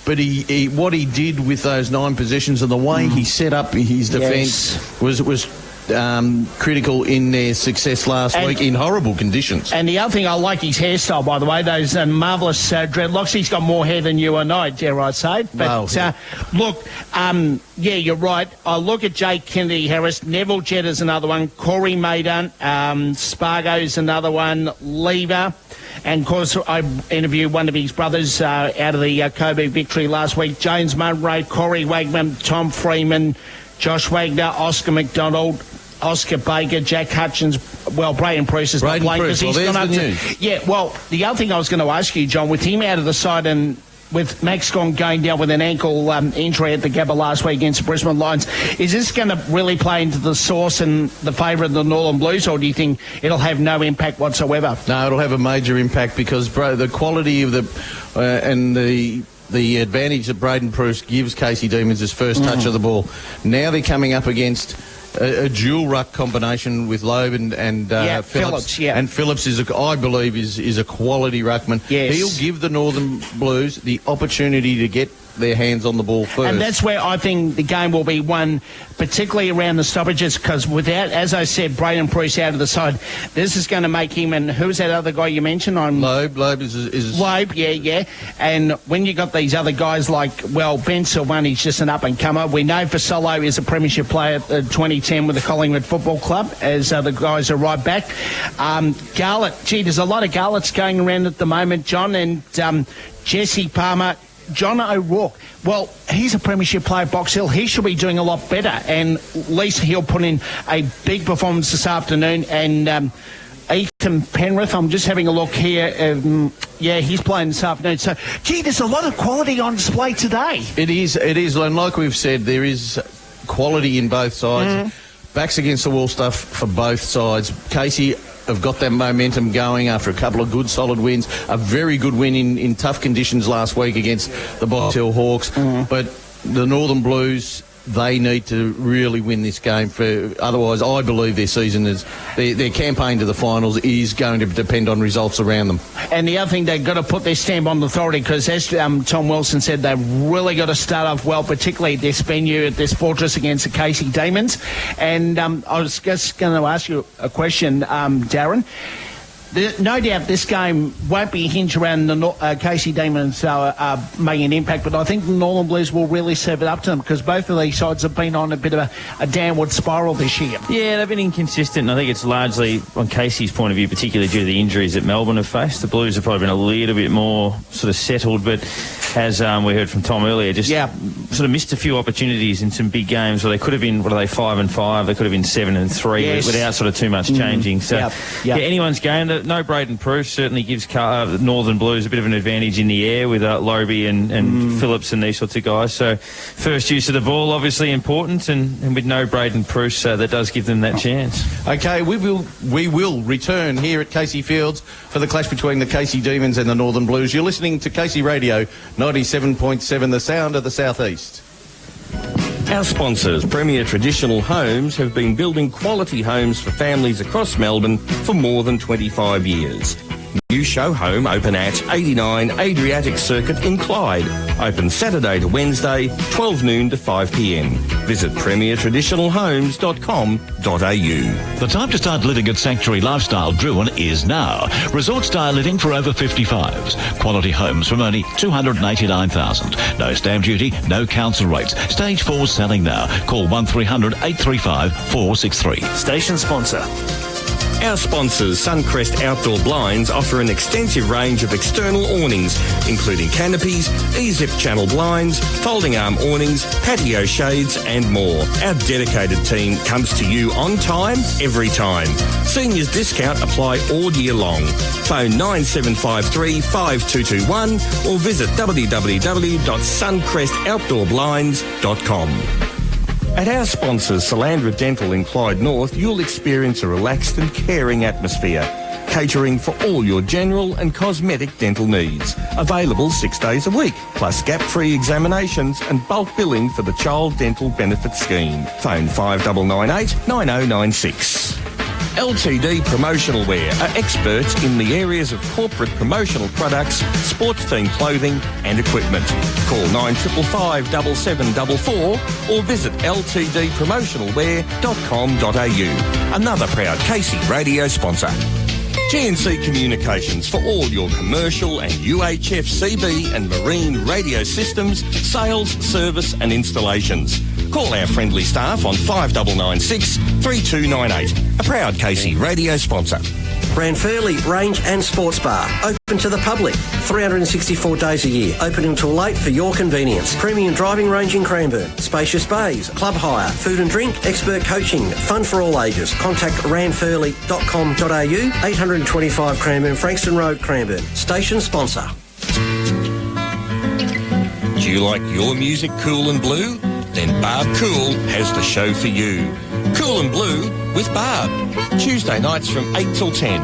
but what he did with those 9 possessions and the way he set up his defence was critical in their success last week in horrible conditions. And the other thing, I like his hairstyle, by the way, those marvellous dreadlocks. He's got more hair than you and I, dare I say. But look, you're right. I look at Jake Kennedy-Harris, Neville Jetter's another one, Corey Maidan, Spargo's another one, Lever. And, of course, I interviewed one of his brothers out of the Kobe victory last week, James Munro, Corey Wagman, Tom Freeman, Josh Wagner, Oscar McDonald, Oscar Baker, Jack Hutchins. Well, Braden Bruce is not playing because he's gone up to... Yeah, well, the other thing I was going to ask you, John, with him out of the side and with Max going down with an ankle injury at the Gabba last week against the Brisbane Lions, is this going to really play into the source and the favour of the Northern Blues, or do you think it'll have no impact whatsoever? No, it'll have a major impact because, the quality of the advantage that Braden Bruce gives Casey Demons his first touch of the ball. Now they're coming up against a dual ruck combination with Loeb and Phillips. And Phillips I believe is a quality ruckman. Yes. He'll give the Northern Blues the opportunity to get their hands on the ball first. And that's where I think the game will be won, particularly around the stoppages, because without, as I said, Braden Bruce out of the side, this is going to make him, and who's that other guy you mentioned? Loeb is Loeb, yeah. And when you got these other guys like, Ben Silvani, he's just an up-and-comer. We know Fasolo is a premiership player at 2010 with the Collingwood Football Club, as the guys are right back. Garlett, there's a lot of Garletts going around at the moment, John, and Jesse Palmer, John O'Rourke. Well, he's a premiership player at Box Hill. He should be doing a lot better, and at least he'll put in a big performance this afternoon. And Ethan Penrith, I'm just having a look here. He's playing this afternoon. So, there's a lot of quality on display today. It is. And like we've said, there is quality in both sides. Backs against the wall stuff for both sides. Casey have got that momentum going after a couple of good solid wins. A very good win in tough conditions last week against the Box Hill Hawks. But the Northern Blues, they need to really win this game. Otherwise, I believe their season their campaign to the finals is going to depend on results around them. And the other thing, they've got to put their stamp on the authority, because as Tom Wilson said, they've really got to start off well, particularly at this venue, at this fortress against the Casey Demons. And I was just going to ask you a question, Darren. No doubt this game won't be hinged around the Casey Demons making an impact, but I think the Northern Blues will really serve it up to them, because both of these sides have been on a bit of a downward spiral this year. Yeah, they've been inconsistent, and I think it's largely, on Casey's point of view, particularly due to the injuries that Melbourne have faced. The Blues have probably been a little bit more sort of settled, but as we heard from Tom earlier, just sort of missed a few opportunities in some big games where they could have been, 5-5, they could have been 7-3 without sort of too much changing. So, anyone's game. No Braden Bruce certainly gives Northern Blues a bit of an advantage in the air with Lobie and Phillips and these sorts of guys. So first use of the ball obviously important, and with no Braden Bruce, that does give them that chance. Okay, we will return here at Casey Fields for the clash between the Casey Demons and the Northern Blues. You're listening to Casey Radio 97.7, the sound of the southeast. Our sponsors, Premier Traditional Homes, have been building quality homes for families across Melbourne for more than 25 years. New show home open at 89 Adriatic Circuit in Clyde. Open Saturday to Wednesday, 12 noon to 5 p.m. Visit premiertraditionalhomes.com.au. The time to start living at Sanctuary Lifestyle Druin is now. Resort style living for over 55s. Quality homes from only $289,000. No stamp duty, no council rates. Stage 4 selling now. Call 1300 835 463. Station sponsor. Our sponsors, Suncrest Outdoor Blinds, offer an extensive range of external awnings, including canopies, E-zip channel blinds, folding arm awnings, patio shades and more. Our dedicated team comes to you on time, every time. Seniors discount apply all year long. Phone 9753 5221 or visit www.suncrestoutdoorblinds.com. At our sponsors, Salandra Dental in Clyde North, you'll experience a relaxed and caring atmosphere, catering for all your general and cosmetic dental needs. Available 6 days a week, plus gap-free examinations and bulk billing for the Child Dental Benefit Scheme. Phone 5998 9096. LTD Promotional Wear are experts in the areas of corporate promotional products, sports-themed clothing and equipment. Call 9555 7744 or visit ltdpromotionalwear.com.au. Another proud Casey radio sponsor. GNC Communications for all your commercial and UHF CB and marine radio systems, sales, service and installations. Call our friendly staff on 5996 3298. A proud Casey radio sponsor. Ranfurly Range and Sports Bar. Open to the public. 364 days a year. Open until late for your convenience. Premium driving range in Cranbourne. Spacious bays. Club hire. Food and drink. Expert coaching. Fun for all ages. Contact ranfurly.com.au. 825 Cranbourne, Frankston Road, Cranbourne. Station sponsor. Do you like your music cool and blue? Then Barb Cool has the show for you. Cool and Blue with Barb. Tuesday nights from 8 till 10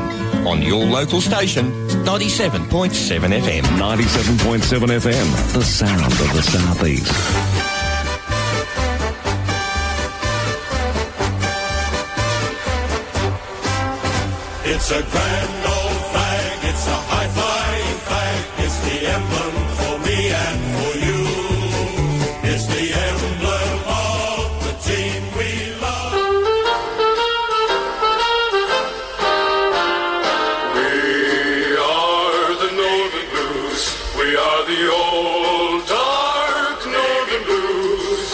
on your local station, 97.7 FM. 97.7 FM, the sound of the Southeast. It's a grand old flag, it's a high-flying flag, it's the emblem for me and for you. It's the emblem of the team we love. We are the Northern Blues, we are the old dark Northern Blues.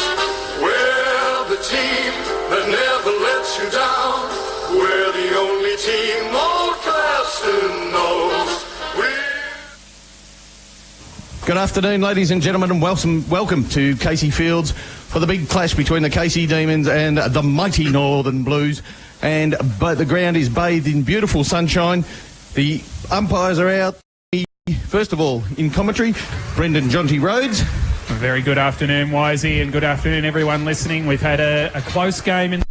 We're the team that never lets you down. We're the only team old Claston knows. Good afternoon, ladies and gentlemen, and welcome to Casey Fields for the big clash between the Casey Demons and the mighty Northern Blues. But the ground is bathed in beautiful sunshine. The umpires are out. First of all, in commentary, Brendan Jonty Rhodes. A very good afternoon, Wisey, and good afternoon, everyone listening. We've had a close game in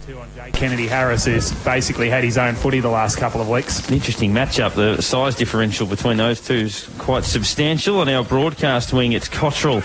too on Jake Kennedy Harris, who's basically had his own footy the last couple of weeks. An interesting matchup. The size differential between those two is quite substantial. On our broadcast wing, it's Cottrell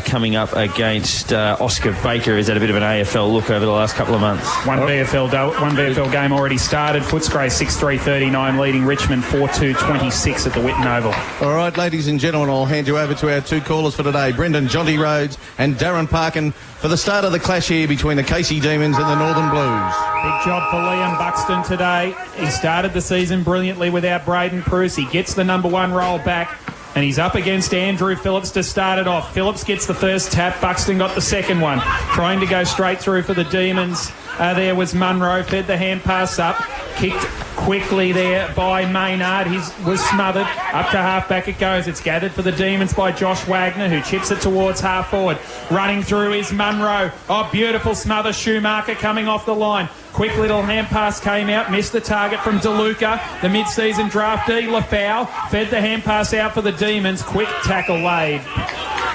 coming up against Oscar Baker. Is that a bit of an AFL look over the last couple of months? One VFL game already started. Footscray 6-3-39 leading Richmond 4-2-26 at the Whitten Oval. All right, ladies and gentlemen, I'll hand you over to our two callers for today, Brendan Jonty Rhodes and Darren Parkin, for the start of the clash here between the Casey Demons and the Northern Blues. Big job for Liam Buxton today. He started the season brilliantly without Braden Pruce. He gets the number one roll back, and he's up against Andrew Phillips to start it off. Phillips gets the first tap. Buxton got the second one. Trying to go straight through for the Demons. There was Munro, fed the hand pass up. Kicked quickly there by Maynard. He was smothered. Up to half-back it goes. It's gathered for the Demons by Josh Wagner, who chips it towards half-forward. Running through is Munro. Oh, beautiful smother. Schumacher coming off the line. Quick little hand pass came out. Missed the target from DeLuca. The mid-season draftee, Lafau, fed the hand pass out for the Demons. Quick tackle laid.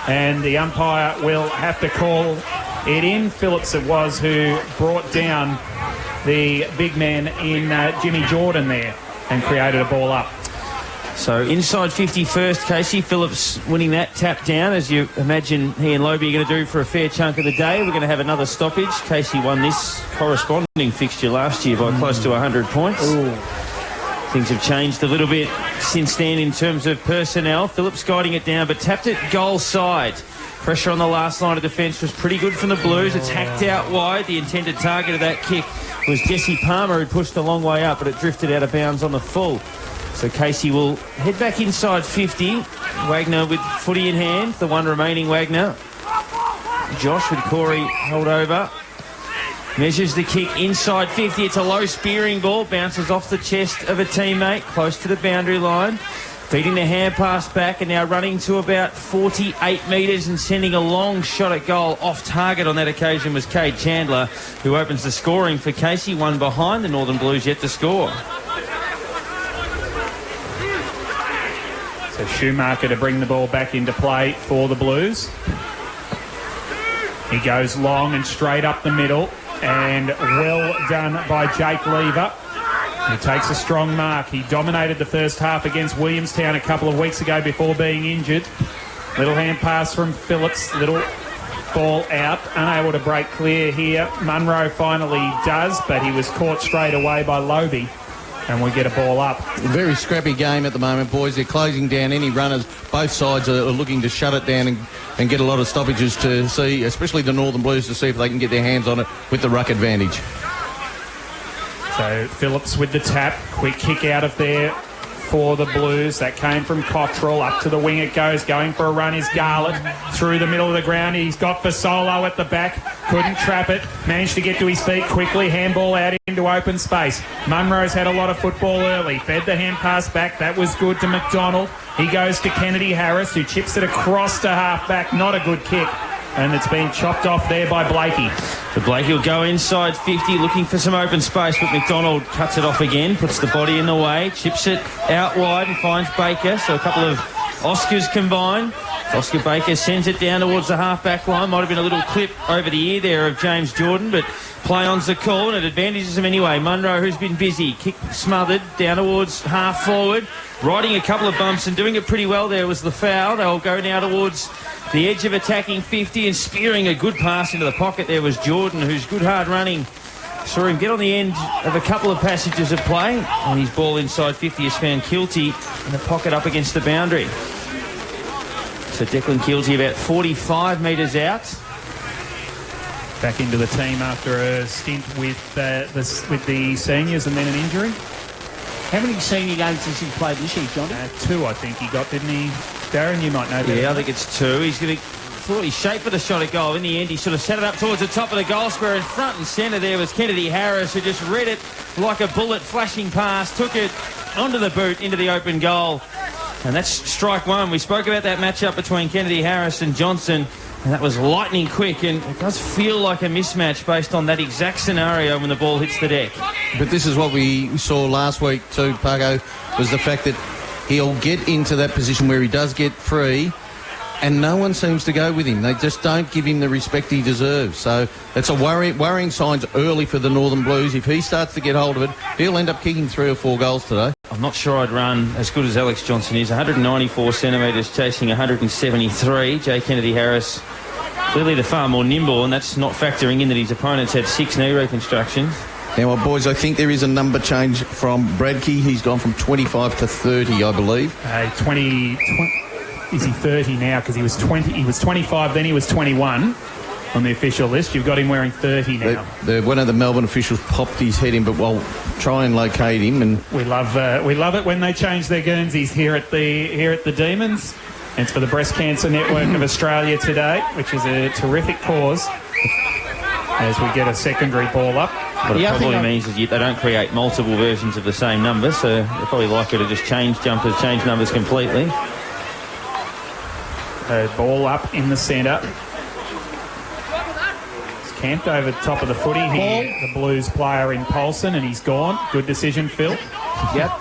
And the umpire will have to call it in. Phillips it was who brought down the big man in Jimmy Jordan there and created a ball up. So inside 50 first, Casey. Phillips winning that tap down, as you imagine he and Lobie are going to do for a fair chunk of the day. We're going to have another stoppage. Casey won this corresponding fixture last year by close to 100 points. Ooh. Things have changed a little bit since then in terms of personnel. Phillips guiding it down, but tapped it goal side. Pressure on the last line of defence was pretty good from the Blues. It's hacked out wide. The intended target of that kick was Jesse Palmer, who pushed a long way up, but it drifted out of bounds on the full. So Casey will head back inside 50. Wagner with footy in hand, the one remaining Wagner. Josh with Corey held over. Measures the kick inside 50. It's a low spearing ball. Bounces off the chest of a teammate close to the boundary line. Feeding the hand pass back and now running to about 48 metres and sending a long shot at goal. Off target on that occasion was Cade Chandler, who opens the scoring for Casey. One behind, the Northern Blues yet to score. So Schumacher to bring the ball back into play for the Blues. He goes long and straight up the middle, and well done by Jake Lever. He takes a strong mark. He dominated the first half against Williamstown a couple of weeks ago before being injured. Little hand pass from Phillips. Little ball out. Unable to break clear here. Munro finally does, but he was caught straight away by Lobie. And we get a ball up. Very scrappy game at the moment, boys. They're closing down any runners. Both sides are looking to shut it down and get a lot of stoppages to see, especially the Northern Blues, to see if they can get their hands on it with the ruck advantage. So Phillips with the tap. Quick kick out of there for the Blues. That came from Cottrell. Up to the wing it goes. Going for a run is Garlett. Through the middle of the ground. He's got Fasolo at the back. Couldn't trap it. Managed to get to his feet quickly. Handball out into open space. Munro's had a lot of football early. Fed the hand pass back. That was good to McDonald. He goes to Kennedy Harris, who chips it across to half-back. Not a good kick. And it's been chopped off there by Blakey. So Blakey will go inside 50, looking for some open space, but McDonald cuts it off again, puts the body in the way, chips it out wide and finds Baker. So a couple of Oscars combined. Oscar Baker sends it down towards the half-back line. Might have been a little clip over the ear there of James Jordan, but play on's the call and it advantages him anyway. Munro, who's been busy, kick smothered down towards half-forward, riding a couple of bumps and doing it pretty well there was the foul. They'll go now towards the edge of attacking 50 and spearing a good pass into the pocket. There was Jordan, who's good hard running. Saw him get on the end of a couple of passages of play, and his ball inside 50 is found Kilty in the pocket up against the boundary. So Declan Kilty about 45 metres out. Back into the team after a stint with the seniors and then an injury. How many senior games has he played this year, Johnny? 2, I think he got, didn't he? Darren, you might know better. Yeah, I think it's 2. He's going to thought he shaped for the shot at goal. In the end, he sort of set it up towards the top of the goal square. In front and centre there was Kennedy Harris, who just read it like a bullet, flashing past, took it onto the boot, into the open goal. And that's strike one. We spoke about that matchup between Kennedy Harris and Johnson, and that was lightning quick, and it does feel like a mismatch based on that exact scenario when the ball hits the deck. But this is what we saw last week too, Pago, was the fact that he'll get into that position where he does get free, and no one seems to go with him. They just don't give him the respect he deserves. So it's a worrying signs early for the Northern Blues. If he starts to get hold of it, he'll end up kicking 3 or 4 goals today. I'm not sure I'd run as good as Alex Johnson is. 194 centimetres, chasing 173. Jay Kennedy-Harris clearly the far more nimble, and that's not factoring in that his opponents had 6 knee reconstructions. Now, well, boys, I think there is a number change from Bradkey. He's gone from 25 to 30, I believe. 20 is he 30 now? Because he was 20. He was 25, then he was 21 on the official list. You've got him wearing 30 now. One of the Melbourne officials popped his head in, but we'll try and locate him. And we love it when they change their Guernseys here at the Demons. And it's for the Breast Cancer Network of Australia today, which is a terrific cause. As we get a secondary ball up. What it probably means is they don't create multiple versions of the same number, so they're probably likely to just change numbers completely. Ball up in the centre. It's camped over the top of the footy here. The Blues player in Paulson, and he's gone. Good decision, Phil. Yep.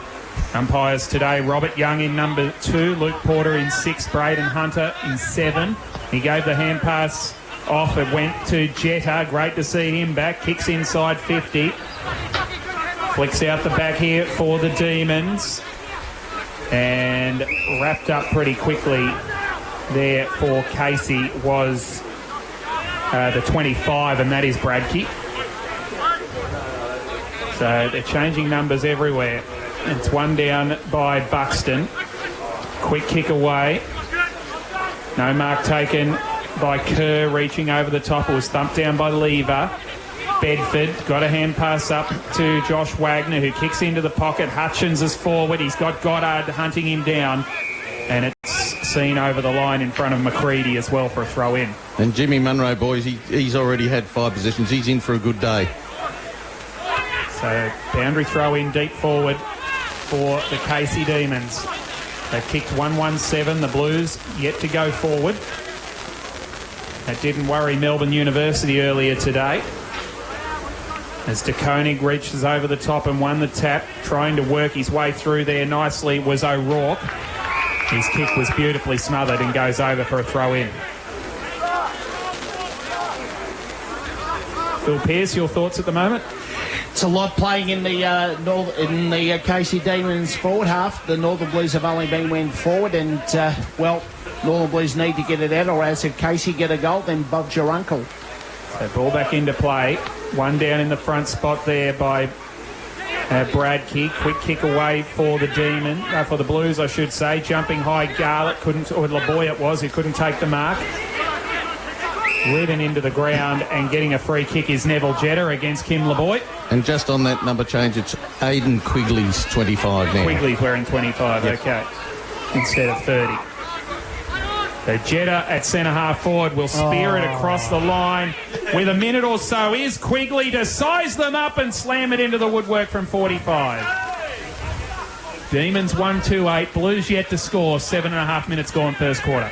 Umpires today, Robert Young in number 2, Luke Porter in 6, Braden Hunter in 7. He gave the hand pass off. It went to Jetta. Great to see him back. Kicks inside 50. Flicks out the back here for the Demons. And wrapped up pretty quickly there for Casey was the 25, and that is Bradkey. So they're changing numbers everywhere. It's one down by Buxton. Quick kick away. No mark taken by Kerr, reaching over the top. It was thumped down by Lever. Bedford got a hand pass up to Josh Wagner, who kicks into the pocket. Hutchins is forward. He's got Goddard hunting him down. And it's seen over the line in front of McCready as well for a throw in. And Jimmy Munro, boys, he's already had 5 possessions. He's in for a good day. So boundary throw in deep forward for the Casey Demons. They've kicked 117. The Blues yet to go forward. That didn't worry Melbourne University earlier today. As De Koning reaches over the top and won the tap, trying to work his way through there nicely was O'Rourke. His kick was beautifully smothered and goes over for a throw in. Phil Pearce, your thoughts at the moment? It's a lot playing in the Casey Demons forward half. The Northern Blues have only been went forward, and Northern Blues need to get it out, or as if Casey get a goal, then Bob's your uncle. So ball back into play. One down in the front spot there by Bradkey. Quick kick away for the for the Blues, I should say. Jumping high, Garlett couldn't, or Laboy it was, who couldn't take the mark. Ridden into the ground, and getting a free kick is Neville Jetta against Kim Laboy. And just on that number change, it's Aidan Quigley's 25 now. Quigley's wearing 25, yes. Okay, instead of 30. So Jetta at centre-half forward will spear it across the line. With a minute or so is Quigley to size them up and slam it into the woodwork from 45. Demons 1-2-8. Blues yet to score. 7.5 minutes gone first quarter.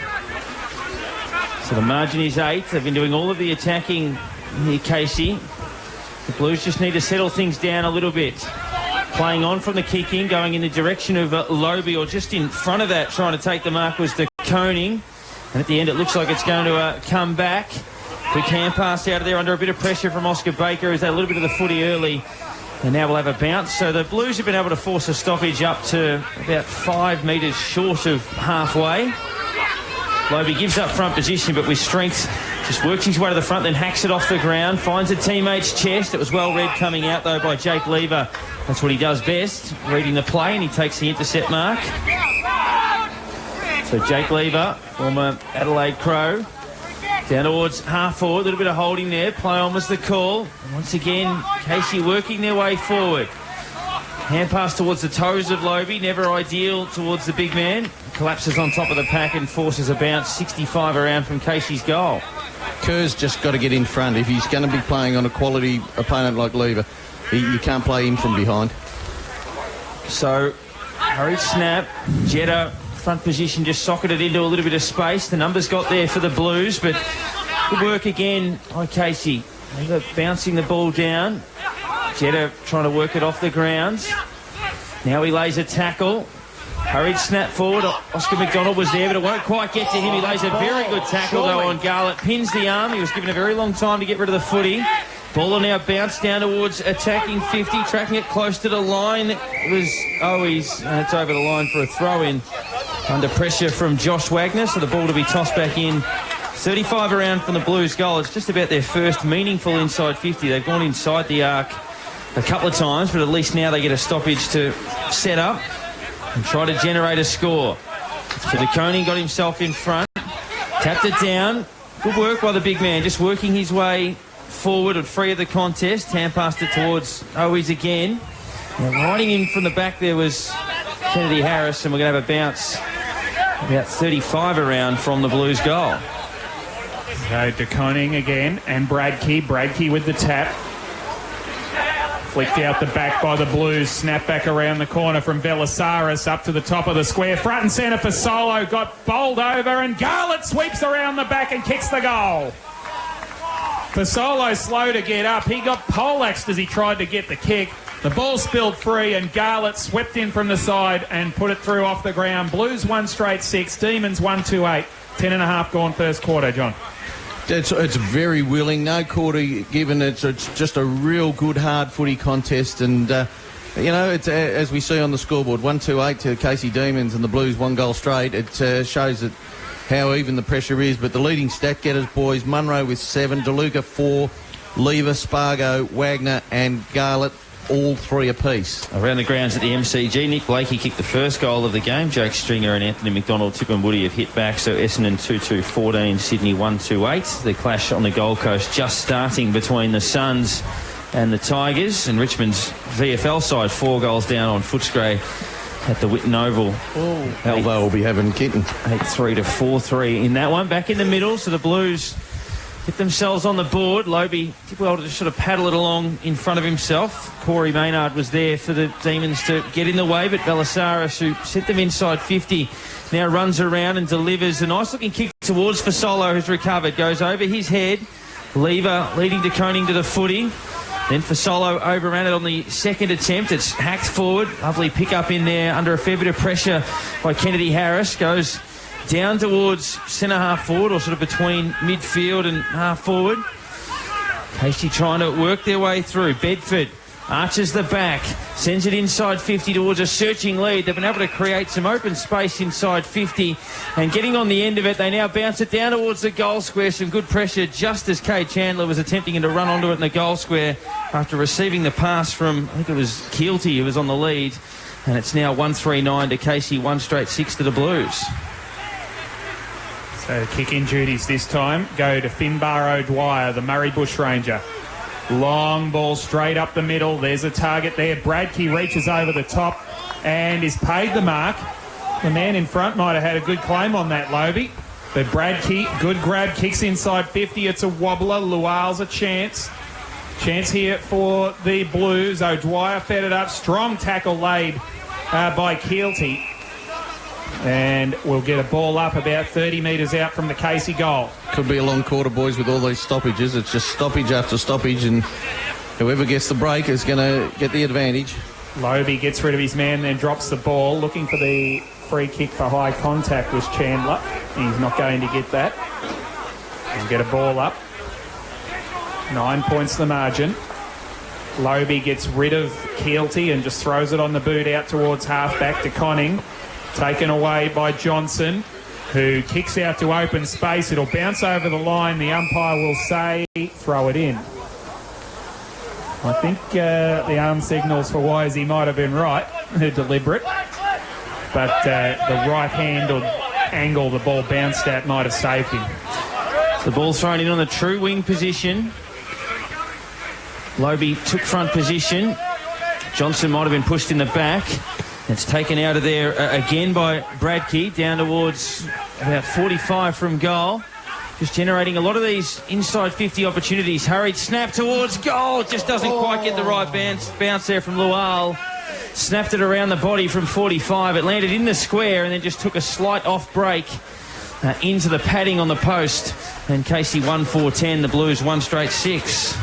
So the margin is 8. They've been doing all of the attacking here, Casey. The Blues just need to settle things down a little bit. Playing on from the kick in, going in the direction of Lobe, or just in front of that, trying to take the mark was De Koning. And at the end, it looks like it's going to come back. Quick hand pass out of there under a bit of pressure from Oscar Baker, who's had a little bit of the footy early. And now we'll have a bounce. So the Blues have been able to force a stoppage up to about 5 metres short of halfway. Lobe gives up front position, but with strength, just works his way to the front, then hacks it off the ground, finds a teammate's chest. It was well read coming out, though, by Jake Lever. That's what he does best, reading the play, and he takes the intercept mark. So Jake Lever, former Adelaide Crow, down towards half forward, a little bit of holding there. Play on was the call. And once again, Casey working their way forward. Hand pass towards the toes of Lobe, never ideal towards the big man. Collapses on top of the pack and forces a bounce 65 around from Casey's goal. Kerr's just got to get in front. If he's going to be playing on a quality opponent like Lever, you can't play him from behind. So, hurried snap. Jetta, front position, just socketed into a little bit of space. The numbers got there for the Blues, but good work again by Casey. Lever bouncing the ball down. Jetta trying to work it off the ground. Now he lays a tackle. Hurried snap forward. Oscar McDonald was there, but it won't quite get to him. He lays a very good tackle, though, on Garlett. Pins the arm. He was given a very long time to get rid of the footy. Ball will now bounce down towards attacking 50, tracking it close to the line. It was Owies, and it's over the line for a throw-in. Under pressure from Josh Wagner, so the ball to be tossed back in. 35 around from the Blues goal. It's just about their first meaningful inside 50. They've gone inside the arc a couple of times, but at least now they get a stoppage to set up and try to generate a score. So De Koning got himself in front, tapped it down. Good work by the big man, just working his way forward and free of the contest. Hand passed it towards Owies again. Now, riding in from the back there was Kennedy Harris, and we're going to have a bounce about 35 around from the Blues goal. So De Koning again, and Bradkey. Bradkey with the tap. Flicked out the back by the Blues. Snap back around the corner from Velasaris up to the top of the square. Front and centre for Solo. Got bowled over, and Garlett sweeps around the back and kicks the goal. For Solo slow to get up. He got poleaxed as he tried to get the kick. The ball spilled free, and Garlett swept in from the side and put it through off the ground. Blues 1 straight 6. Demons 1-2-8. 10.5 gone first quarter, John. It's very willing, no quarter given. It's just a real good hard footy contest, and it's as we see on the scoreboard, 1-2-8 to Casey Demons and the Blues 1 goal straight. It shows that how even the pressure is. But the leading stat getters, boys, Munro with 7, DeLuca 4, Lever, Spargo, Wagner and Garlett, all 3 apiece. Around the grounds at the MCG, Nick Blakey kicked the first goal of the game. Jake Stringer and Anthony McDonald, Tip and Woody have hit back. So Essendon 2-2-14, Sydney 1-2-8. The clash on the Gold Coast just starting between the Suns and the Tigers. And Richmond's VFL side 4 goals down on Footscray at the Whitten Oval. Elbow will be having kitten. 8-3 to 4-3 in that one. Back in the middle, so the Blues get themselves on the board. Lobe did well to just sort of paddle it along in front of himself. Corey Maynard was there for the Demons to get in the way, but Velasaris, who sent them inside 50, now runs around and delivers a nice looking kick towards Fasolo, who's recovered. Goes over his head. Lever leading De Koning to the footy. Then Fasolo overran it on the second attempt. It's hacked forward. Lovely pick up in there under a fair bit of pressure by Kennedy Harris. Goes down towards centre half forward, or sort of between midfield and half forward. Casey trying to work their way through. Bedford arches the back, sends it inside 50 towards a searching lead. They've been able to create some open space inside 50, and getting on the end of it, they now bounce it down towards the goal square. Some good pressure just as Kay Chandler was attempting to run onto it in the goal square after receiving the pass from, I think it was Keelty, who was on the lead. And it's now 1-3-9 to Casey, 1 straight 6 to the Blues. So kick-in duties this time go to Finbar O'Dwyer, the Murray Bushranger. Long ball straight up the middle. There's a target there. Bradkey reaches over the top and is paid the mark. The man in front might have had a good claim on that, Lobe. But Bradkey, good grab, kicks inside 50. It's a wobbler. Lual's a chance. Chance here for the Blues. O'Dwyer fed it up. Strong tackle laid by Keelty. And we'll get a ball up about 30 metres out from the Casey goal. Could be a long quarter, boys, with all these stoppages. It's just stoppage after stoppage, and whoever gets the break is going to get the advantage. Lobe gets rid of his man, then drops the ball. Looking for the free kick for high contact was Chandler. He's not going to get that. He'll get a ball up. 9 points the margin. Lobe gets rid of Keelty and just throws it on the boot out towards half-back to Conning. Taken away by Johnson, who kicks out to open space. It'll bounce over the line. The umpire will say, throw it in. I think the arm signals for Wisey might have been right, deliberate. But the right hand or angle the ball bounced at might have saved him. The ball thrown in on the true wing position. Lobe took front position. Johnson might have been pushed in the back. It's taken out of there again by Bradkey, down towards about 45 from goal. Just generating a lot of these inside 50 opportunities. Hurried snap towards goal. Just doesn't quite get the right bounce there from Lual. Snapped it around the body from 45. It landed in the square and then just took a slight off break into the padding on the post. And Casey 1-4-10, the Blues 1 straight 6.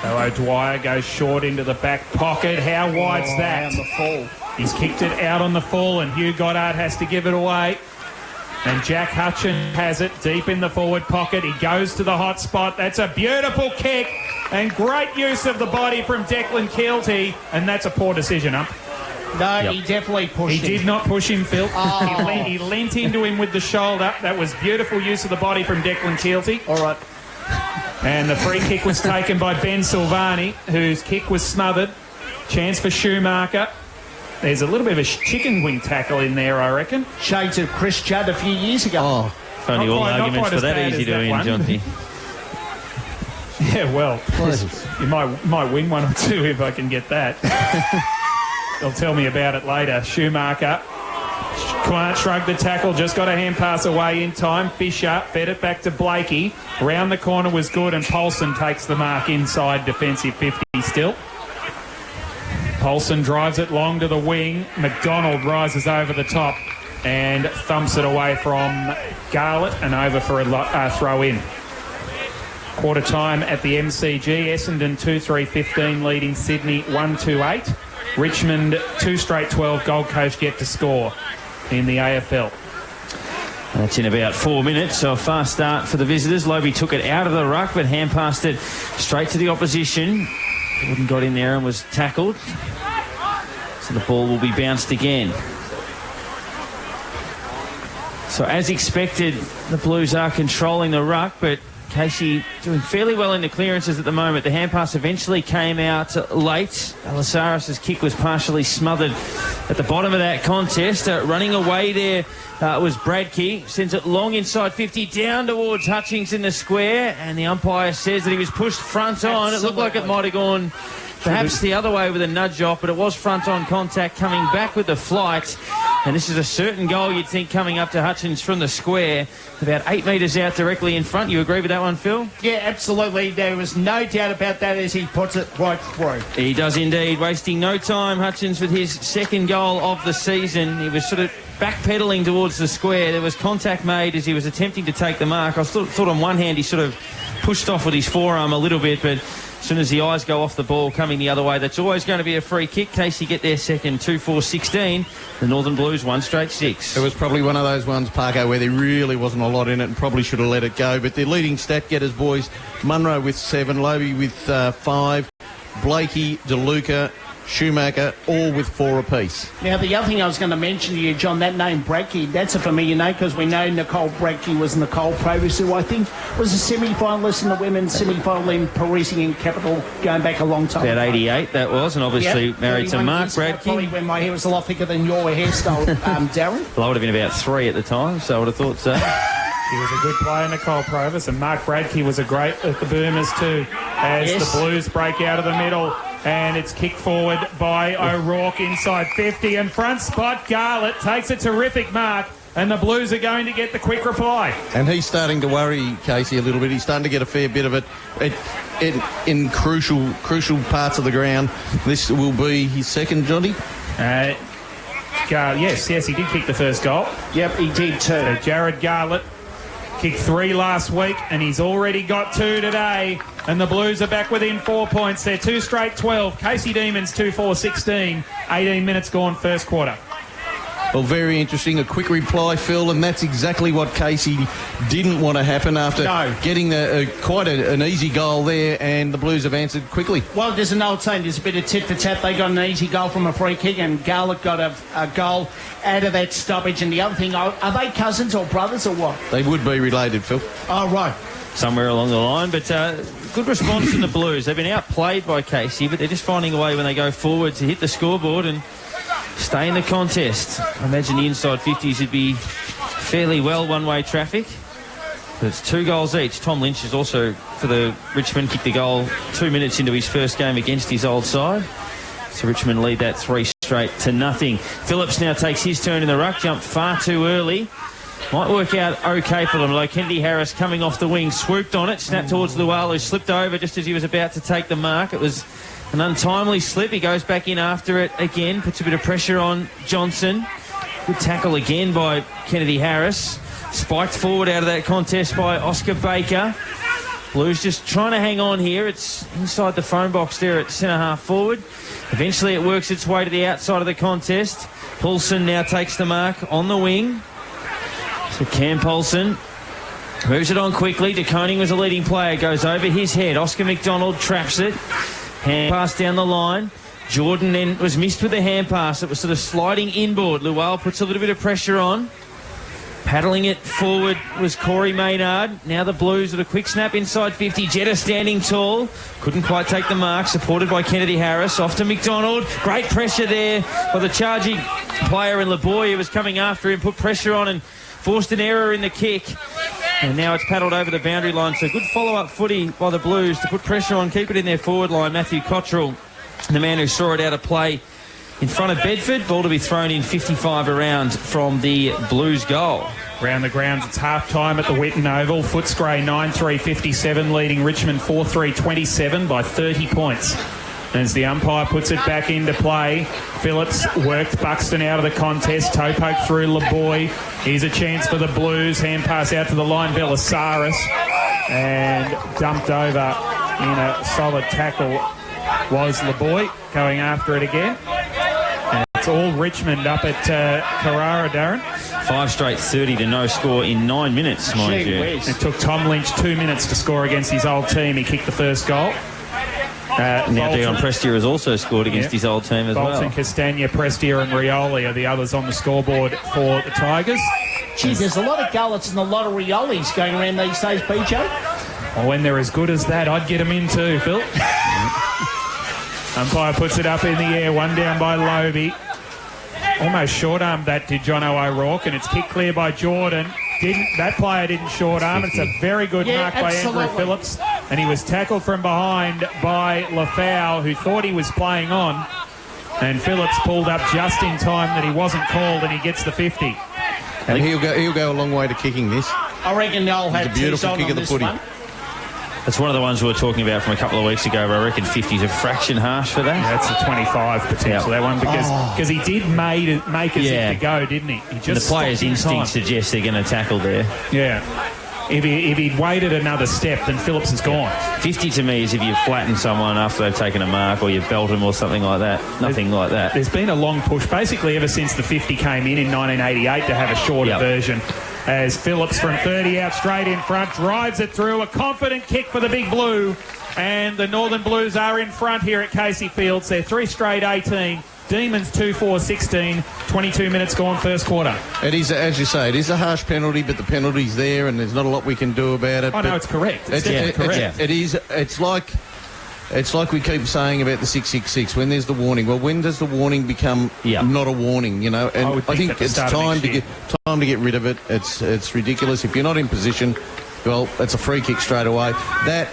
So O'Dwyer goes short into the back pocket. How wide's that? The fall. He's kicked it out on the full, and Hugh Goddard has to give it away. And Jack Hutchins has it deep in the forward pocket. He goes to the hot spot. That's a beautiful kick and great use of the body from Declan Keelty. And that's a poor decision, Ump. No, he definitely pushed him. He did not push him, Phil. He leant into him with the shoulder. That was beautiful use of the body from Declan Keelty. All right. And the free kick was taken by Ben Silvani, whose kick was smothered. Chance for Schumacher. There's a little bit of a chicken wing tackle in there, I reckon. Shades of Chris Judd a few years ago. Oh, Only all arguments for that easy to win, Jonty. Yeah, well, you might win one or two if I can get that. They'll tell me about it later. Schumacher can't shrug the tackle, just got a hand pass away in time. Fisher fed it back to Blakey. Round the corner was good, and Paulson takes the mark inside defensive 50 still. Paulson drives it long to the wing. McDonald rises over the top and thumps it away from Garlett and over for a throw in. Quarter time at the MCG. Essendon 2-3-15 leading Sydney 1-2-8. Richmond 2 straight 12. Gold Coast yet to score in the AFL. That's in about 4 minutes, so a fast start for the visitors. Lobie took it out of the ruck, but hand passed it straight to the opposition. Gordon got in there and was tackled. So the ball will be bounced again. So as expected, the Blues are controlling the ruck, but Casey doing fairly well in the clearances at the moment. The hand pass eventually came out late. Alasaris' kick was partially smothered at the bottom of that contest. Running away there was Bradkey. Sends it long inside 50 down towards Hutchings in the square, and the umpire says that he was pushed front on. Absolutely. It looked like it might have gone perhaps the other way with a nudge off, but it was front on contact coming back with the flight. And this is a certain goal, you'd think, coming up to Hutchins from the square, about 8 metres out directly in front. You agree with that one, Phil? Yeah, absolutely. There was no doubt about that as he puts it right through. He does indeed, wasting no time, Hutchins, with his second goal of the season. He was sort of backpedaling towards the square. There was contact made as he was attempting to take the mark. I thought on one hand he sort of pushed off with his forearm a little bit, but as soon as the eyes go off the ball coming the other way, that's always going to be a free kick. Casey get their second, 2-4-16. The Northern Blues 1 straight 6. It was probably one of those ones, Parko, where there really wasn't a lot in it and probably should have let it go. But the leading stat getters, boys, Munro with 7, Lobie with 5, Blakey, DeLuca, Schumacher, all with 4 apiece. Now, the other thing I was going to mention to you, John, that name Bradkey, that's a familiar name because we know Nicole Bradkey was Nicole Provis, who I think was a semi-finalist in the women's semi-final in Parisian capital going back a long time. About 88 that was, and obviously married to Mark Bradkey. Probably when my hair was a lot thicker than your hairstyle, Darren. Well, I would have been about 3 at the time, so I would have thought so. He was a good player, Nicole Provis, and Mark Bradkey was a great at the Boomers too. As the Blues break out of the middle, and it's kicked forward by O'Rourke inside 50, and front spot Garlett takes a terrific mark, and the Blues are going to get the quick reply. And he's starting to worry Casey a little bit. He's starting to get a fair bit of it in crucial parts of the ground. This will be his second, Johnny. Yes, he did kick the first goal. Yep, he did too. Jared Garlett kicked 3 last week, and he's already got 2 today. And the Blues are back within 4 points. They're 2 straight 12. Casey Demons 2-4-16. 18 minutes gone first quarter. Well, very interesting. A quick reply, Phil, and that's exactly what Casey didn't want to happen after getting quite an easy goal there, and the Blues have answered quickly. Well, there's an old saying, there's a bit of tit for tat. They got an easy goal from a free kick, and Garlett got a goal out of that stoppage. And the other thing, are they cousins or brothers or what? They would be related, Phil. Oh, right. Somewhere along the line, but good response from the Blues. They've been outplayed by Casey, but they're just finding a way when they go forward to hit the scoreboard and stay in the contest. I imagine the inside 50s would be fairly well one-way traffic. But it's 2 goals each. Tom Lynch is also, for the Richmond, kicked the goal 2 minutes into his first game against his old side. So Richmond lead that 3 straight to nothing. Phillips now takes his turn in the ruck, jumped far too early. Might work out okay for them, though. Kennedy Harris coming off the wing, swooped on it, snapped towards the wall, who slipped over just as he was about to take the mark. It was an untimely slip. He goes back in after it again, puts a bit of pressure on Johnson. Good tackle again by Kennedy Harris. Spiked forward out of that contest by Oscar Baker. Blues just trying to hang on here. It's inside the phone box there at centre-half forward. Eventually it works its way to the outside of the contest. Poulsen now takes the mark on the wing. So Cam Poulsen moves it on quickly. De Koning was a leading player. Goes over his head. Oscar McDonald traps it. Hand pass down the line. Jordan then was missed with the hand pass. It was sort of sliding inboard. Lual puts a little bit of pressure on. Paddling it forward was Corey Maynard. Now the Blues with a quick snap inside 50. Jetta standing tall. Couldn't quite take the mark. Supported by Kennedy Harris. Off to McDonald. Great pressure there by the charging player, and LeBoy, who was coming after him, put pressure on and forced an error in the kick. And now it's paddled over the boundary line. So good follow-up footy by the Blues to put pressure on, keep it in their forward line. Matthew Cottrell, the man who saw it out of play in front of Bedford. Ball to be thrown in 55 around from the Blues goal. Round the grounds, it's half-time at the Whitten Oval. Footscray 9-3-57, leading Richmond 4-3-27 by 30 points. As the umpire puts it back into play, Phillips worked Buxton out of the contest. Toe poke through LeBoy. Here's a chance for the Blues. Hand pass out to the line, Belissaris. And dumped over in a solid tackle was LeBoy, going after it again. And it's all Richmond up at Carrara, Darren. 5 straight 30 to no score in 9 minutes, mind you. It took Tom Lynch 2 minutes to score against his old team. He kicked the first goal. Now Dion Prestia has also scored against his old team as Bolton, well. Castagna, Prestia and Rioli are the others on the scoreboard for the Tigers. Gee, there's a lot of Gullets and a lot of Riolis going around these days, BJ. Well, when they're as good as that, I'd get them in too, Phil. Umpire puts it up in the air, one down by Lobey. Almost short-armed that did Jono O'Rourke, and it's kicked clear by Jordan. That player didn't short-arm. It's a very good mark by Andrew Phillips. And he was tackled from behind by Lafau, who thought he was playing on. And Phillips pulled up just in time that he wasn't called, and he gets the 50. And he'll go a long way to kicking this. I reckon they'll have beautiful on kick of the this footy. one. That's one of the ones we were talking about from a couple of weeks ago, but I reckon 50's a fraction harsh for that. Yeah, that's a 25 potential, that one, because he did make as if to go, didn't he? He just and the player's instinct suggests they're going to tackle there. Yeah. If he'd waited another step, then Phillips is gone. 50 to me is if you flatten someone after they've taken a mark, or you belt them or something like that. Nothing like that. There's been a long push, basically ever since the 50 came in 1988, to have a shorter version. As Phillips from 30 out straight in front, drives it through, a confident kick for the Big Blue. And the Northern Blues are in front here at Casey Fields. They're 3 straight 18. Demons 2-4-16, 22 minutes gone first quarter. It is, as you say, it is a harsh penalty, but the penalty's there and there's not a lot we can do about it. Oh, no, it's correct. It's correct. It is. It's like we keep saying about the 666, when there's the warning. Well, when does the warning become not a warning, you know? And I think it's time to get rid of it. It's ridiculous. If you're not in position, well, it's a free kick straight away. That,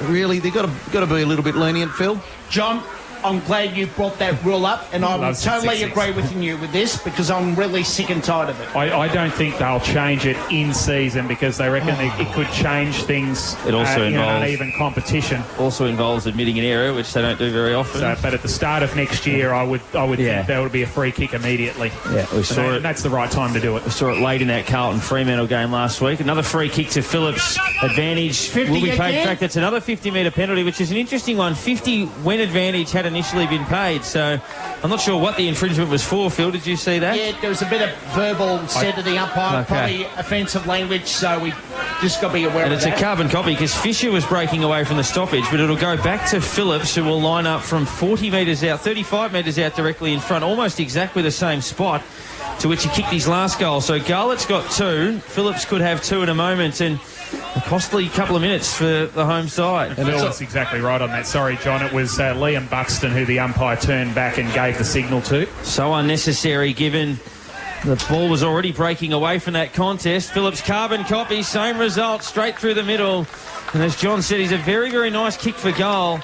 really, they've got to be a little bit lenient, Phil. John, I'm glad you brought that rule up, and I would totally agree with you with this, because I'm really sick and tired of it. I don't think they'll change it in season, because they reckon it could change things it also in involves an uneven competition. Also involves admitting an error, which they don't do very often. So, but at the start of next year, I would think there would be a free kick immediately. Yeah, we saw it. And that's the right time to do it. We saw it late in that Carlton Fremantle game last week. Another free kick to Phillips. Advantage will be paid. In fact, it's another 50-metre penalty, which is an interesting one. 50 when advantage had initially been paid. So I'm not sure what the infringement was for, Phil. Did you see that? Yeah, there was a bit of verbal said to the umpire, probably offensive language, so we just got to be aware of that. And it's a carbon copy, because Fisher was breaking away from the stoppage, but it'll go back to Phillips, who will line up from 40 metres out, 35 metres out directly in front, almost exactly the same spot to which he kicked his last goal. So Garlett's got 2. Phillips could have 2 in a moment, and a costly couple of minutes for the home side. And Phil's exactly right on that. Sorry, John. It was Liam Buxton who the umpire turned back and gave the signal to. So unnecessary, given the ball was already breaking away from that contest. Phillips carbon copy, same result, straight through the middle. And as John said, he's a very, very nice kick for goal.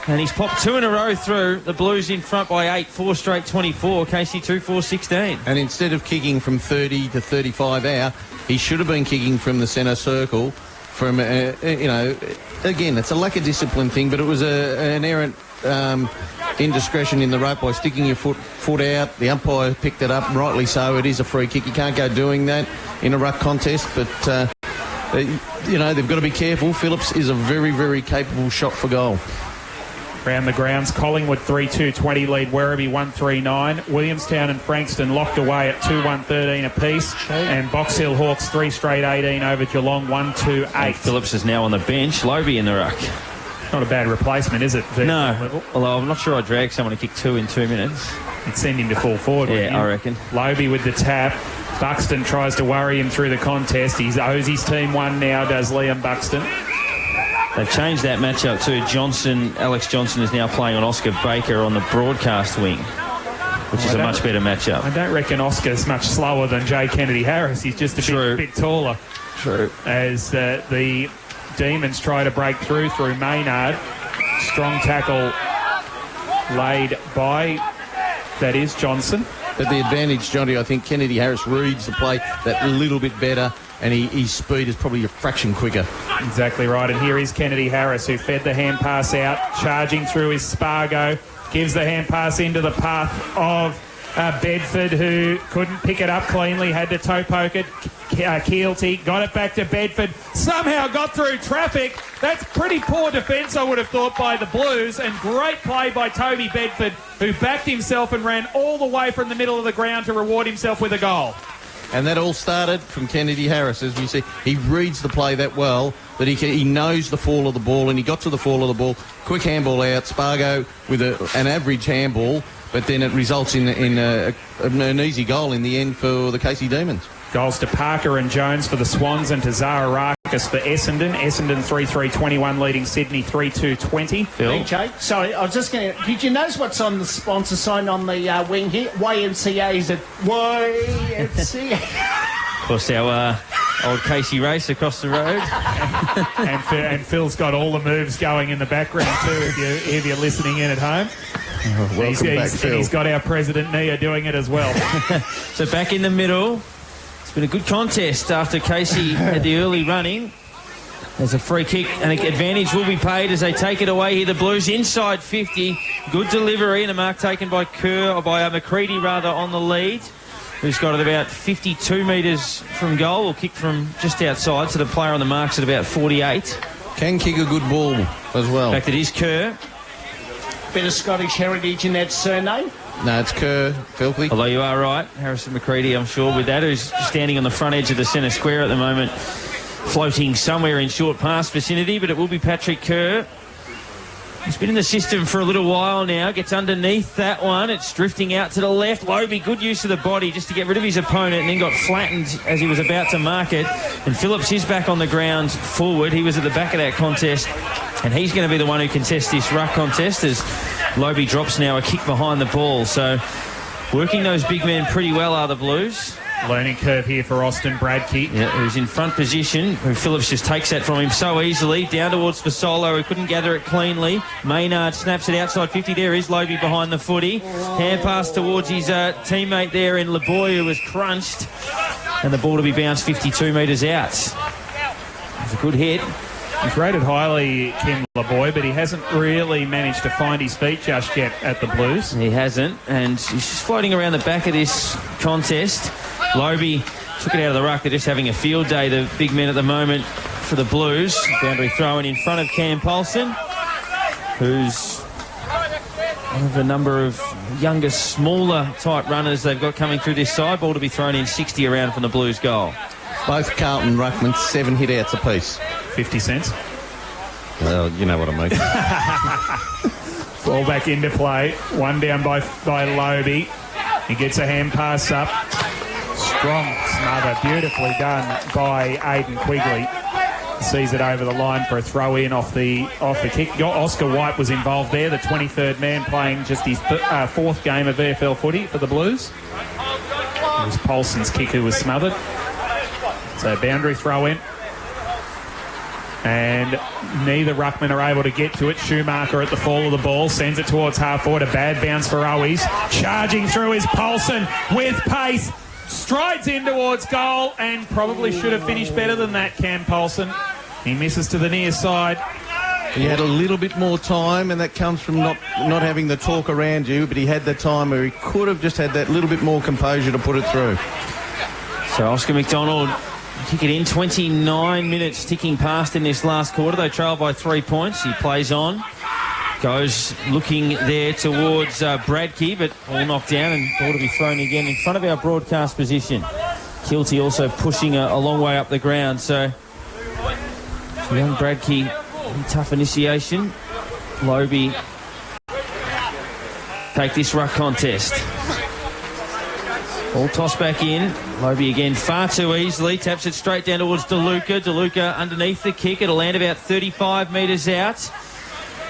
And he's popped 2 in a row through. The Blues in front by 8, 4 straight 24. Casey 2-4-16. And instead of kicking from 30 to 35 out, he should have been kicking from the centre circle. From again, it's a lack of discipline thing, but it was an errant indiscretion in the rope by sticking your foot out. The umpire picked it up, rightly so. It is a free kick. You can't go doing that in a ruck contest, but they've got to be careful. Phillips is a very, very capable shot for goal. Round the grounds, Collingwood 3-2-20 lead, Werribee 1-3-9. Williamstown and Frankston locked away at 2-1-13 apiece. And Box Hill Hawks 3 straight 18 over Geelong 1-2-8. Phillips is now on the bench. Lobie in the ruck. Not a bad replacement, is it? No, level? although I'm not sure I'd drag someone to kick 2 in 2 minutes. You'd send him to full forward, wouldn't you? I reckon. Lobie with the tap. Buxton tries to worry him through the contest. He owes his team one now, does Liam Buxton. They've changed that matchup too. Alex Johnson is now playing on Oscar Baker on the broadcast wing, which is a much better matchup. I don't reckon Oscar's much slower than Jay Kennedy Harris. He's just a bit taller. True. As the Demons try to break through Maynard. Strong tackle laid by, that is, Johnson. But the advantage, Johnny, I think Kennedy Harris reads the play that little bit better, and his speed is probably a fraction quicker. Exactly right. And here is Kennedy Harris, who fed the hand pass out, charging through his Spargo, gives the hand pass into the path of Bedford, who couldn't pick it up cleanly, had to toe poke it. Keelty got it back to Bedford, somehow got through traffic. That's pretty poor defence, I would have thought, by the Blues, and great play by Toby Bedford, who backed himself and ran all the way from the middle of the ground to reward himself with a goal. And that all started from Kennedy Harris. As we see, he reads the play that well that he knows the fall of the ball, and he got to the fall of the ball. Quick handball out, Spargo with an average handball, but then it results in an easy goal in the end for the Casey Demons. Goals to Parker and Jones for the Swans and to Zara Rakas for Essendon. Essendon 3-3-21 leading Sydney 3-2-20. Phil? BJ, sorry, I was just going to... Did you notice what's on the sponsor sign on the wing here? YMCA is at YMCA. Of course, our old Casey race across the road. and Phil's got all the moves going in the background too, if you're listening in at home. Welcome back, Phil. He's got our President Nia doing it as well. So back in the middle. It's been a good contest after Casey had the early running. There's a free kick and an advantage will be paid as they take it away here. The Blues inside 50. Good delivery and a mark taken by McCready on the lead, who's got it about 52 metres from goal, or kick from just outside. So the player on the mark's at about 48. Can kick a good ball as well. In fact, it is Kerr. Bit of Scottish heritage in that surname. No, it's Kerr, Filthy. Although you are right, Harrison McCready, I'm sure, with that, who's standing on the front edge of the centre square at the moment, floating somewhere in short pass vicinity, but it will be Patrick Kerr. He's been in the system for a little while now, gets underneath that one, it's drifting out to the left. Lobie, good use of the body just to get rid of his opponent, and then got flattened as he was about to mark it. And Phillips is back on the ground forward. He was at the back of that contest, and he's going to be the one who contests this ruck contest as Lobie drops now a kick behind the ball. So working those big men pretty well are the Blues. Learning curve here for Austin Bradkey. Yeah, who's in front position, who Phillips just takes that from him so easily. Down towards Fasolo, who couldn't gather it cleanly. Maynard snaps it outside 50. There is Lobie behind the footy. Hand pass towards his teammate there in LeBoy, who was crunched. And the ball to be bounced 52 metres out. It's a good hit. He's rated highly, Kim LeBoy, but he hasn't really managed to find his feet just yet at the Blues. He hasn't, and he's just floating around the back of this contest. Lobie took it out of the ruck. They're just having a field day, the big men at the moment for the Blues. Boundary throw in front of Cam Paulson, who's one of a number of younger, smaller type runners they've got coming through this side. Ball to be thrown in 60 around from the Blues goal. Both Carlton ruckmen 7 hit-outs apiece. 50 cents. Well, you know what I mean. Ball back into play. One down by Lobie. He gets a hand pass up. Strong smother. Beautifully done by Aidan Quigley. Sees it over the line for a throw-in off the kick. Oscar White was involved there, the 23rd man, playing just his fourth game of VFL footy for the Blues. It was Paulson's kick who was smothered. So boundary throw-in. And neither ruckman are able to get to it. Schumacher at the fall of the ball sends it towards half forward. A bad bounce for Owies. Charging through is Paulson with pace. Strides in towards goal and probably should have finished better than that, Cam Paulson. He misses to the near side. He had a little bit more time, and that comes from not having the talk around you, but he had the time where he could have just had that little bit more composure to put it through. So Oscar McDonald kick it in. 29 minutes ticking past in this last quarter. They trail by 3 points. He plays on. Goes looking there towards Bradkey, but all knocked down and ball to be thrown again in front of our broadcast position. Kilty also pushing a long way up the ground. So young Bradkey, tough initiation. Lobe take this ruck contest. Ball tossed back in. Lobe again far too easily. Taps it straight down towards DeLuca. DeLuca underneath the kick. It'll land about 35 metres out.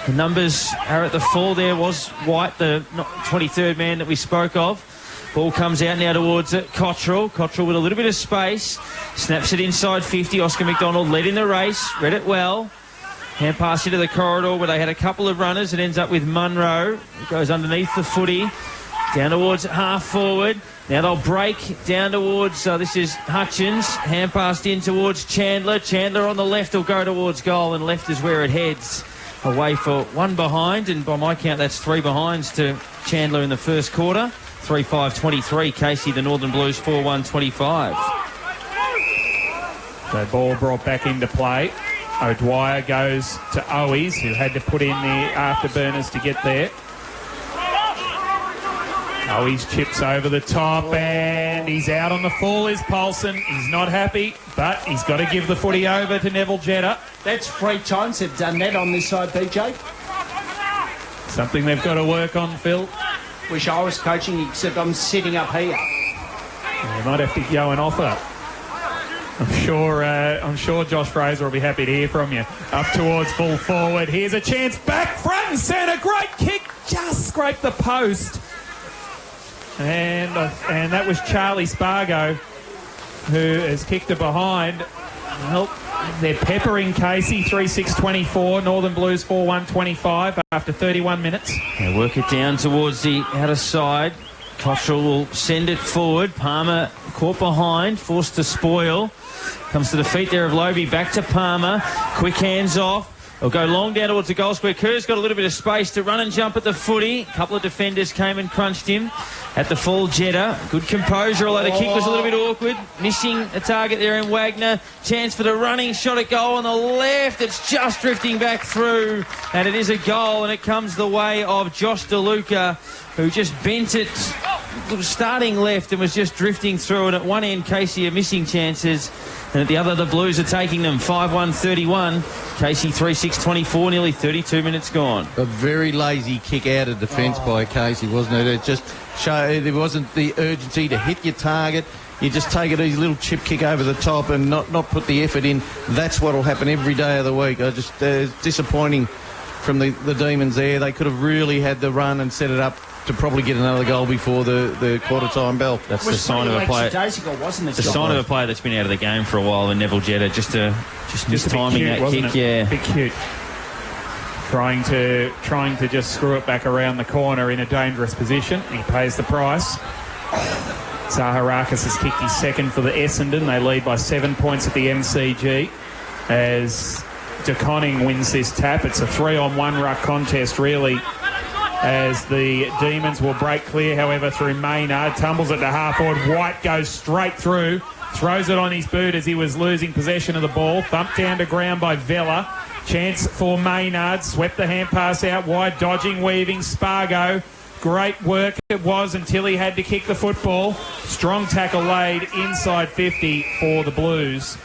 The numbers are at the full. There was White, the 23rd man that we spoke of. Ball comes out now towards Cottrell. Cottrell with a little bit of space. Snaps it inside 50. Oscar McDonald led in the race. Read it well. Hand pass into the corridor where they had a couple of runners. It ends up with Munro. It goes underneath the footy. Down towards half forward. Now they'll break down towards, this is Hutchins. Hand passed in towards Chandler. Chandler on the left will go towards goal, and left is where it heads. Away for one behind, and by my count that's 3 behinds to Chandler in the first quarter. 3-5-23. Casey, the Northern Blues, 4-1-25. So ball brought back into play. O'Dwyer goes to Owies, who had to put in the afterburners to get there. Owies chips over the top, and he's out on the full is Paulson. He's not happy, but he's got to give the footy over to Neville Jetta. That's 3 times they've done that on this side, BJ. Something they've got to work on, Phil. Wish I was coaching, except I'm sitting up here. You might have to go and offer. I'm sure Josh Fraser will be happy to hear from you. Up towards full forward. Here's a chance back front and centre. Great kick, just scraped the post. And that was Charlie Spargo, who has kicked it behind. Well, they're peppering Casey, 3-6-24. Northern Blues 4-1-25 after 31 minutes. They work it down towards the outer side. Cottrell will send it forward. Palmer caught behind, forced to spoil. Comes to the feet there of Lobe. Back to Palmer. Quick hands off. They'll go long down towards the goal square. Kerr's got a little bit of space to run and jump at the footy. A couple of defenders came and crunched him at the full. Jetta. Good composure, although the kick was a little bit awkward. Missing a target there in Wagner. Chance for the running shot at goal on the left. It's just drifting back through, and it is a goal, and it comes the way of Josh DeLuca, who just bent it starting left and was just drifting through. And at one end, Casey are missing chances, and at the other, the Blues are taking them. 5-1-31. Casey 3-6-24, nearly 32 minutes gone. A very lazy kick out of defence by Casey, wasn't it? It just showed there wasn't the urgency to hit your target. You just take it easy, little chip kick over the top and not put the effort in. That's what will happen every day of the week. I just disappointing from the Demons there. They could have really had the run and set it up to probably get another goal before the quarter-time bell. That's the sign of a player. Wasn't it? The sign of a player that's been out of the game for a while, and Neville Jetta just mistiming that kick. Yeah, a bit cute. Trying to just screw it back around the corner in a dangerous position. He pays the price. Zaharakis has kicked his second for the Essendon. They lead by 7 points at the MCG as DeConning wins this tap. It's a 3-on-1 ruck contest, really, as the Demons will break clear, however, through Maynard. Tumbles it to half forward. White goes straight through. Throws it on his boot as he was losing possession of the ball. Thumped down to ground by Vella. Chance for Maynard. Swept the hand pass out wide. Dodging, weaving. Spargo. Great work it was until he had to kick the football. Strong tackle laid inside 50 for the Blues.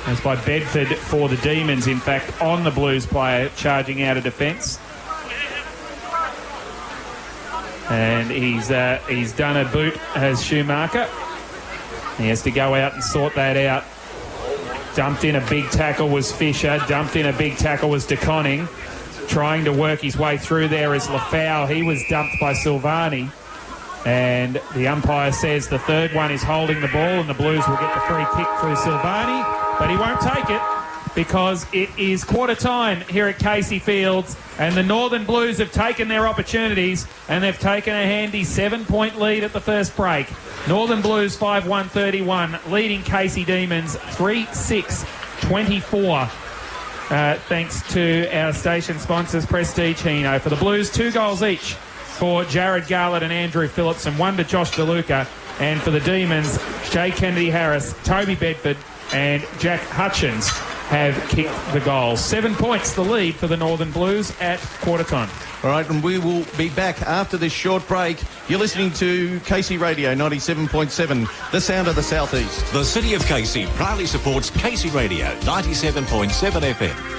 As by Bedford for the Demons, in fact, on the Blues player charging out of defence. And he's done a boot as Schumacher. He has to go out and sort that out. Dumped in a big tackle was Fisher. Dumped in a big tackle was DeConning. Trying to work his way through there is Lafau. He was dumped by Silvani. And the umpire says the third one is holding the ball, and the Blues will get the free kick through Silvani. But he won't take it because it is quarter time here at Casey Fields, and the Northern Blues have taken their opportunities, and they've taken a handy 7-point lead at the first break. Northern Blues 5-1-31, leading Casey Demons 3-6-24. Thanks to our station sponsors, Prestige Hino. For the Blues, 2 goals each for Jared Garlett and Andrew Phillips, and 1 to Josh DeLuca. And for the Demons, Jay Kennedy-Harris, Toby Bedford and Jack Hutchins have kicked the goals. 7 points the lead for the Northern Blues at quarter time. All right, and we will be back after this short break. You're listening to Casey Radio 97.7, the sound of the southeast. The City of Casey proudly supports Casey Radio 97.7 FM.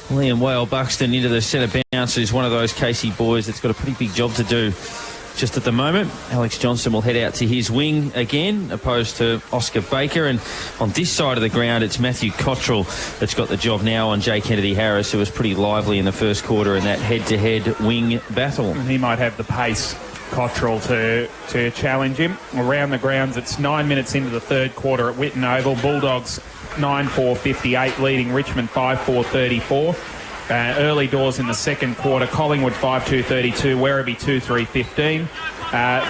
Liam Whale Buxton into the centre bounce is one of those Casey boys that's got a pretty big job to do just at the moment. Alex Johnson will head out to his wing again, opposed to Oscar Baker. And on this side of the ground, it's Matthew Cottrell that's got the job now on J. Kennedy Harris, who was pretty lively in the first quarter in that head-to-head wing battle. And he might have the pace, Cottrell, to challenge him. Around the grounds, it's 9 minutes into the third quarter at Whitten Oval. Bulldogs 9-4-58, leading Richmond 5-4-34. Early doors in the second quarter, Collingwood 5-2-32, Werribee 2-3-15.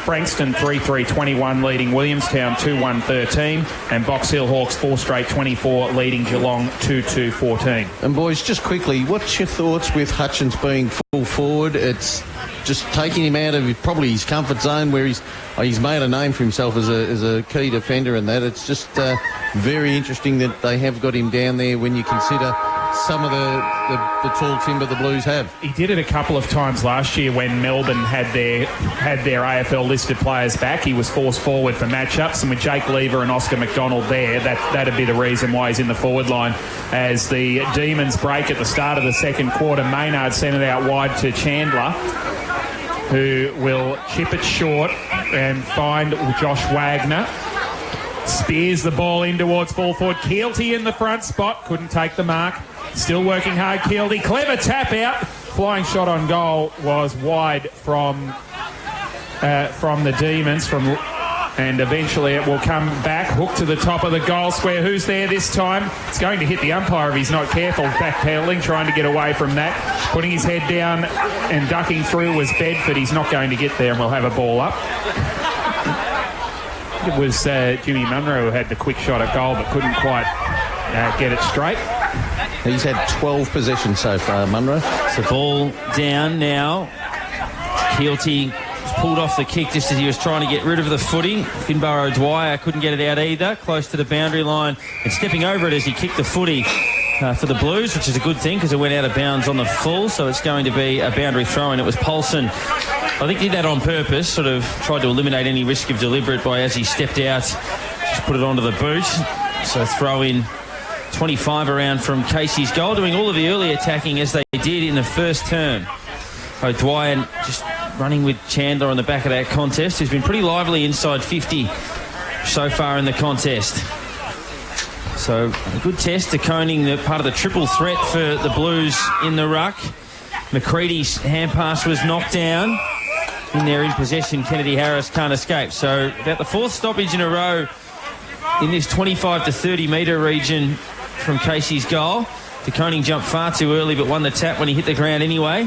Frankston 3-3-21, leading Williamstown 2-1-13. And Box Hill Hawks 4 straight 24, leading Geelong 2-2-14. And boys, just quickly, what's your thoughts with Hutchins being full forward? It's just taking him out of probably his comfort zone where he's made a name for himself as a key defender and that. It's just very interesting that they have got him down there when you consider some of the tall timber the Blues have. He did it a couple of times last year when Melbourne had their AFL listed players back. He was forced forward for matchups, and with Jake Lever and Oscar McDonald there, that'd be the reason why he's in the forward line. As the Demons break at the start of the second quarter, Maynard sent it out wide to Chandler, who will chip it short and find Josh Wagner. Spears the ball in towards full forward. Keelty in the front spot. Couldn't take the mark. Still working hard, Keelty. Clever tap out. Flying shot on goal was wide from the Demons. And eventually it will come back. Hook to the top of the goal square. Who's there this time? It's going to hit the umpire if he's not careful. Backpedaling, trying to get away from that. Putting his head down and ducking through was Bedford. He's not going to get there, and we'll have a ball up. It was Jimmy Munro who had the quick shot at goal but couldn't quite get it straight. He's had 12 possessions so far, Munro. It's the ball down now. Keelty pulled off the kick just as he was trying to get rid of the footy. Finbar O'Dwyer couldn't get it out either. Close to the boundary line and stepping over it as he kicked the footy for the Blues, which is a good thing because it went out of bounds on the full, so it's going to be a boundary throw, and it was Paulson. I think he did that on purpose, sort of tried to eliminate any risk of deliberate by, as he stepped out, just put it onto the boot. So throw in 25 around from Casey's goal, doing all of the early attacking as they did in the first term. O'Dwyer just running with Chandler on the back of that contest, who's been pretty lively inside 50 so far in the contest. So a good test to Koning, the part of the triple threat for the Blues in the ruck. McCready's hand pass was knocked down. In there in possession, Kennedy Harris can't escape. So about the fourth stoppage in a row in this 25 to 30 metre region from Casey's goal. De Koning jumped far too early but won the tap when he hit the ground anyway.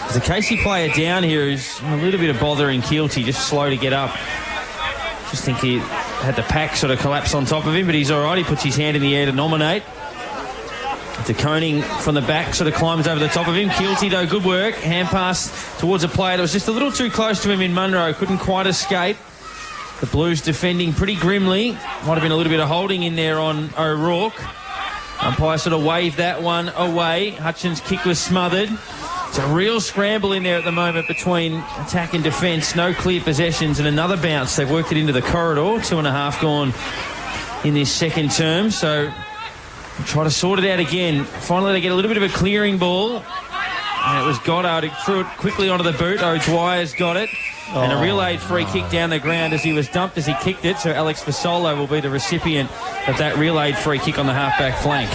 There's a Casey player down here who's a little bit of bother in Keelty, just slow to get up. Just think he had the pack sort of collapse on top of him, but he's all right. He puts his hand in the air to nominate. De Koning from the back sort of climbs over the top of him. Keelty, though, good work. Hand pass towards a player that was just a little too close to him in Munro. Couldn't quite escape. The Blues defending pretty grimly. Might have been a little bit of holding in there on O'Rourke. Umpire sort of waved that one away. Hutchins' kick was smothered. It's a real scramble in there at the moment between attack and defence. No clear possessions and another bounce. They've worked it into the corridor. 2.5 gone in this second term. So try to sort it out again. Finally, they get a little bit of a clearing ball. And it was Goddard who threw it quickly onto the boot. O'Dwyer's got it. And a relayed free kick down the ground as he was dumped as he kicked it. So Alex Fasolo will be the recipient of that relayed free kick on the halfback flank.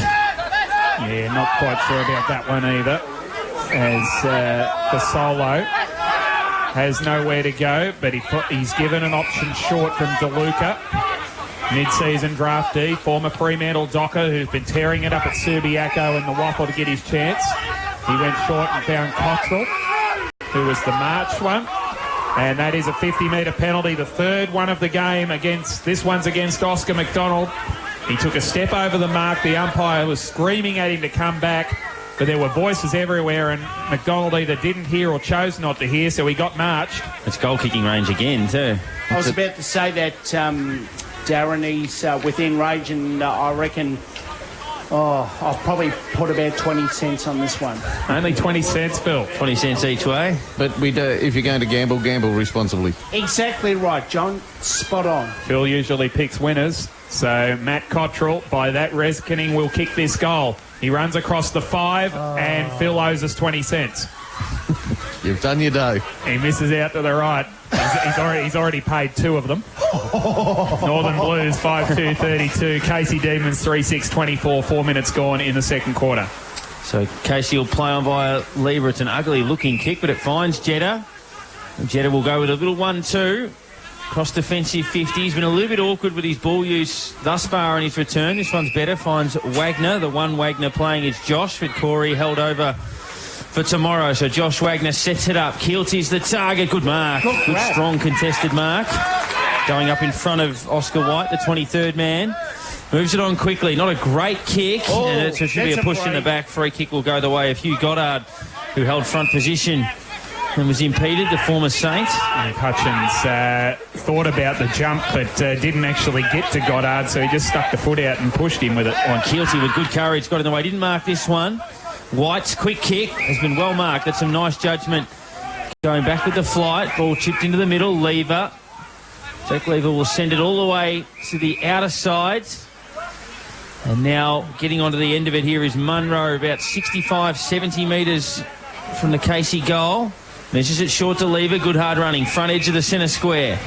Yeah, not quite sure about that one either. As Fasolo has nowhere to go, but he's given an option short from DeLuca. Mid-season draftee, former Fremantle Docker, who's been tearing it up at Subiaco in the Waffle to get his chance. He went short and found Cottrell, who was the March one. And that is a 50-metre penalty, the third one of the game. This one's against Oscar McDonald. He took a step over the mark. The umpire was screaming at him to come back, but there were voices everywhere, and McDonald either didn't hear or chose not to hear, so he got marched. It's goal-kicking range again, too. I was about to say that, Darren, he's within range, and I reckon I'll probably put about 20 cents on this one. Only 20 cents, Phil. 20 cents each way. But if you're going to gamble, gamble responsibly. Exactly right, John. Spot on. Phil usually picks winners. So Matt Cottrell, by that reckoning, will kick this goal. He runs across the 5 and Phil owes us 20 cents. You've done your dough. He misses out to the right. He's already paid 2 of them. Northern Blues 5-2-32. Casey Demons 3-6-24. 4 minutes gone in the second quarter. So Casey will play on via Lever. It's an ugly-looking kick, but it finds Jeddah. Jeddah will go with a little 1-2. Cross defensive 50. He's been a little bit awkward with his ball use thus far on his return. This one's better. Finds Wagner. The one Wagner playing is Josh, but Corey held over for tomorrow. So Josh Wagner sets it up. Keelty's the target. Good mark. Good strong contested mark. Going up in front of Oscar White, the 23rd man. Moves it on quickly. Not a great kick. And it should be a push in the back. Free kick will go the way of Hugh Goddard, who held front position and was impeded, the former Saint. And Hutchins thought about the jump but didn't actually get to Goddard, so he just stuck the foot out and pushed him with it. On Keelty with good courage, got in the way. Didn't mark this one. White's quick kick has been well marked. That's some nice judgment. Going back with the flight. Ball chipped into the middle. Lever. Jack Lever will send it all the way to the outer side. And now getting onto the end of it here is Munro, about 65, 70 metres from the Casey goal. Measures it short to Lever. Good hard running. Front edge of the centre square.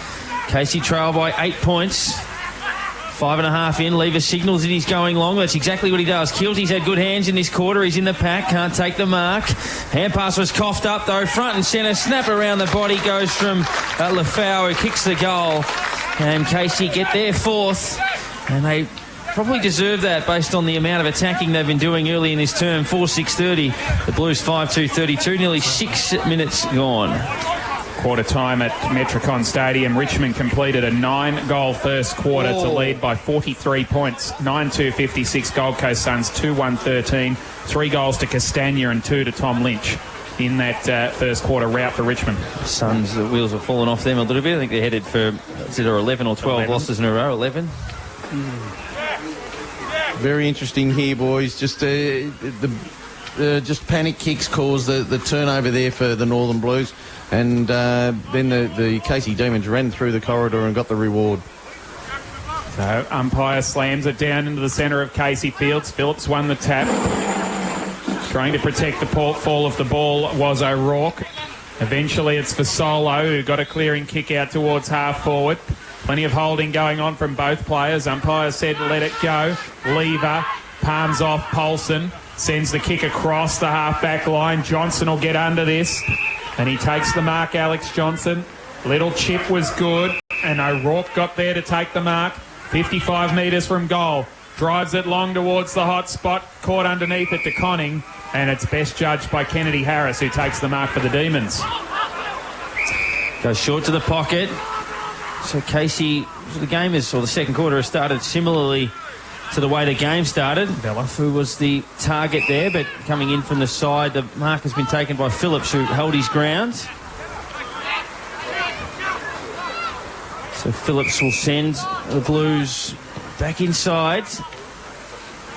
Casey trail by 8 points. 5.5 in. Lever signals that he's going long. That's exactly what he does. Keelty's had good hands in this quarter. He's in the pack. Can't take the mark. Hand pass was coughed up though. Front and centre. Snap around the body goes from Lafau, who kicks the goal. And Casey get their 4th. And they probably deserve that based on the amount of attacking they've been doing early in this term. 4-6-30. The Blues 5-2-32. Nearly 6 minutes gone. Quarter time at Metricon Stadium. Richmond completed a 9-goal first quarter to lead by 43 points. 9-2-56. Gold Coast Suns 2-1-13. 3 goals to Castagna and 2 to Tom Lynch in that first quarter rout for Richmond. Suns, the wheels have fallen off them a little bit. I think they're headed for either 11 or 12 losses in a row. 11. Very interesting here, boys. Just just panic kicks caused the turnover there for the Northern Blues, and then the Casey Demons ran through the corridor and got the reward. So umpire slams it down into the centre of Casey Fields. Phillips won the tap. Trying to protect the fall of the ball was O'Rourke. Eventually it's for Solo, who got a clearing kick out towards half forward. Plenty of holding going on from both players. Umpire said let it go. Lever palms off Polson. Sends the kick across the half-back line. Johnson will get under this. And he takes the mark, Alex Johnson. Little chip was good. And O'Rourke got there to take the mark. 55 metres from goal. Drives it long towards the hot spot. Caught underneath it to Conning. And it's best judged by Kennedy Harris, who takes the mark for the Demons. Goes short to the pocket. So Casey, the game is, or the second quarter has started similarly to the way the game started. Belafu was the target there, but coming in from the side, the mark has been taken by Phillips, who held his ground. So Phillips will send the Blues back inside,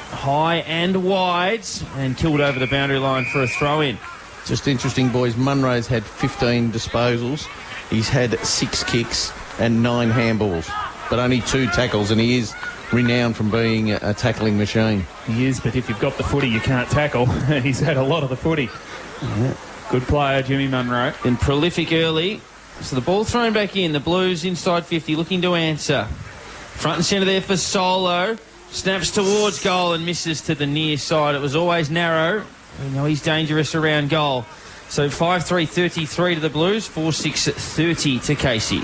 high and wide, and killed over the boundary line for a throw-in. Just interesting, boys. Munro's had 15 disposals. He's had 6 kicks and 9 handballs, but only 2 tackles, and he is renowned from being a tackling machine. He is, but if you've got the footy, you can't tackle. He's had a lot of the footy. Yeah. Good player, Jimmy Munro. And prolific early. So the ball thrown back in. The Blues inside 50, looking to answer. Front and centre there for Solo. Snaps towards goal and misses to the near side. It was always narrow. We know he's dangerous around goal. So 5-3-33 to the Blues, 4-6-30 to Casey.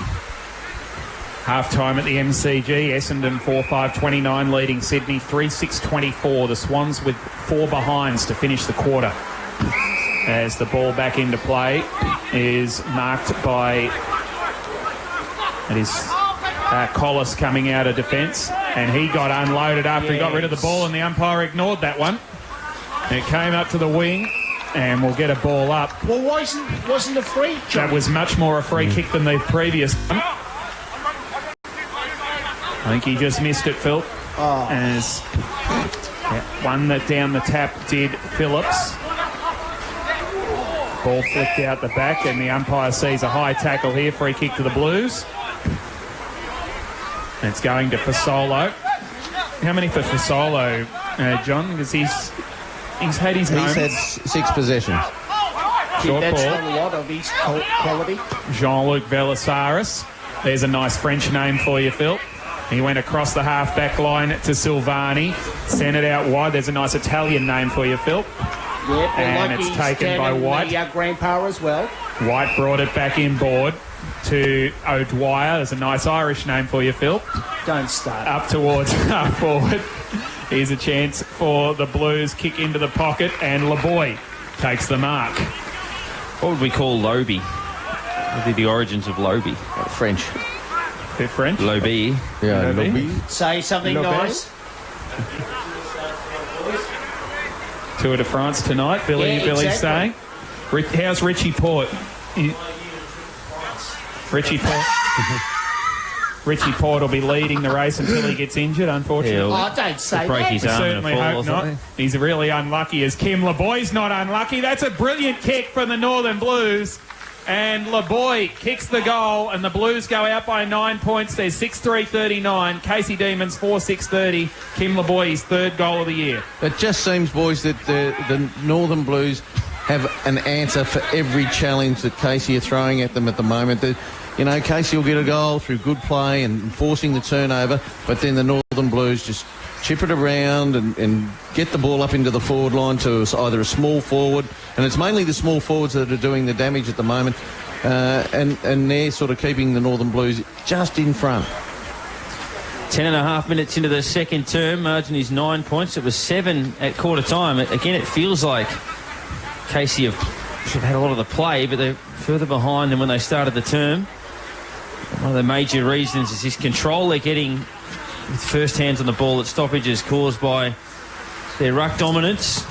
Half-time at the MCG. Essendon 4-5-29 leading Sydney 3-6-24. The Swans with 4 behinds to finish the quarter. As the ball back into play is marked by... It is Collis coming out of defence. And he got unloaded after he got rid of the ball, and the umpire ignored that one. It came up to the wing, and we'll get a ball up. Well, wasn't a free, John? That was much more a free kick than the previous one. I think he just missed it, Phil. As one that down the tap did Phillips. Ball flicked out the back, and the umpire sees a high tackle here. Free kick to the Blues. And it's going to Fasolo. How many for Fasolo, John? Because he's had his moments. He's had 6 possessions. Short That's ball. a lot of his quality. Jean-Luc Velisaris. There's a nice French name for you, Phil. He went across the half-back line to Silvani. Sent it out wide. There's a nice Italian name for you, Phil. Yep, And it's taken by White. The grandpa as well. White brought it back inboard to O'Dwyer. There's a nice Irish name for you, Phil. Don't start. Up towards half forward. Here's a chance for the Blues. Kick into the pocket, and LeBoy takes the mark. What would we call Lobie? What would be the origins of Lobie? French. Bit French. Lobie. Yeah, Lobby. Lobby. Say something Lobby. nice. Tour de France tonight, Billy's exactly. saying. How's Richie Port? Richie Port. Richie Port will be leading the race until he gets injured, unfortunately. Oh, don't say break that. his We arm in a certainly fall or hope not. something. He's really unlucky as Kim LeBoy's not unlucky. That's a brilliant kick from the Northern Blues. And LeBoy kicks the goal, and the Blues go out by 9 points. There's 6-3-39. Casey Demons 4-6-30. Kim LeBoy, his 3rd goal of the year. It just seems, boys, that the Northern Blues have an answer for every challenge that Casey are throwing at them at the moment. Casey will get a goal through good play and forcing the turnover, but then the Northern Blues just chip it around and get the ball up into the forward line to either a small forward, and it's mainly the small forwards that are doing the damage at the moment, and they're sort of keeping the Northern Blues just in front. 10.5 minutes into the second term, margin is 9 points. It was 7 at quarter time. Again, it feels like Casey have had a lot of the play, but they're further behind than when they started the term. One of the major reasons is this control they're getting with first hands on the ball at stoppages caused by their ruck dominance.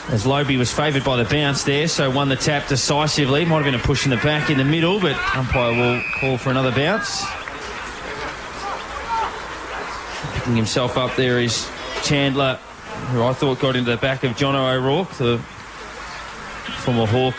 As Lobie was favoured by the bounce there, so won the tap decisively. Might have been a push in the back in the middle, but umpire will call for another bounce. Picking himself up there is Chandler, who I thought got into the back of Jono O'Rourke, the former Hawk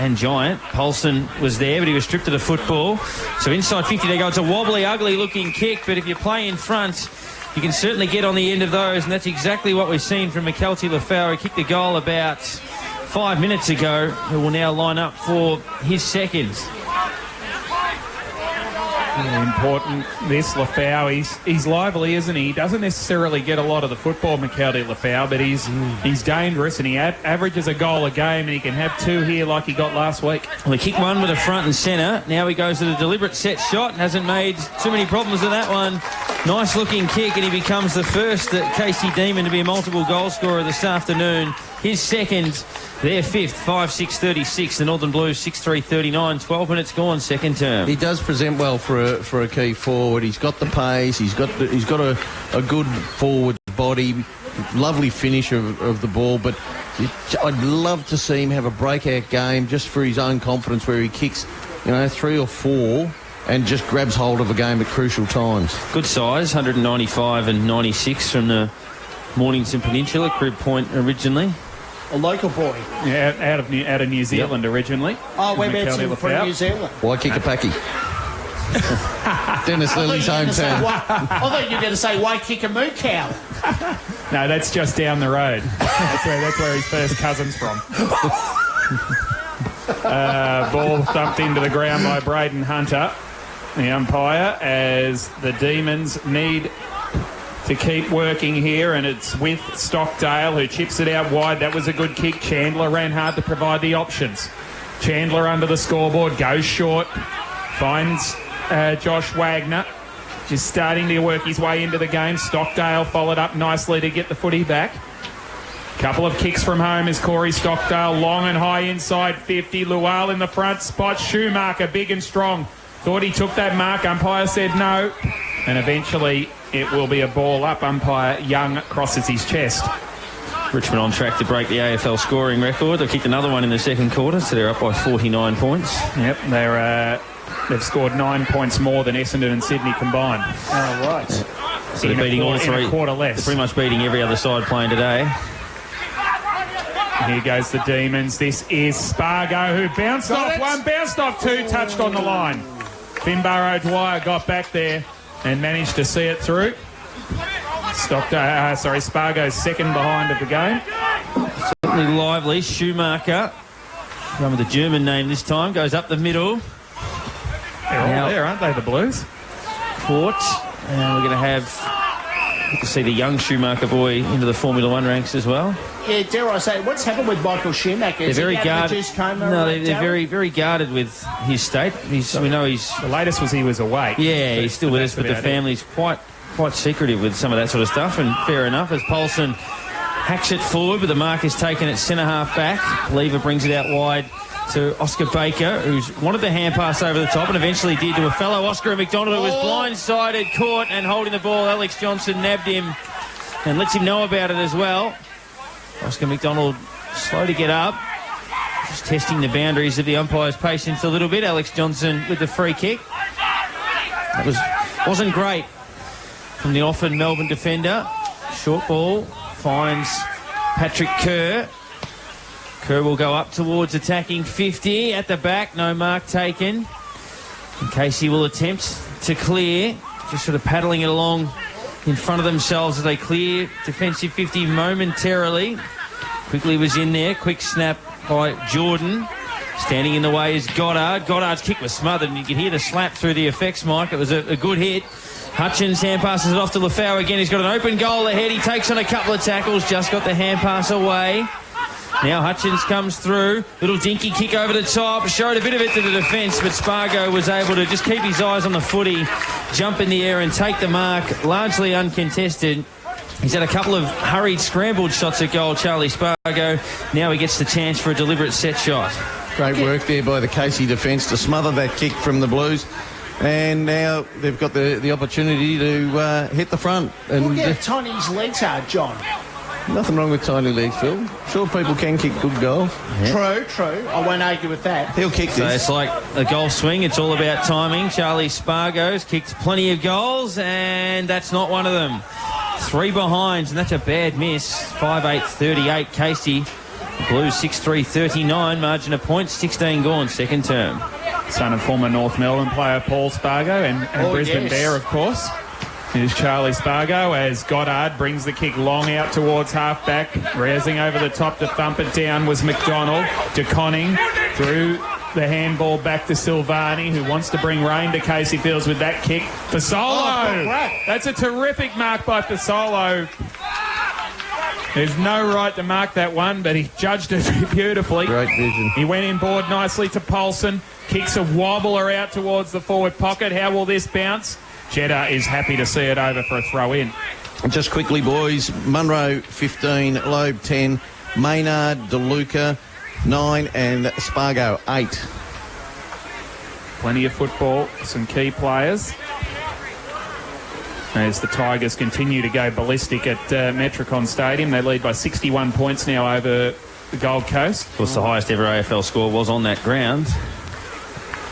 and Giant. Paulson was there, but he was stripped of the football. So inside 50 they go. It's a wobbly, ugly-looking kick, but if you play in front, you can certainly get on the end of those, and that's exactly what we've seen from McKelty Lafau, who kicked the goal about 5 minutes ago, who will now line up for his second. Important, this Lafau. He's lively, isn't he? He doesn't necessarily get a lot of the football, McKelty Lafau, but he's dangerous, and he averages a goal a game, and he can have 2 here like he got last week. Well, he kicked one with a front and centre. Now he goes to the deliberate set shot. Hasn't made too many problems with that one. Nice looking kick, and he becomes the first Casey Demon to be a multiple goal scorer this afternoon. His second, their 5th, 5-6-36. The Northern Blues 6-3-39. 12 minutes gone, second term. He does present well for a key forward. He's got the pace. He's got a good forward body. Lovely finish of the ball, but I'd love to see him have a breakout game just for his own confidence, where he kicks 3 or 4 and just grabs hold of a game at crucial times. Good size, 195 and 96 from the Mornington Peninsula, Crib Point originally. A local boy. Yeah, out of New Zealand originally. Oh, we're McKelty mentioning from Lafau. New Zealand. Waikikapaki. Dennis Lilly's hometown. I thought you were going to say Waikikamu cow. No, that's just down the road. That's where his first cousin's from. Ball thumped into the ground by Braden Hunter, the umpire, as the Demons need to keep working here, and it's with Stockdale, who chips it out wide. That was a good kick. Chandler ran hard to provide the options. Chandler under the scoreboard, goes short, finds Josh Wagner, just starting to work his way into the game. Stockdale followed up nicely to get the footy back. Couple of kicks from home is Corey Stockdale, long and high inside 50. Lual in the front spot. Schumacher, big and strong. Thought he took that mark. Umpire said no. And eventually it will be a ball up. Umpire Young crosses his chest. Richmond on track to break the AFL scoring record. They kicked another one in the second quarter, so they're up by 49 points. Yep, they've scored 9 points more than Essendon and Sydney combined. Oh, right. So they're beating all three. In a quarter less. They're pretty much beating every other side playing today. Here goes the Demons. This is Spargo, who bounced off one, bounced off 2, touched on the line. Finbar O'Dwyer got back there and managed to see it through. Spargo's second behind of the game. Certainly lively. Schumacher, one with the German name this time, goes up the middle. They're all there, aren't they, the Blues? Caught. And we're going to have... Good to see the young Schumacher boy into the Formula One ranks as well. Yeah, dare I say, what's happened with Michael Schumacher? They're very guarded. No, they're Darryl? very, very guarded with his state. We know he's... The latest was he was awake. Yeah, he's still with us, but the family's quite secretive with some of that sort of stuff, and fair enough, as Paulson hacks it forward, but the mark is taken at centre-half back. Lever brings it out wide to Oscar Baker, who's wanted the hand pass over the top and eventually did to a fellow Oscar McDonald, who was blindsided, caught and holding the ball. Alex Johnson nabbed him and lets him know about it as well. Oscar McDonald slow to get up, just testing the boundaries of the umpire's patience a little bit. Alex Johnson with the free kick. That wasn't great from the often Melbourne defender. Short ball finds Patrick Kerr. Kerr will go up towards attacking 50 at the back. No mark taken. And Casey will attempt to clear. Just sort of paddling it along in front of themselves as they clear defensive 50 momentarily. Quickly was in there. Quick snap by Jordan. Standing in the way is Goddard. Goddard's kick was smothered, and you could hear the slap through the effects, Mike. It was a good hit. Hutchins hand passes it off to Lafau again. He's got an open goal ahead. He takes on a couple of tackles. Just got the hand pass away. Now Hutchins comes through. Little dinky kick over the top. Showed a bit of it to the defence, but Spargo was able to just keep his eyes on the footy, jump in the air and take the mark, largely uncontested. He's had a couple of hurried, scrambled shots at goal, Charlie Spargo. Now he gets the chance for a deliberate set shot. Great work there by the Casey defence to smother that kick from the Blues. And now they've got the opportunity to hit the front. And Look how tiny his legs are, John. Nothing wrong with tiny legs, Phil. Sure, people can kick good goals. Yeah. True. I won't argue with that. He'll kick So this. it's like a golf swing. It's all about timing. Charlie Spargo's kicked plenty of goals, and that's not one of them. 3 behinds, and that's a bad miss. 5-8-38, Casey. Blues 6-3-39, margin of points, 16 gone, second term. Son of former North Melbourne player Paul Spargo and Brisbane Bear, of course. Here's Charlie Spargo as Goddard brings the kick long out towards half-back. Raising over the top to thump it down was McDonald. De Conning through the handball back to Silvani, who wants to bring rain to Casey Fields with that kick. Fasolo! That's a terrific mark by Fasolo. There's no right to mark that one, but he judged it beautifully. Great vision. He went inboard nicely to Paulson. Kicks a wobbler out towards the forward pocket. How will this bounce? Jeddah is happy to see it over for a throw-in. Just quickly, boys. Munro, 15. Loeb, 10. Maynard, DeLuca, 9. And Spargo, 8. Plenty of football. Some key players. As the Tigers continue to go ballistic at Metricon Stadium. They lead by 61 points now over the Gold Coast. Of course, the highest ever AFL score was on that ground.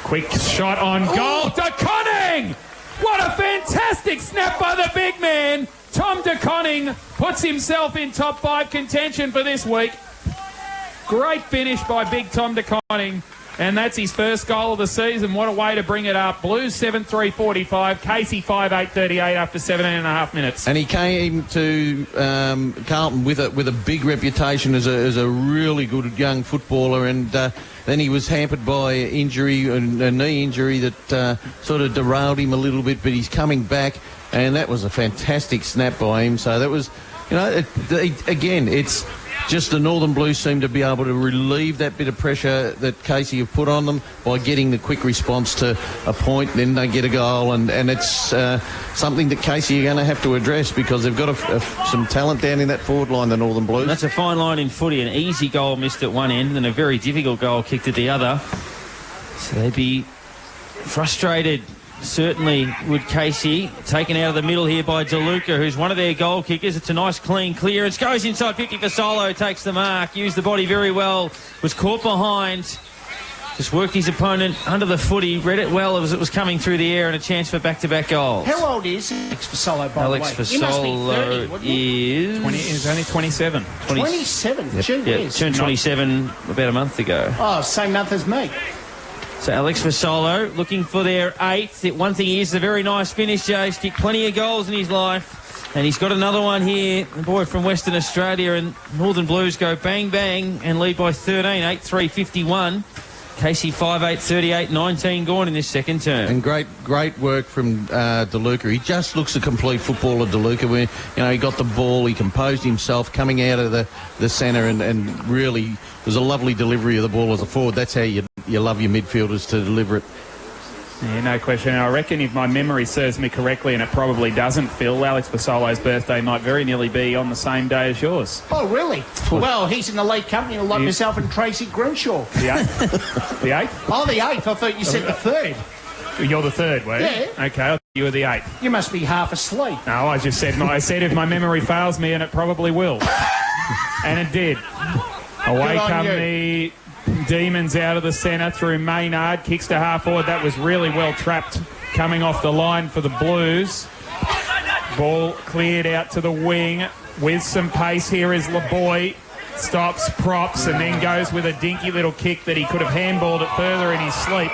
Quick shot on goal. De Conning! What a fantastic snap by the big man. Tom De Conning puts himself in top 5 contention for this week. Great finish by big Tom De Conning. And that's his first goal of the season. What a way to bring it up. Blues 7-3-45. Casey 5-8-38 after 17.5 minutes. And he came to Carlton with a big reputation as a really good young footballer, and then he was hampered by injury, a knee injury that sort of derailed him a little bit, but he's coming back, and that was a fantastic snap by him. So that was, again, it's just the Northern Blues seem to be able to relieve that bit of pressure that Casey have put on them by getting the quick response to a point, then they get a goal, and it's something that Casey are going to have to address because they've got some talent down in that forward line, the Northern Blues. That's a fine line in footy. An easy goal missed at one end and a very difficult goal kicked at the other. So they'd be frustrated. Certainly would Casey. Taken out of the middle here by DeLuca, who's one of their goal kickers. It's a nice clean clearance. Goes inside 50 for Solo. Takes the mark. Used the body very well. Was caught behind. Just worked his opponent under the footy. Read it well as it was coming through the air, and a chance for back-to-back goals. How old is Alex Fasolo, by Alex the way? He must be 30, wouldn't he? He's only 27. 27? Yep. Gee whiz. Turned 27 about a month ago. Oh, same month as me. So Alex Fasolo looking for their 8th. One thing is a very nice finish, Jay. He's kicked plenty of goals in his life. And he's got another one here. The boy from Western Australia, and Northern Blues go bang, bang, and lead by 13, 8-3-51. Casey 5-8, 38, 19 gone in this second term. And great work from DeLuca. He just looks a complete footballer, DeLuca. Where, he got the ball, he composed himself coming out of the centre, and really was a lovely delivery of the ball as a forward. That's how you love your midfielders, to deliver it. Yeah, no question. I reckon if my memory serves me correctly, and it probably doesn't, Phil, Alex Vasolo's birthday might very nearly be on the same day as yours. Oh, really? Well, he's in the late company, like myself and Tracy Grimshaw. The 8th? The 8th? Oh, the 8th. I thought you said the 3rd. You're the 3rd, were you? Yeah. Okay, I thought you were the 8th. You must be half asleep. No, I just said, I said if my memory fails me, and it probably will. And it did. Away come the Demons out of the centre through Maynard. Kicks to half forward. That was really well trapped coming off the line for the Blues. Ball cleared out to the wing with some pace. Here is LeBoy. Stops, props, and then goes with a dinky little kick that he could have handballed it further in his sleep.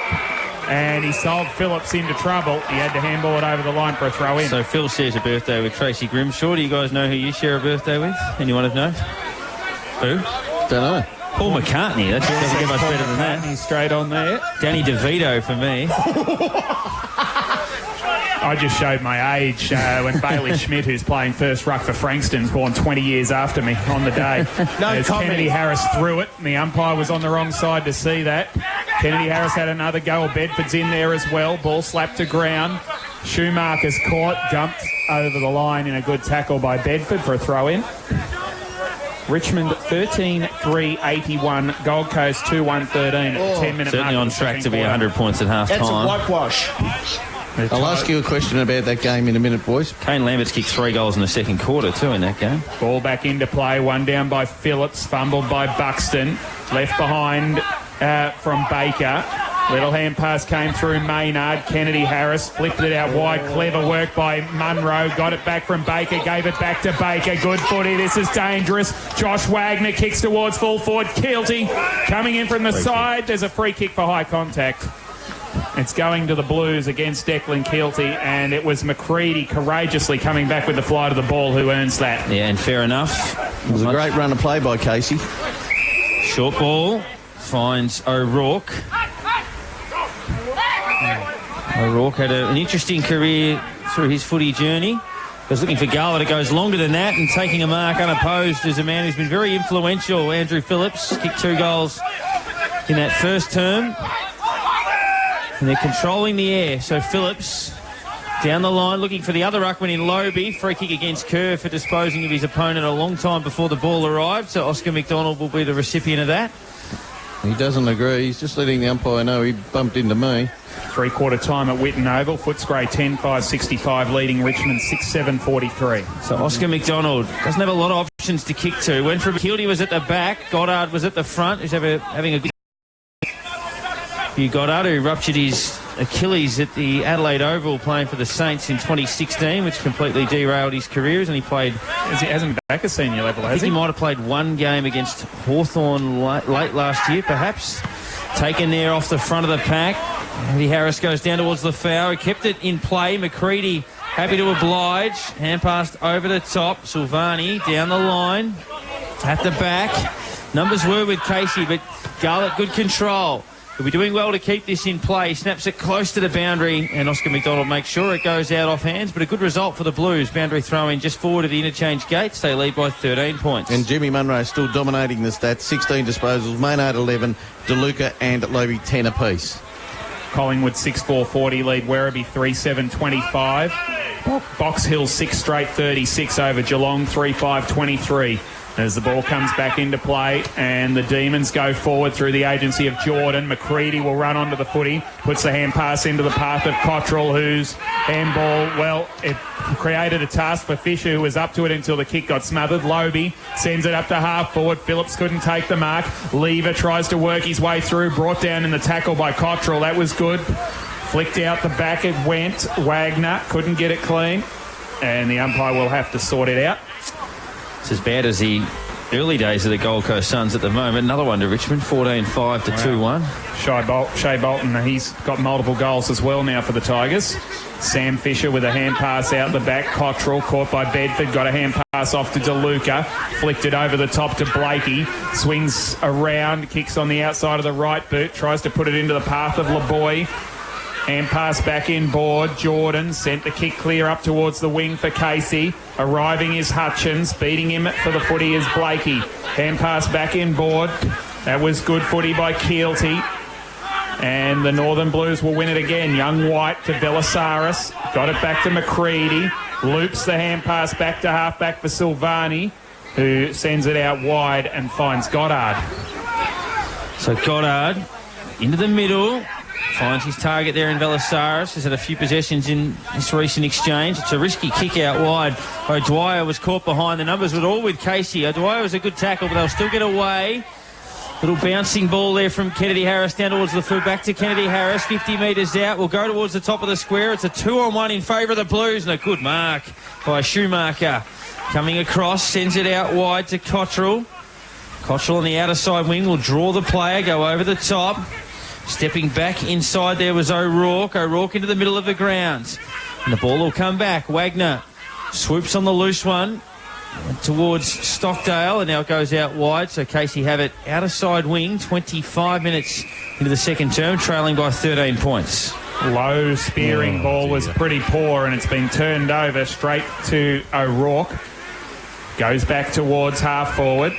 And he sold Phillips into trouble. He had to handball it over the line for a throw in. So Phil shares a birthday with Tracy Grimshaw. Do you guys know who you share a birthday with? Anyone of note? Who? Don't know. Paul McCartney. That doesn't get much better than that. He's straight on there. Danny DeVito for me. I just showed my age when Bailey Schmidt, who's playing first ruck for Frankston's, born 20 years after me on the day. As Kennedy Harris threw it, and the umpire was on the wrong side to see that. Kennedy Harris had another go. Bedford's in there as well. Ball slapped to ground. Schumacher's caught, jumped over the line in a good tackle by Bedford for a throw-in. Richmond 13-3-81, Gold Coast 2-1-13 at the 10-minute mark. Certainly on track to be 100 points at half-time. That's a whitewash. I'll ask you a question about that game in a minute, boys. Kane Lambert's kicked 3 goals in the second quarter too in that game. Ball back into play, one down by Phillips, fumbled by Buxton, left behind from Baker. Little hand pass came through Maynard. Kennedy Harris flipped it out wide. Clever work by Munro. Got it back from Baker. Gave it back to Baker. Good footy. This is dangerous. Josh Wagner kicks towards full forward. Keelty coming in from the side. There's a free kick for high contact. It's going to the Blues against Declan Keelty, and it was McCready courageously coming back with the fly to the ball who earns that. Yeah, and fair enough. It was a great run of play by Casey. Short ball finds O'Rourke. O'Rourke had an interesting career through his footy journey. Was looking for Gala that goes longer than that, and taking a mark unopposed is a man who's been very influential. Andrew Phillips kicked 2 goals in that first term. And they're controlling the air. So Phillips down the line looking for the other ruckman in Lobie. Free kick against Kerr for disposing of his opponent a long time before the ball arrived. So Oscar McDonald will be the recipient of that. He doesn't agree. He's just letting the umpire know he bumped into me. Three-quarter time at Whitten Oval. Footscray 10-5-65, leading Richmond 6-7-43. So Oscar McDonald doesn't have a lot of options to kick to. Went for Keelty was at the back. Goddard was at the front. Who's having a good... Goddard, who ruptured his Achilles at the Adelaide Oval playing for the Saints in 2016, which completely derailed his career. And he played... He hasn't been back at senior level, has he? I think he might have played one game against Hawthorn late last year, perhaps. Taken there off the front of the pack. Andy Harris goes down towards the foul. He kept it in play. McCready happy to oblige. Hand passed over the top. Silvani down the line. At the back. Numbers were with Casey, but Garlett, good control. He'll be doing well to keep this in play. Snaps it close to the boundary, and Oscar McDonald makes sure it goes out off hands, but a good result for the Blues. Boundary throw-in just forward of the interchange gates. They lead by 13 points. And Jimmy Munro still dominating the stats. 16 disposals, Maynard 11, DeLuca and Lobie 10 apiece. Collingwood 6-4-40 lead Werribee 3-7-25. Box Hill 6 straight 36 over Geelong 3-5-23. As the ball comes back into play and the Demons go forward through the agency of Jordan. McCready will run onto the footy, puts the hand pass into the path of Cottrell, whose handball, well, it created a task for Fisher, who was up to it until the kick got smothered. Lobie sends it up to half forward. Phillips couldn't take the mark. Lever tries to work his way through, brought down in the tackle by Cottrell. That was good. Flicked out the back, it went. Wagner couldn't get it clean, and the umpire will have to sort it out. It's as bad as he early days of the Gold Coast Suns at the moment. Another one to Richmond, 14-5 to 2-1. Shea Bolton, he's got multiple goals as well now for the Tigers. Sam Fisher with a hand pass out the back. Cottrell caught by Bedford, got a hand pass off to DeLuca, flicked it over the top to Blakey, swings around, kicks on the outside of the right boot, tries to put it into the path of LeBoy. Hand pass back inboard. Jordan sent the kick clear up towards the wing for Casey. Arriving is Hutchins. Beating him for the footy is Blakey. Hand pass back inboard. That was good footy by Keelty. And the Northern Blues will win it again. Young White to Belissaris. Got it back to McCready. Loops the hand pass back to halfback for Silvani, who sends it out wide and finds Goddard. So Goddard into the middle. Finds his target there in Belissaris. Has had a few possessions in this recent exchange. It's a risky kick out wide. O'Dwyer was caught behind. The numbers were all with Casey. O'Dwyer was a good tackle, but they'll still get away. Little bouncing ball there from Kennedy Harris down towards the field. Back to Kennedy Harris, 50 metres out. We'll go towards the top of the square. It's a 2-on-1 in favour of the Blues. And a good mark by Schumacher. Coming across, sends it out wide to Cottrell. Cottrell on the outer side wing will draw the player, go over the top. Stepping back inside there was O'Rourke. O'Rourke into the middle of the ground. And the ball will come back. Wagner swoops on the loose one towards Stockdale, and now it goes out wide. So Casey have it outer side wing, 25 minutes into the second term, trailing by 13 points. Low spearing ball was pretty poor, and it's been turned over straight to O'Rourke. Goes back towards half forward.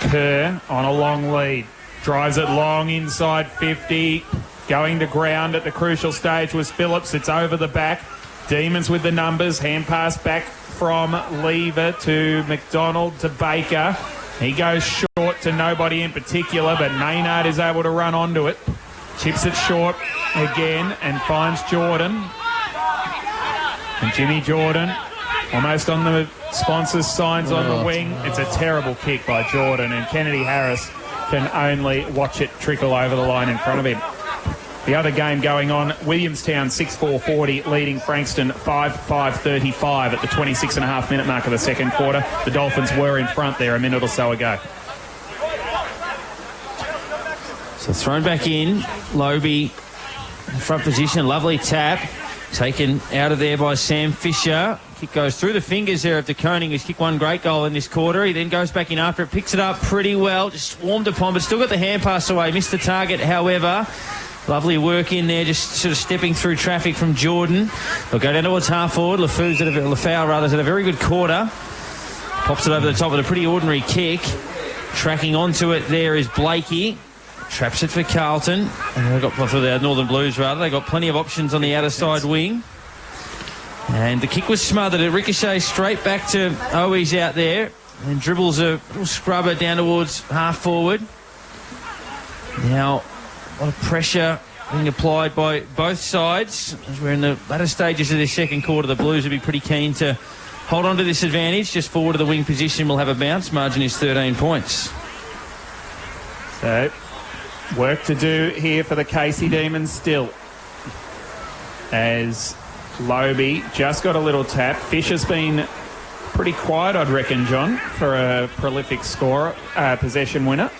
Kerr on a long lead. Drives it long inside 50. Going to ground at the crucial stage was Phillips. It's over the back. Demons with the numbers. Hand pass back from Lever to McDonald to Baker. He goes short to nobody in particular, but Maynard is able to run onto it. Chips it short again and finds Jordan. And Jimmy Jordan almost on the sponsors' signs on the wing. It's a terrible kick by Jordan, and Kennedy Harris can only watch it trickle over the line in front of him. The other game going on, Williamstown 6-4-40 leading Frankston 5-5-35 at the 26.5-minute mark of the second quarter. The Dolphins were in front there a minute or so ago. So thrown back in, Lobie in front position, lovely tap. Taken out of there by Sam Fisher. Kick goes through the fingers there of De Koning, who's kicked one great goal in this quarter. He then goes back in after it, picks it up pretty well, just swarmed upon, but still got the hand pass away. Missed the target, however. Lovely work in there, just sort of stepping through traffic from Jordan. They'll go down towards half forward. Lafau had a very good quarter. Pops it over the top with a pretty ordinary kick. Tracking onto it there is Blakey. Traps it for Carlton. And they've got, for the Northern Blues rather, they've got plenty of options on the outer side wing. And the kick was smothered. It ricochets straight back to Owies out there. And dribbles a little scrubber down towards half forward. Now, a lot of pressure being applied by both sides. As we're in the latter stages of this second quarter, the Blues will be pretty keen to hold on to this advantage. Just forward to the wing position will have a bounce. Margin is 13 points. So, work to do here for the Casey Demons still. As Lobie just got a little tap. Fisher's been pretty quiet, I'd reckon, John, for a prolific scorer, possession winner.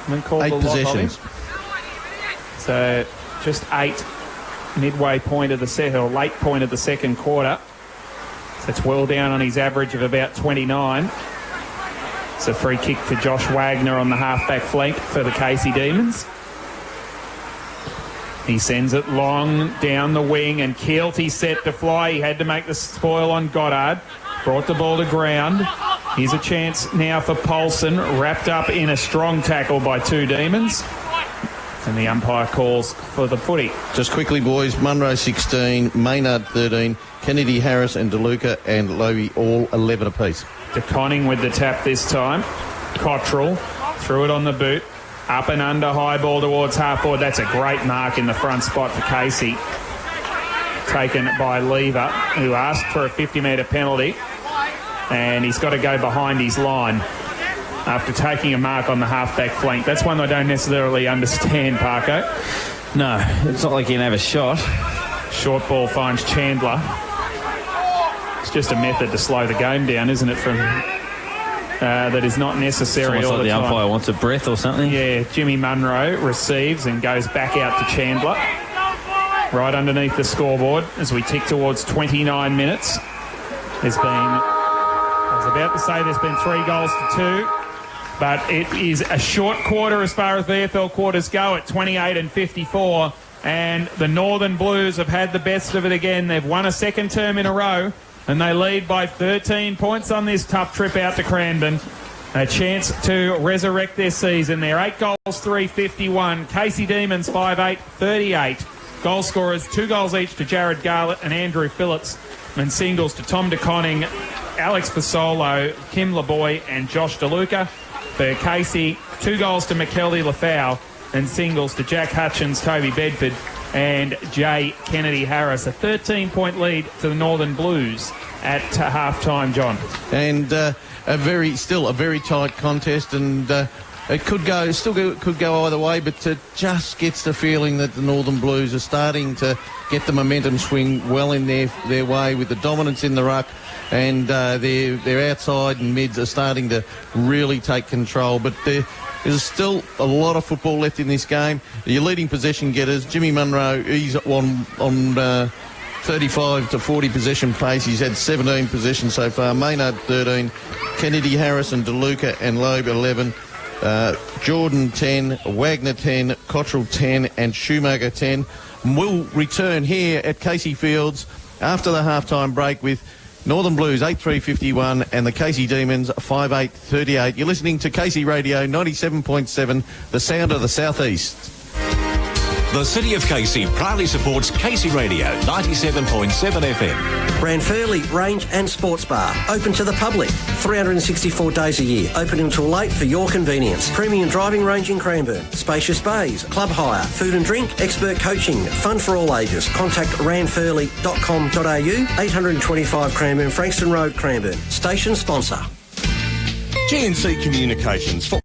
8 possessions. So just 8 midway point of the set, or late point of the second quarter. So it's well down on his average of about 29. It's a free kick to Josh Wagner on the half-back flank for the Casey Demons. He sends it long down the wing, and Keelty set to fly. He had to make the spoil on Goddard. Brought the ball to ground. Here's a chance now for Paulson, wrapped up in a strong tackle by two Demons. And the umpire calls for the footy. Just quickly, boys, Munro 16, Maynard 13, Kennedy, Harris and DeLuca and Lobie all 11 apiece. De Koning with the tap this time. Cottrell threw it on the boot. Up and under, high ball towards half forward. That's a great mark in the front spot for Casey. Taken by Lever, who asked for a 50-metre penalty. And he's got to go behind his line after taking a mark on the half-back flank. That's one I don't necessarily understand, Parko. No, it's not like he can have a shot. Short ball finds Chandler. It's just a method to slow the game down, isn't it, from that is not necessary It's all almost like the the time. umpire wants a breath or something. Yeah, Jimmy Munro receives and goes back out to Chandler. Right underneath the scoreboard as we tick towards 29 minutes. There's been, I was about to say there's been 3 goals to 2, but it is a short quarter as far as VFL quarters go at 28 and 54. And the Northern Blues have had the best of it again. They've won a second term in a row, and they lead by 13 points on this tough trip out to Cranbourne. A chance to resurrect their season. They're 8 goals, 351. Casey Demons 5-8, 38. Goal scorers 2 goals each to Jared Garlett and Andrew Phillips, and singles to Tom DeConning, Alex Pasolo, Kim LeBoy and Josh DeLuca. For Casey, 2 goals to McKelvey Lafau and singles to Jack Hutchins, Toby Bedford and Jay Kennedy Harris. A 13-point lead to the Northern Blues at half-time, John. And still a very tight contest, and it could go either way, but it just gets the feeling that the Northern Blues are starting to get the momentum swing well in their way with the dominance in the ruck, and their outside and mids are starting to really take control. But there's still a lot of football left in this game. Your leading possession getters, Jimmy Munro, he's on 35 to 40 possession pace. He's had 17 possessions so far. Maynard 13, Kennedy, Harrison, DeLuca and Loeb 11. Jordan 10, Wagner 10, Cottrell 10 and Schumacher 10. We'll return here at Casey Fields after the halftime break with Northern Blues 8-3-51 and the Casey Demons 5-8-38. You're listening to Casey Radio 97.7, the sound of the southeast. The City of Casey proudly supports Casey Radio 97.7 FM. Ranfurly Range and Sports Bar. Open to the public. 364 days a year. Open until late for your convenience. Premium driving range in Cranbourne. Spacious bays. Club hire. Food and drink. Expert coaching. Fun for all ages. Contact ranfurly.com.au. 825 Cranbourne, Frankston Road, Cranbourne. Station sponsor. GNC Communications for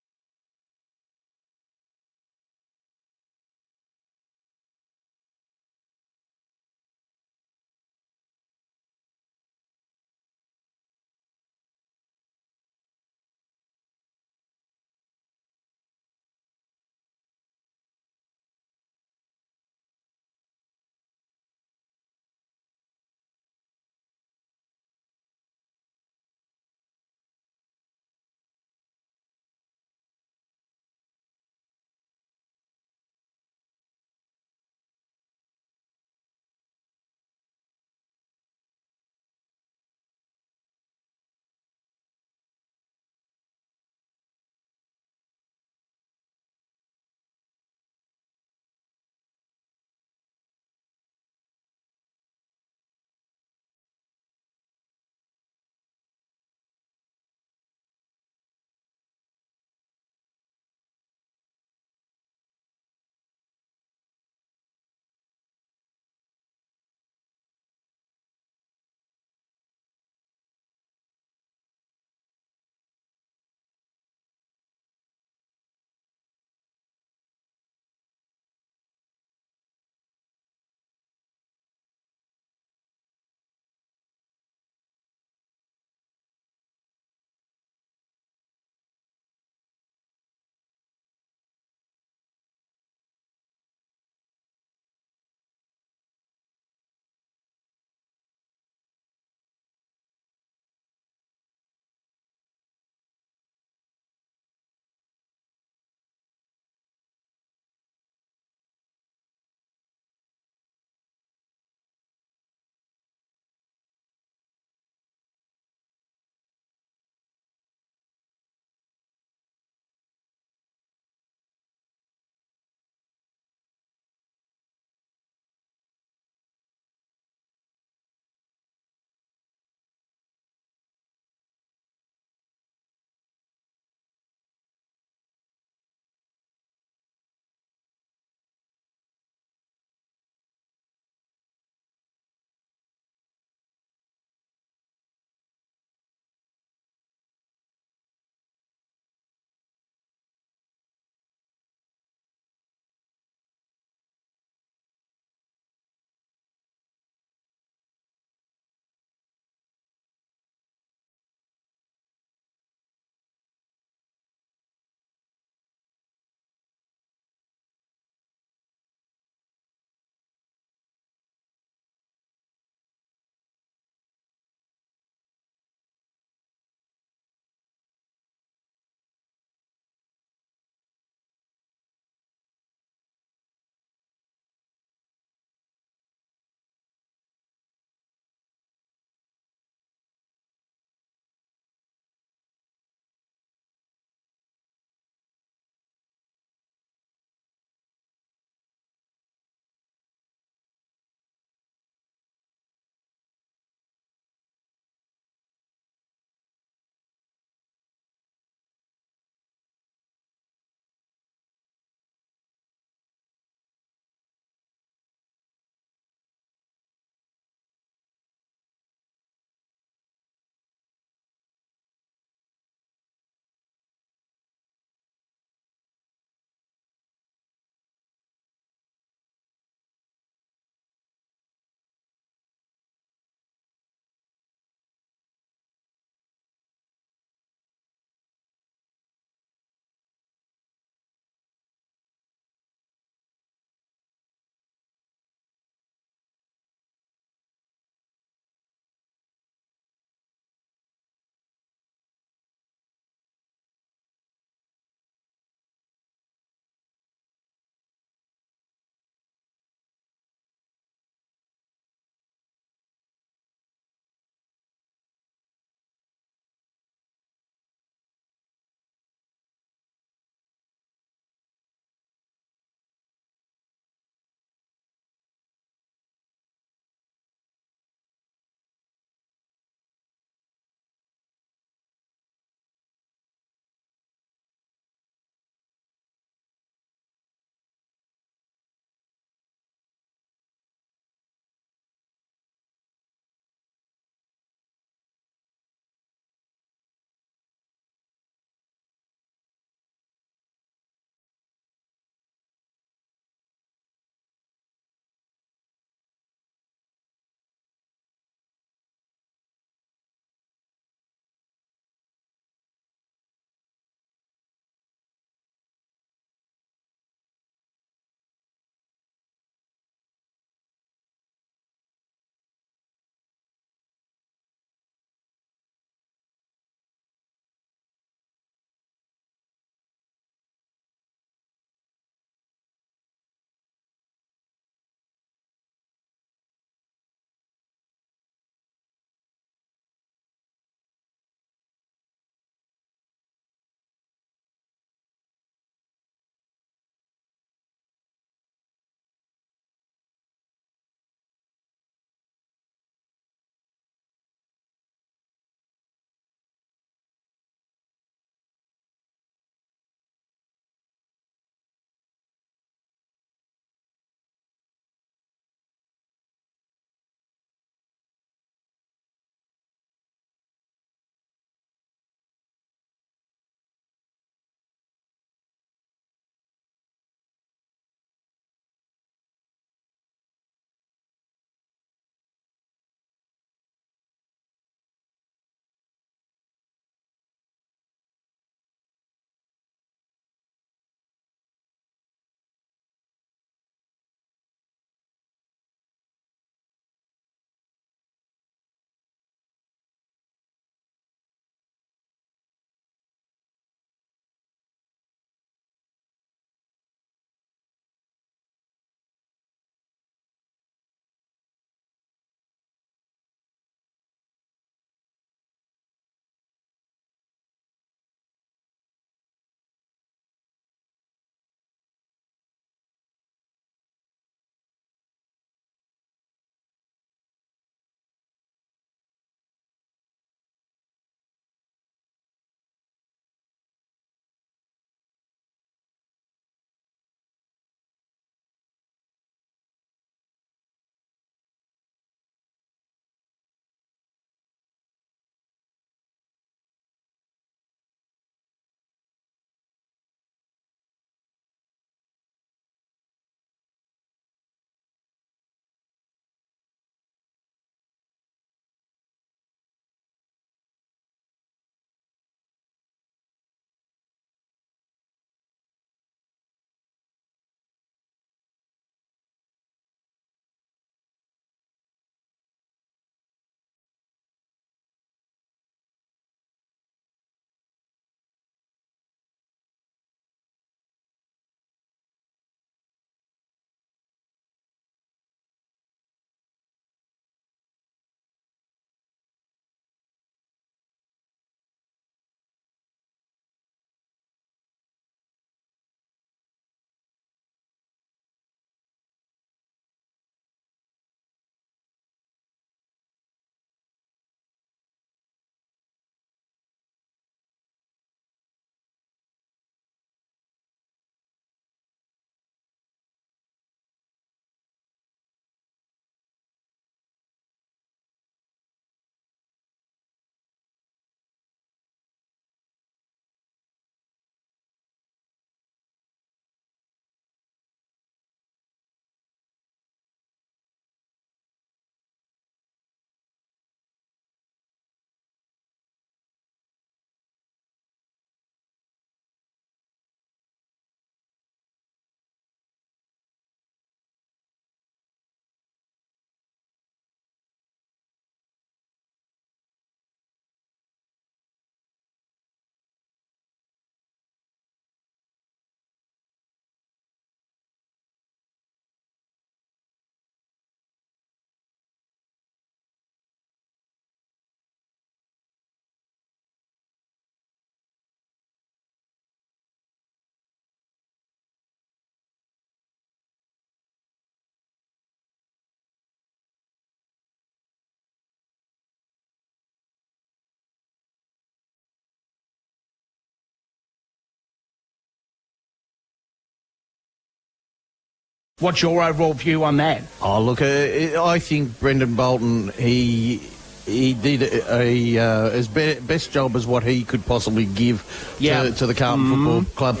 What's your overall view on that? Oh, look, I think Brendan Bolton, he did his best job as what he could possibly give to the Carlton Football Club.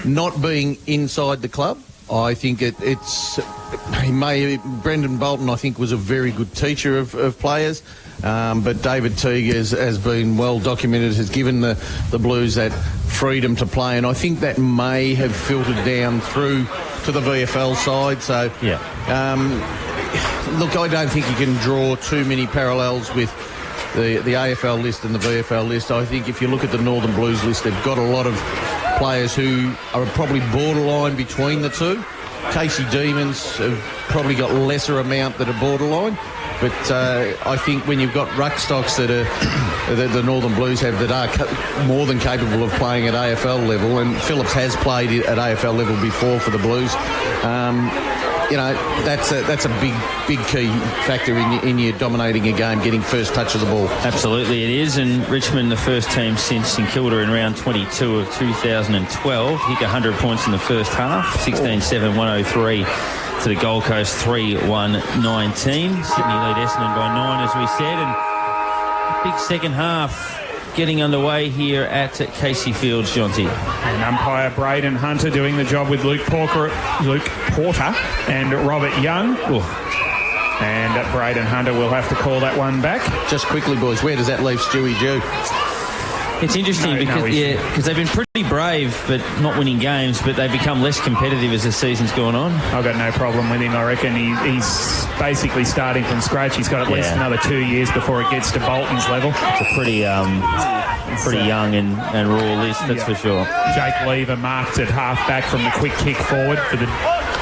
Not being inside the club, I think Brendan Bolton, I think, was a very good teacher of players. But David Teague has been well documented, has given the Blues that freedom to play, and I think that may have filtered down through to the VFL side. So, look, I don't think you can draw too many parallels with the AFL list and the VFL list. I think if you look at the Northern Blues list, they've got a lot of players who are probably borderline between the two. Casey Demons have probably got lesser amount that are borderline. But I think when you've got ruck stocks that the Northern Blues have that are more than capable of playing at AFL level, and Phillips has played at AFL level before for the Blues, that's a big key factor in your dominating a game, getting first touch of the ball. Absolutely it is, and Richmond, the first team since St Kilda in round 22 of 2012, hit 100 points in the first half, 16-7, 103. To the Gold Coast 3-1-19. Sydney lead Essendon by 9, as we said, and a big second half getting underway here at Casey Fields, Jonty. And umpire Braden Hunter doing the job with Luke Porter and Robert Young. Ooh. And Braden Hunter will have to call that one back. Just quickly, boys, where does that leave Stewie Jew? It's interesting because they've been pretty brave but not winning games, but they've become less competitive as the season's gone on. I've got no problem with him. I reckon he's basically starting from scratch. He's got at least another 2 years before it gets to Bolton's level. It's a pretty young and raw list, that's for sure. Jake Lever marked at half-back from the quick kick forward for the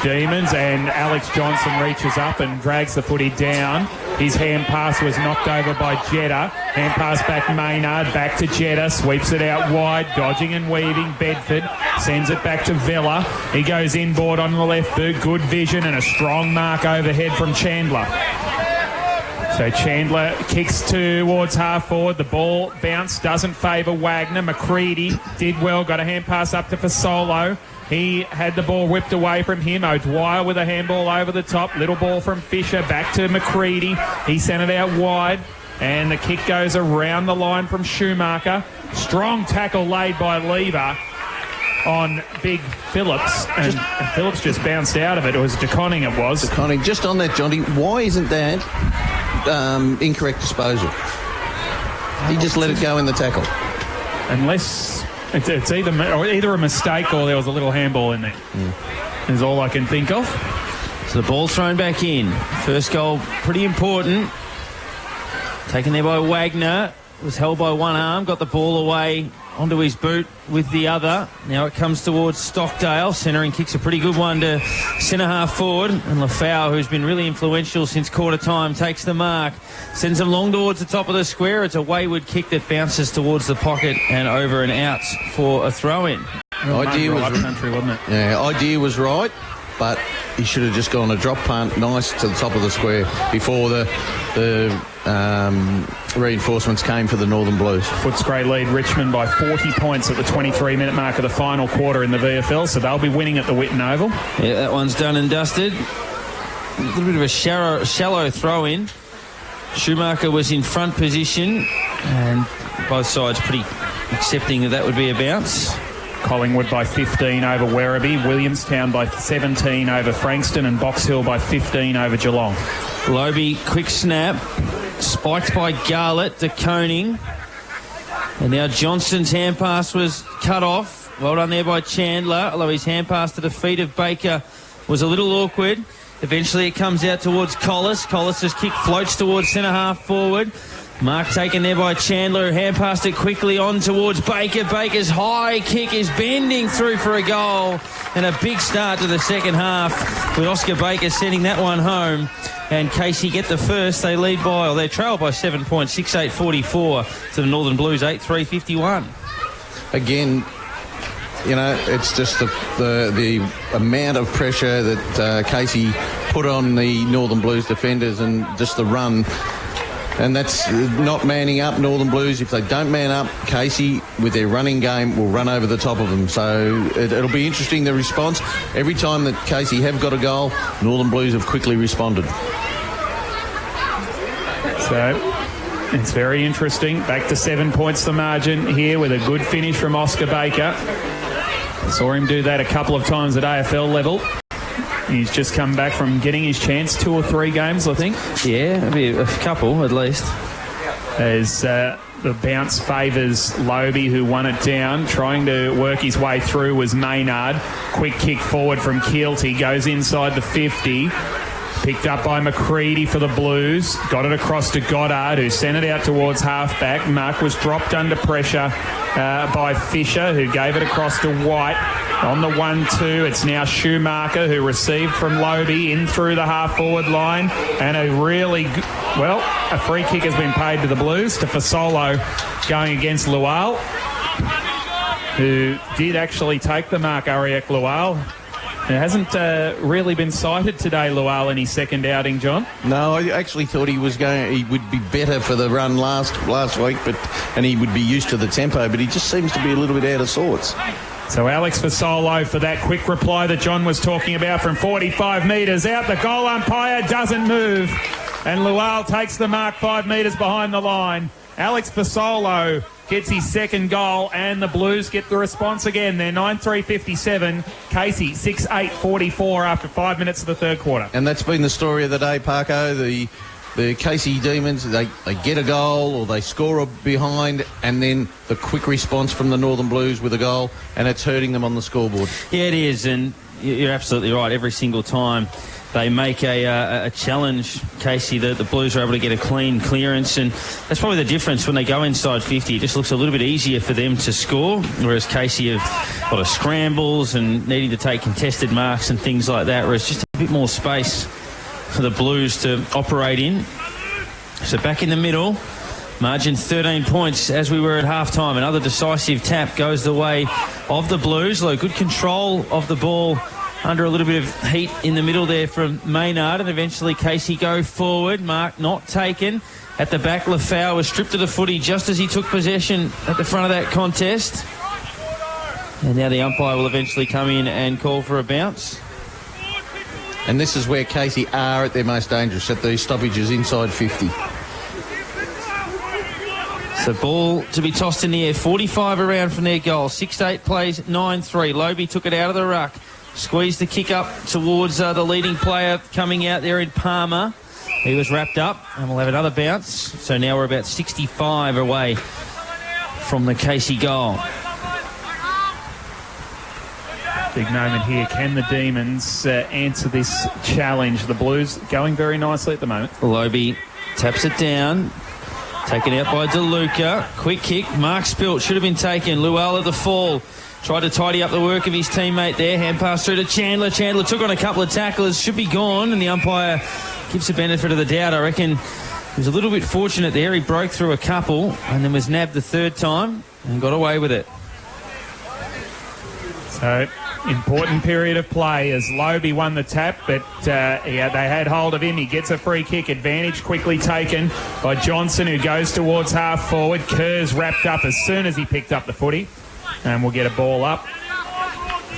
Demons, and Alex Johnson reaches up and drags the footy down. His hand pass was knocked over by Jeddah. Hand pass back Maynard, back to Jeddah, sweeps it out wide, dodging and weaving. Bedford sends it back to Villa. He goes inboard on the left boot, good vision and a strong mark overhead from Chandler. So Chandler kicks towards half forward. The ball bounce doesn't favour Wagner. McCready did well, got a hand pass up to Fasolo. He had the ball whipped away from him. O'Dwyer with a handball over the top. Little ball from Fisher back to McCready. He sent it out wide. And the kick goes around the line from Schumacher. Strong tackle laid by Lever on Big Phillips. And Phillips just bounced out of it. It was DeConning, it was. DeConning. Just on that, Johnny, why isn't that incorrect disposal? He just let it go in the tackle. Unless... It's either a mistake or there was a little handball in there. Is all I can think of. So the ball thrown back in. First goal, pretty important. Taken there by Wagner. Was held by one arm. Got the ball away onto his boot with the other. Now it comes towards Stockdale. Centering kicks a pretty good one to centre half forward. And Lafau, who's been really influential since quarter time, takes the mark. Sends him long towards the top of the square. It's a wayward kick that bounces towards the pocket and over and out for a throw-in. Idea was country, wasn't it? Yeah, idea was right, but he should have just gone a drop punt nice to the top of the square before the reinforcements came for the Northern Blues. Footscray lead Richmond by 40 points at the 23-minute mark of the final quarter in the VFL, so they'll be winning at the Whitten Oval. Yeah, that one's done and dusted. A little bit of a shallow throw-in. Schumacher was in front position, and both sides pretty accepting that would be a bounce. Collingwood by 15 over Werribee, Williamstown by 17 over Frankston, and Box Hill by 15 over Geelong. Lobe, quick snap, spiked by Garlett, DeConing. And now Johnson's hand pass was cut off. Well done there by Chandler, although his hand pass to the feet of Baker was a little awkward. Eventually it comes out towards Collis. Collis' kick floats towards centre half forward. Mark taken there by Chandler, who hand passed it quickly on towards Baker. Baker's high kick is bending through for a goal, and a big start to the second half with Oscar Baker sending that one home. And Casey get the first. They lead by, or they trail by 7 points, 6-8-44 to the Northern Blues, 8-3-51. Again, you know, it's just the amount of pressure that Casey put on the Northern Blues defenders, and just the run And that's not manning up Northern Blues. If they don't man up, Casey, with their running game, will run over the top of them. So it'll be interesting, the response. Every time that Casey have got a goal, Northern Blues have quickly responded. So it's very interesting. Back to 7 points the margin here with a good finish from Oscar Baker. Saw him do that a couple of times at AFL level. He's just come back from getting his chance, 2 or 3 games, I think. Yeah, maybe a couple at least. As the bounce favours Lobie, who won it down. Trying to work his way through was Maynard. Quick kick forward from Keelty. Goes inside the 50. Picked up by McCready for the Blues. Got it across to Goddard, who sent it out towards halfback. Mark was dropped under pressure by Fisher, who gave it across to White. On the 1-2, it's now Schumacher, who received from Lobie in through the half-forward line. And a free kick has been paid to the Blues, to Fasolo going against Lual, who did actually take the mark, Ariak Lual. It hasn't really been cited today, Lual, in his second outing, John. No, I actually thought he would be better for the run last week, and he would be used to the tempo, but he just seems to be a little bit out of sorts. So Alex Fasolo for that quick reply that John was talking about from 45 metres out. The goal umpire doesn't move, and Lual takes the mark 5 metres behind the line. Alex Fasolo gets his second goal, and the Blues get the response again. They're 9-3-57. Casey 6-8-44 after 5 minutes of the third quarter. And that's been the story of the day, Parko. The Casey Demons, they get a goal or they score a behind, and then the quick response from the Northern Blues with a goal, and it's hurting them on the scoreboard. Yeah, it is, and you're absolutely right. Every single time they make a challenge, Casey, the Blues are able to get a clean clearance, and that's probably the difference when they go inside 50. It just looks a little bit easier for them to score, whereas Casey have a lot of scrambles and needing to take contested marks and things like that, whereas just a bit more space for the Blues to operate in. So back in the middle, margin 13 points as we were at half-time. Another decisive tap goes the way of the Blues. Good control of the ball under a little bit of heat in the middle there from Maynard, and eventually Casey go forward. Mark not taken. At the back, Lafau was stripped of the footy just as he took possession at the front of that contest. And now the umpire will eventually come in and call for a bounce. And this is where Casey are at their most dangerous, at these stoppages inside 50. So ball to be tossed in the air, 45 around from their goal. 6-8 plays 9-3. Lobie took it out of the ruck. Squeezed the kick up towards the leading player coming out there in Palmer. He was wrapped up, and we'll have another bounce. So now we're about 65 away from the Casey goal. Big moment here. Can the Demons answer this challenge? The Blues going very nicely at the moment. Lobie taps it down. Taken out by DeLuca. Quick kick. Mark Spilt should have been taken. Lual at the fall. Tried to tidy up the work of his teammate there. Hand pass through to Chandler. Chandler took on a couple of tacklers. Should be gone. And the umpire gives the benefit of the doubt. I reckon he was a little bit fortunate there. He broke through a couple and then was nabbed the third time and got away with it. So, important period of play as Lobie won the tap, but they had hold of him. He gets a free kick. Advantage quickly taken by Johnson, who goes towards half forward. Kerr's wrapped up as soon as he picked up the footy. And we'll get a ball up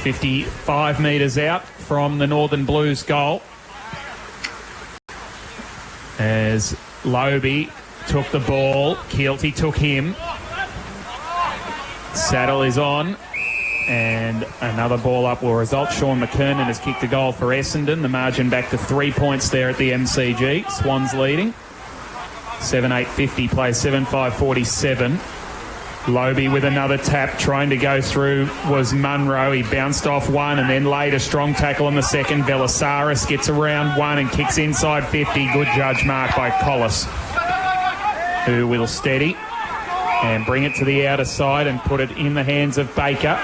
55 metres out from the Northern Blues goal. As Lobie took the ball, Keelty took him. Saddle is on. And another ball up will result. Sean McKernan has kicked a goal for Essendon. The margin back to 3 points there at the MCG. Swans leading. 7-8-50 plays 7-5-47. Lobie with another tap, trying to go through was Munro. He bounced off one and then laid a strong tackle on the second. Velasaris gets around one and kicks inside 50. Good judge mark by Collis, who will steady and bring it to the outer side and put it in the hands of Baker.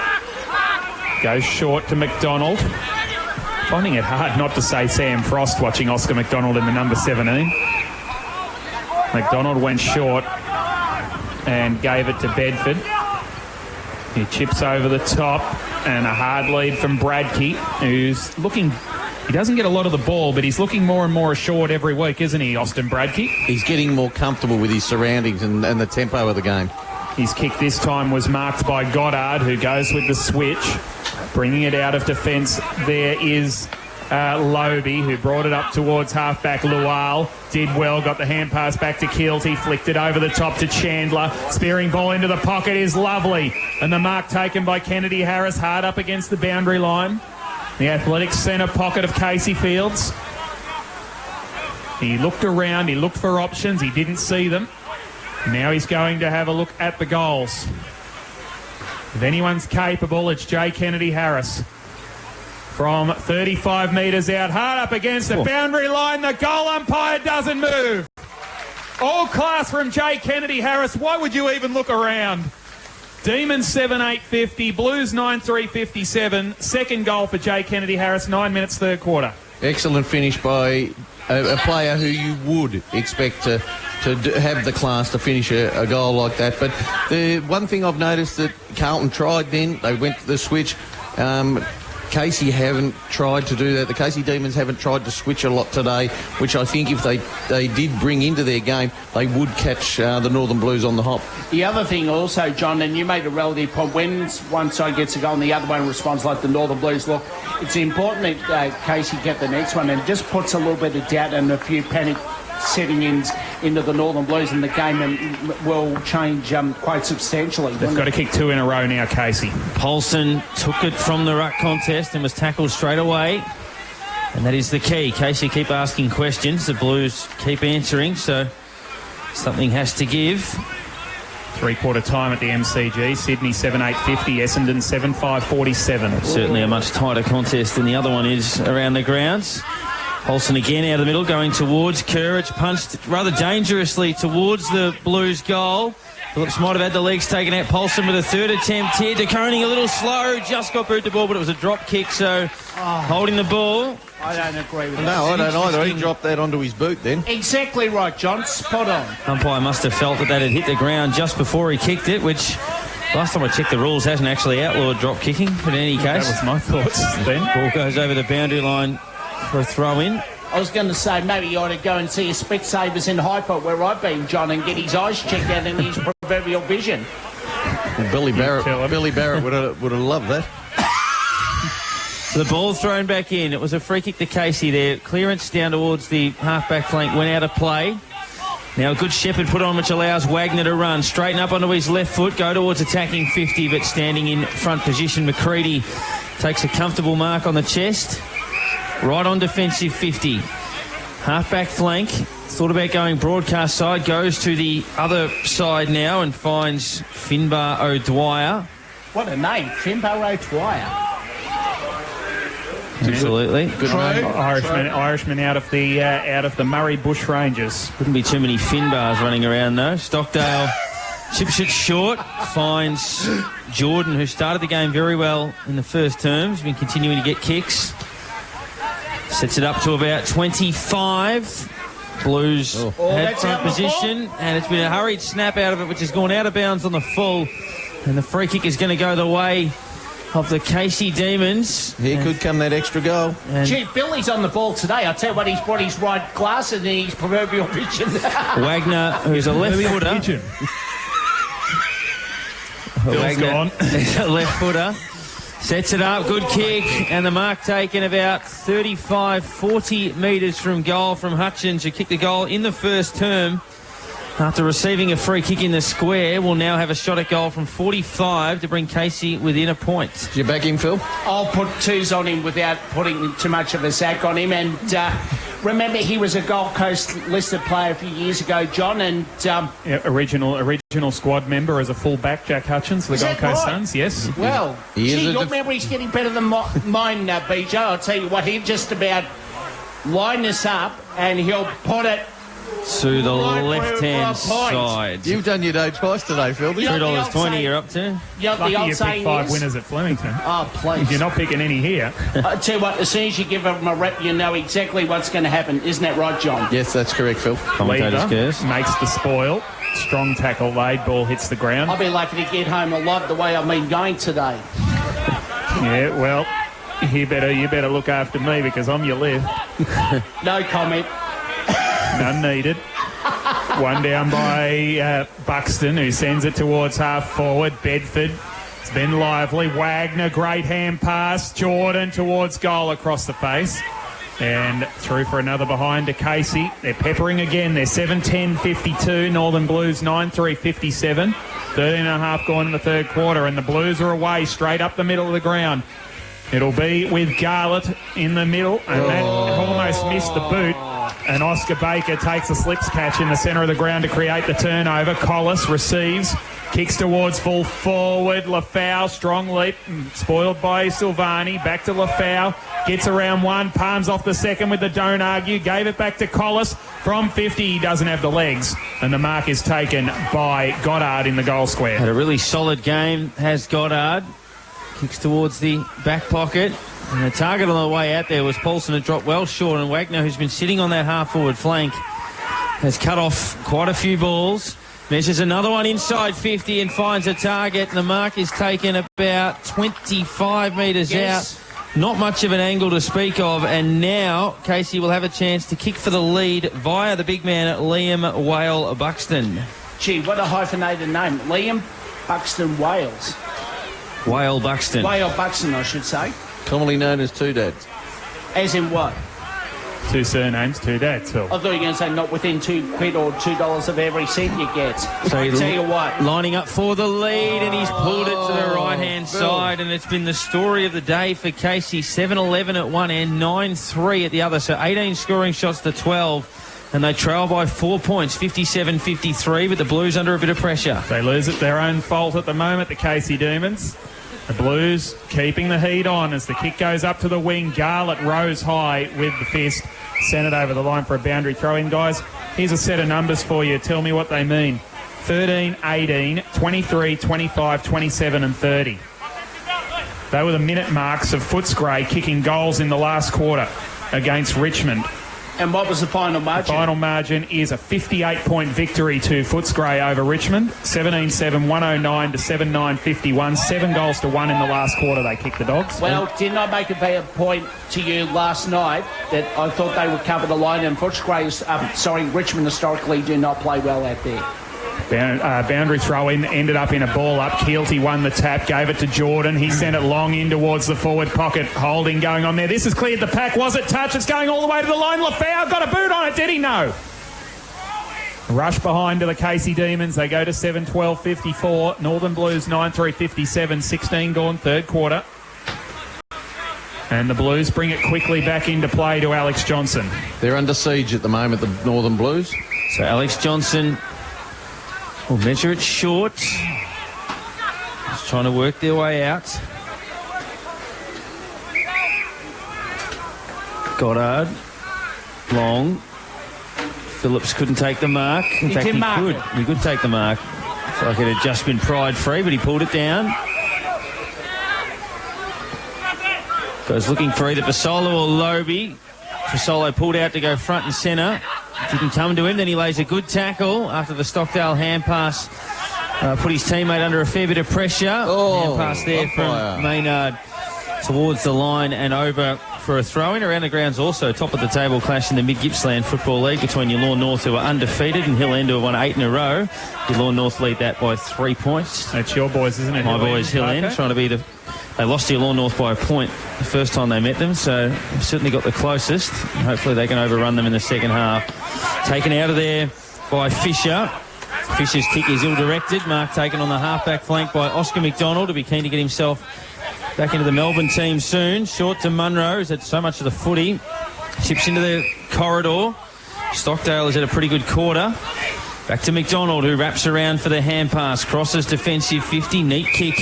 Goes short to McDonald. Finding it hard not to say Sam Frost watching Oscar McDonald in the number 17. McDonald went short and gave it to Bedford. He chips over the top, and a hard lead from Bradkey, who's looking He doesn't get a lot of the ball, but he's looking more and more assured every week, isn't he, Austin Bradkey? He's getting more comfortable with his surroundings and the tempo of the game. His kick this time was marked by Goddard, who goes with the switch. Bringing it out of defence, there is Lobe, who brought it up towards halfback Lual. Did well, got the hand pass back to Keelty, flicked it over the top to Chandler. Spearing ball into the pocket is lovely. And the mark taken by Kennedy Harris, hard up against the boundary line. The athletic centre pocket of Casey Fields. He looked around, he looked for options, he didn't see them. Now he's going to have a look at the goals. If anyone's capable, it's Jay Kennedy Harris. From 35 metres out, hard up against the boundary line. The goal umpire doesn't move. All class from Jay Kennedy Harris. Why would you even look around? Demons 7-8-50, Blues 9-3-57. Second goal for Jay Kennedy Harris, 9 minutes, third quarter. Excellent finish by a player who you would expect to have the class to finish a goal like that. But the one thing I've noticed that Carlton tried then, they went to the switch. Casey haven't tried to do that. The Casey Demons haven't tried to switch a lot today, which I think if they did bring into their game, they would catch the Northern Blues on the hop. The other thing also, John, and you made a relative point, when one side gets a goal and the other one responds like the Northern Blues look, it's important that Casey get the next one, and just puts a little bit of doubt and a few panic setting into the Northern Blues in the game, and will change quite substantially. They've got to kick two in a row now, Casey. Paulson took it from the ruck contest and was tackled straight away. And that is the key. Casey keep asking questions. The Blues keep answering, so something has to give. Three-quarter time at the MCG. Sydney 7-8-50, Essendon 7-5-47. Certainly a much tighter contest than the other one is around the grounds. Paulson again out of the middle, going towards Courage, punched rather dangerously towards the Blues goal. Phillips might have had the legs taken out. Paulson with a third attempt here. De Koning a little slow, just got booted the ball, but it was a drop kick, so holding the ball. I don't agree with that. No, I don't either. He dropped that onto his boot then. Exactly right, John. Spot on. Umpire must have felt that had hit the ground just before he kicked it, which last time I checked the rules hasn't actually outlawed drop kicking, but in any case. That was my thoughts then. Ball goes over the boundary line for a throw-in. I was going to say maybe you ought to go and see his Specsavers in Hyper, where I've been, John, and get his eyes checked out and his proverbial vision. Well, Billy Barrett would have loved that. So the ball thrown back in. It was a free kick to Casey there. Clearance down towards the half-back flank went out of play. Now a good Shepherd put on, which allows Wagner to run. Straighten up onto his left foot, go towards attacking 50, but standing in front position. McCready takes a comfortable mark on the chest. Right on defensive 50. Half-back flank. Thought about going broadcast side. Goes to the other side now and finds Finbar O'Dwyer. What a name, Finbar O'Dwyer. Absolutely. Good name. Irishman out of the Murray Bush Rangers. Wouldn't be too many Finbars running around though. Stockdale chips it short. Finds Jordan, who started the game very well in the first terms. Been continuing to get kicks. Sets it up to about 25. Blues had front position, and it's been a hurried snap out of it, which has gone out of bounds on the full. And the free kick is going to go the way of the Casey Demons. Here could come that extra goal. Gee, Billy's on the ball today. I'll tell you what, he's brought his right glass and his proverbial vision. Wagner, who's a left footer. Bill's gone. A left footer. Sets it up, good kick, and the mark taken about 35-40 metres from goal from Hutchins, who kicked the goal in the first term. After receiving a free kick in the square, will now have a shot at goal from 45 to bring Casey within a point. Did you back him, Phil? I'll put twos on him without putting too much of a sack on him. And remember, he was a Gold Coast listed player a few years ago, John, and original squad member as a full-back, Jack Hutchins, the Gold Coast Suns, yes. Well, your memory's getting better than mine, BJ. I'll tell you what, he'll just about line this up and he'll put it to the left-hand side. You've done your day twice today, Phil. $3.20 you're up to. Lucky you picked 5 winners at Flemington. Oh, please. You're not picking any here. I tell you what, as soon as you give them a rep, you know exactly what's going to happen. Isn't that right, John? Yes, that's correct, Phil. Lever makes the spoil. Strong tackle laid. Ball hits the ground. I'll be lucky to get home alive the way I've been going today. Yeah, well, You better look after me because I'm your left. No comment. None needed. One down by Buxton, who sends it towards half forward. Bedford. It's been lively. Wagner, great hand pass. Jordan towards goal across the face. And through for another behind to Casey. They're peppering again. They're 7-10-52. Northern Blues 9-3-57. 13.5 gone in the third quarter. And the Blues are away straight up the middle of the ground. It'll be with Garlett in the middle. And that almost missed the boot. And Oscar Baker takes a slips catch in the centre of the ground to create the turnover. Collis receives, kicks towards full forward. Lafau, strong leap, spoiled by Silvani. Back to Lafau, gets around one, palms off the second with the don't argue. Gave it back to Collis from 50. He doesn't have the legs. And the mark is taken by Goddard in the goal square. Had a really solid game, has Goddard. Kicks towards the back pocket. And the target on the way out there was Paulson, who dropped well short, and Wagner, who's been sitting on that half-forward flank, has cut off quite a few balls. Measures another one inside 50 and finds a target. The mark is taken about 25 metres out. Not much of an angle to speak of, and now Casey will have a chance to kick for the lead via the big man, Liam Whale Buxton. Gee, what a hyphenated name. Liam Buxton Wales. Whale Buxton. Whale Buxton, I should say. Commonly known as Two Dads. As in what? Two surnames, two dads, Phil. I thought you were going to say not within £2 or $2 of every cent you get. So I tell you what. Lining up for the lead, and he's pulled it to the right-hand side, and it's been the story of the day for Casey. 7-11 at one end, 9-3 at the other. So 18 scoring shots to 12, and they trail by 4 points, 57-53, with the Blues under a bit of pressure. They lose at their own fault at the moment, the Casey Demons. The Blues keeping the heat on as the kick goes up to the wing. Garlett rose high with the fist. Sent it over the line for a boundary throw-in, guys. Here's a set of numbers for you. Tell me what they mean. 13, 18, 23, 25, 27 and 30. They were the minute marks of Footscray kicking goals in the last quarter against Richmond. And what was the final margin? The final margin is a 58-point victory to Footscray over Richmond. 17-7, 109 to 7-9, 51. 7 goals to 1 in the last quarter they kicked the Dogs. Well, didn't I make a fair point to you last night that I thought they would cover the line, and Footscray, Richmond historically do not play well out there. Boundary throw-in ended up in a ball-up. Keelty won the tap, gave it to Jordan. He sent it long in towards the forward pocket. Holding going on there. This has cleared the pack. Was it touch? It's going all the way to the line. Lafau got a boot on it. Did he? No. Rush behind to the Casey Demons. They go to 7-12-54. Northern Blues 9-3-57. 16 gone, third quarter. And the Blues bring it quickly back into play to Alex Johnson. They're under siege at the moment, the Northern Blues. So Alex Johnson will measure it short. Just trying to work their way out. Goddard. Long. Phillips couldn't take the mark. In fact, he could. He could take the mark. It's like it had just been pried free, but he pulled it down. Goes looking for either Fasolo or Lobe. Fasolo pulled out to go front and centre. Didn't come to him. Then he lays a good tackle after the Stockdale hand pass. Put his teammate under a fair bit of pressure. Hand pass there from Maynard towards the line and over for a throw-in. Around the grounds also, top of the table clash in the Mid-Gippsland Football League between Yallourn North, who are undefeated, and Hill End, who have won 8 in a row. Yallourn North lead that by 3 points. That's your boys, isn't it? My boys, Hill End, trying to be the... They lost to Yallourn North by a point the first time they met them, so they've certainly got the closest. Hopefully they can overrun them in the second half. Taken out of there by Fisher. Fisher's kick is ill-directed. Mark taken on the half-back flank by Oscar McDonald, to be keen to get himself back into the Melbourne team soon. Short to Munro, who's had so much of the footy. Chips into the corridor. Stockdale has had a pretty good quarter. Back to McDonald, who wraps around for the hand pass. Crosses defensive 50. Neat kick.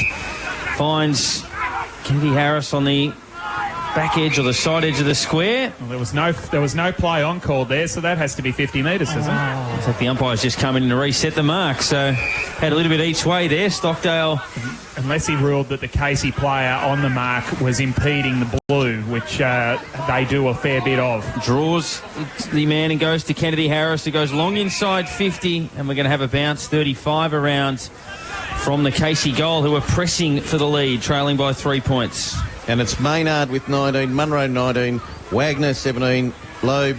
Finds Kennedy Harris on the back edge or the side edge of the square. Well, there was no play on called there, so that has to be 50 metres, isn't it? Looks like the umpire's just come in to reset the mark, so had a little bit each way there. Stockdale, unless he ruled that the Casey player on the mark was impeding the blue, which they do a fair bit of. Draws the man and goes to Kennedy Harris, who goes long inside 50, and we're going to have a bounce 35 around from the Casey goal, who are pressing for the lead, trailing by 3 points. And it's Maynard with 19, Munro 19, Wagner 17, Loeb,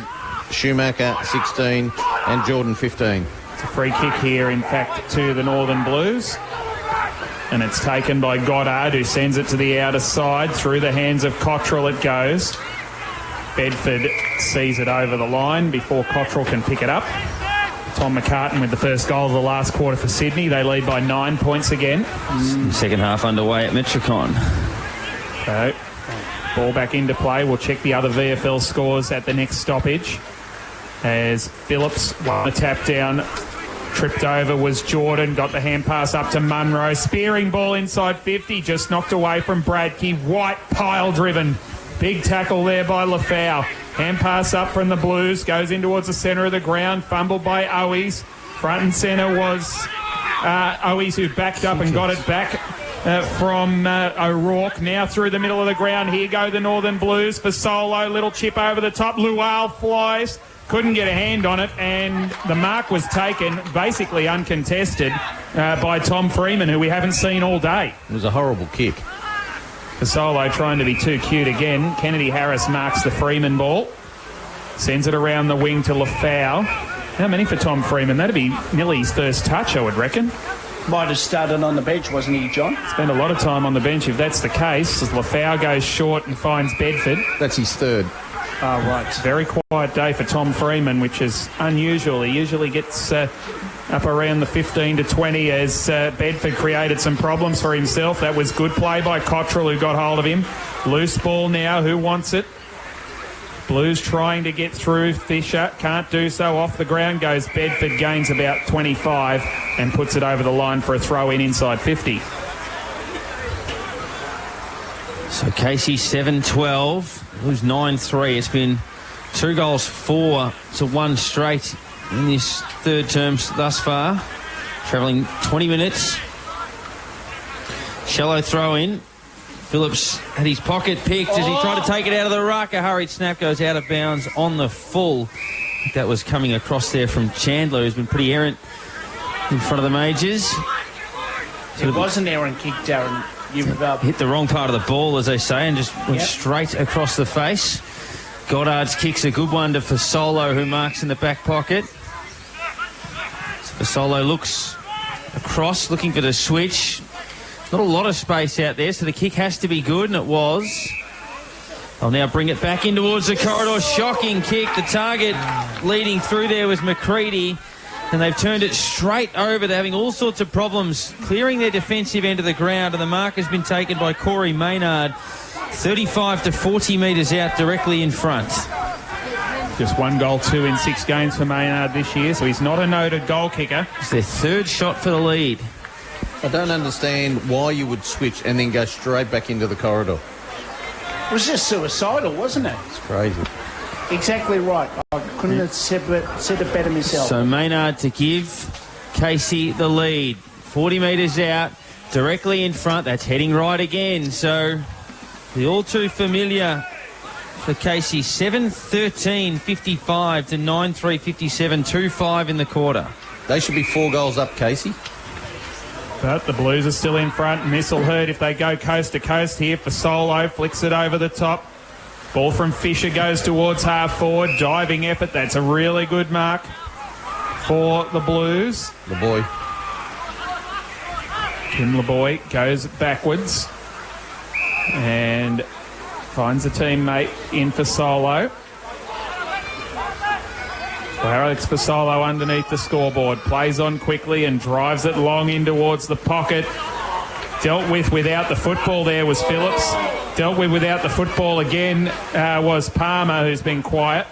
Schumacher 16 and Jordan 15. It's a free kick here, in fact, to the Northern Blues. And it's taken by Goddard, who sends it to the outer side. Through the hands of Cottrell it goes. Bedford sees it over the line before Cottrell can pick it up. Tom McCartan with the first goal of the last quarter for Sydney. They lead by 9 points again. Second half underway at Metricon. So, ball back into play. We'll check the other VFL scores at the next stoppage. As Phillips won a tap down. Tripped over was Jordan. Got the hand pass up to Munro. Spearing ball inside 50. Just knocked away from Bradkey. White pile driven. Big tackle there by Lafau. Hand pass up from the Blues. Goes in towards the centre of the ground. Fumbled by Owies. Front and centre was Owies, who backed up and got it back from O'Rourke. Now through the middle of the ground. Here go the Northern Blues for Solo. Little chip over the top. Lual flies. Couldn't get a hand on it, and the mark was taken, basically uncontested, by Tom Freeman, who we haven't seen all day. It was a horrible kick. Fasolo trying to be too cute again. Kennedy Harris marks the Freeman ball. Sends it around the wing to Lafau. How many for Tom Freeman? That'd be nearly his first touch, I would reckon. Might have started on the bench, wasn't he, John? Spent a lot of time on the bench if that's the case. As Lafau goes short and finds Bedford. That's his third. Oh, right. Very quiet day for Tom Freeman, which is unusual. He usually gets up around the 15 to 20 as Bedford created some problems for himself. That was good play by Cottrell, who got hold of him. Loose ball now. Who wants it? Blues trying to get through. Fisher can't do so. Off the ground goes Bedford. Gains about 25 and puts it over the line for a throw-in inside 50. So Casey 7-12, lose 9-3. It's been 2 goals 4-1 straight in this third term thus far. Travelling 20 minutes. Shallow throw in. Phillips had his pocket picked as he tried to take it out of the ruck. A hurried snap goes out of bounds on the full. I think that was coming across there from Chandler, who's been pretty errant in front of the Majors. It was an errant kick, Darren. You've hit the wrong part of the ball, as they say, and just went straight across the face. Goddard's kick's a good one to Fasolo, who marks in the back pocket. So Fasolo looks across, looking for the switch. Not a lot of space out there, so the kick has to be good, and it was. They'll now bring it back in towards the corridor. Shocking kick. The target leading through there was McCready. And they've turned it straight over. They're having all sorts of problems clearing their defensive end of the ground, and the mark has been taken by Corey Maynard, 35 to 40 metres out directly in front. Just 1 goal, 2 in 6 games for Maynard this year, so he's not a noted goal kicker. It's their third shot for the lead. I don't understand why you would switch and then go straight back into the corridor. It was just suicidal, wasn't it? It's crazy. Exactly right. I couldn't have said it better myself. So Maynard to give Casey the lead. 40 metres out, directly in front. That's heading right again. So the all too familiar for Casey. 7-13, 55 to 9-3, 57, 2-5 in the quarter. They should be 4 goals up, Casey. But the Blues are still in front. Miss will hurt if they go coast to coast here for Solo. Flicks it over the top. Ball from Fisher goes towards half forward. Diving effort. That's a really good mark for the Blues. The boy. Tim LeBoy goes backwards and finds a teammate in for Solo. Alex Fasolo underneath the scoreboard. Plays on quickly and drives it long in towards the pocket. Dealt with without the football there was Phillips. Dealt with without the football again was Palmer, who's been quiet.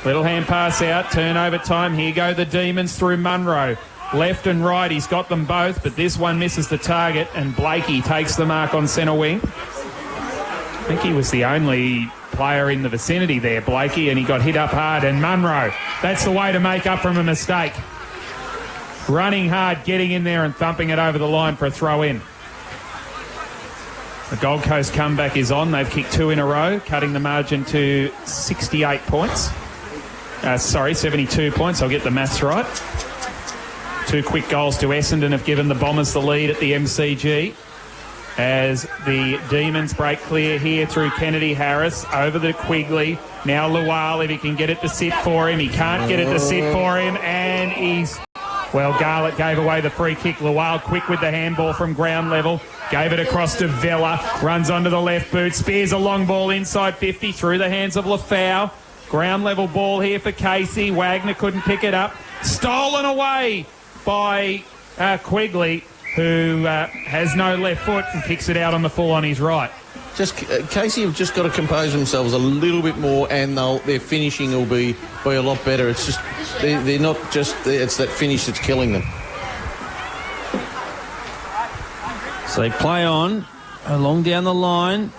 Little hand pass out. Turnover time. Here go the Demons through Munro. Left and right. He's got them both, but this one misses the target, and Blakey takes the mark on centre wing. I think he was the only player in the vicinity there, Blakey, and he got hit up hard. And Munro, that's the way to make up from a mistake. Running hard, getting in there and thumping it over the line for a throw-in. The Gold Coast comeback is on. They've kicked 2 in a row, cutting the margin to 68 points. 72 points. I'll get the maths right. 2 quick goals to Essendon have given the Bombers the lead at the MCG. as the Demons break clear here through Kennedy Harris over the Quigley. Now Lual, if he can get it to sit for him. He can't get it to sit for him, and he's... Well, Garlett gave away the free kick. Lual quick with the handball from ground level. Gave it across to Vella. Runs onto the left boot. Spears a long ball inside 50 through the hands of Lafau. Ground level ball here for Casey. Wagner couldn't pick it up. Stolen away by Quigley, who has no left foot and kicks it out on the full on his right. Just Casey have just got to compose themselves a little bit more, and their finishing will be a lot better. It's just they're not just it's that finish that's killing them. So they play on along down the line,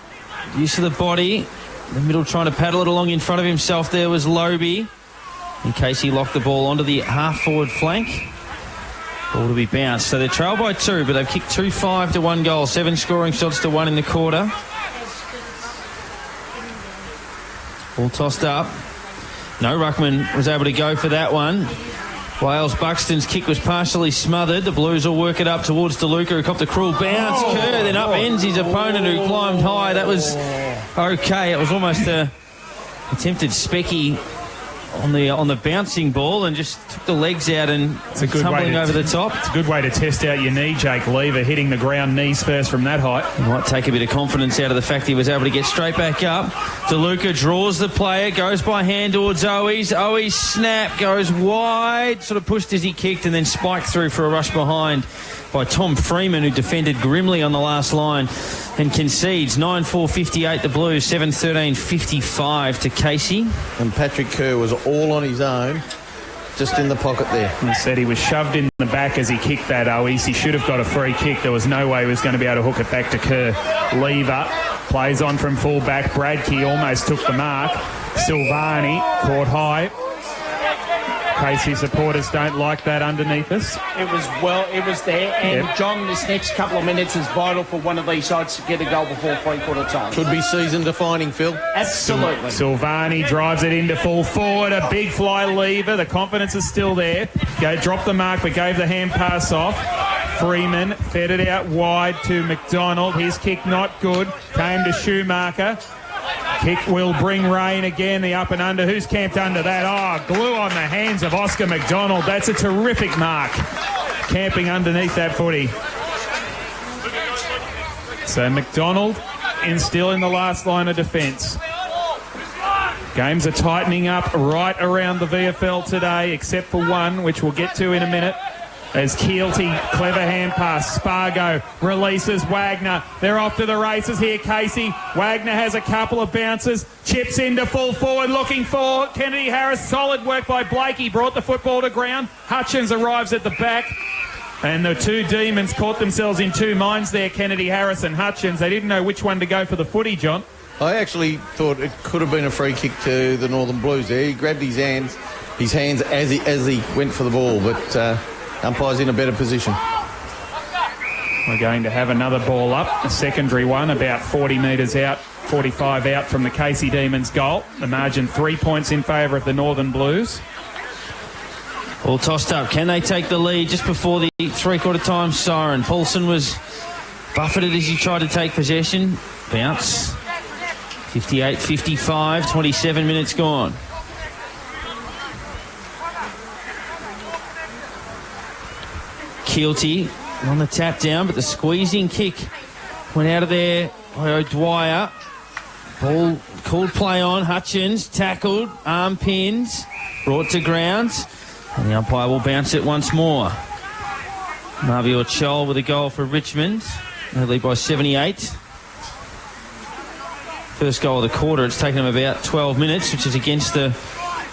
use of the body. In the middle trying to paddle it along in front of himself there was Lobie. And Casey locked the ball onto the half-forward flank. Ball to be bounced. So they trail by 2, but they've kicked 2-5 to 1 goal. 7 scoring shots to 1 in the quarter. Ball tossed up. No, Ruckman was able to go for that one. Wales Buxton's kick was partially smothered. The Blues will work it up towards DeLuca, who copped a cruel bounce. Kerr then upends his opponent, who climbed high. That was okay. It was almost a attempted specky on the bouncing ball and just took the legs out and tumbling over the top. It's a good way to test out your knee, Jake Lever, hitting the ground knees first from that height. He might take a bit of confidence out of the fact he was able to get straight back up. DeLuca draws the player, goes by hand towards Owies. Owies snap, goes wide, sort of pushed as he kicked and then spiked through for a rush behind by Tom Freeman, who defended grimly on the last line and concedes. 9-4-58 the Blues, 7-13-55 to Casey. And Patrick Kerr was all on his own, just in the pocket there. He said he was shoved in the back as he kicked that Owies. He should have got a free kick. There was no way he was going to be able to hook it back to Kerr. Lever plays on from full back. Bradkey almost took the mark. Silvani caught high. Casey supporters don't like that underneath us. It was there, and Yep. John, this next couple of minutes is vital for one of these sides to get a goal before three-quarter time. Could be season defining, Phil. Absolutely. Silvani drives it into full forward. A big fly Lever. The confidence is still there. Dropped the mark, but gave the hand pass off. Freeman fed it out wide to McDonald. His kick not good. Came to Schumacher. Kick will bring rain again, the up and under. Who's camped under that? Oh, glue on the hands of Oscar McDonald. That's a terrific mark. Camping underneath that footy. So McDonald still in the last line of defence. Games are tightening up right around the VFL today, except for one, which we'll get to in a minute. As Keelty, clever hand pass. Spargo releases Wagner. They're off to the races here, Casey. Wagner has a couple of bounces. Chips into full forward, looking for Kennedy Harris. Solid work by Blakey. Brought the football to ground. Hutchins arrives at the back. And the two Demons caught themselves in two minds there, Kennedy Harris and Hutchins. They didn't know which one to go for the footy, John. I actually thought it could have been a free kick to the Northern Blues there. He grabbed his hands as he went for the ball, but... umpire's in a better position. We're going to have another ball up, a secondary one, about 40 metres out, 45 out from the Casey Demons goal. The margin 3 points in favour of the Northern Blues. All tossed up. Can they take the lead just before the three-quarter time siren? Paulson was buffeted as he tried to take possession. Bounce. 58-55, 27 minutes gone. Keelty on the tap down, but the squeezing kick went out of there by O'Dwyer. Ball called play on. Hutchins tackled, arm pins, brought to ground, and the umpire will bounce it once more. Marvio Chol with a goal for Richmond. They lead by 78. First goal of the quarter. It's taken them about 12 minutes, which is against the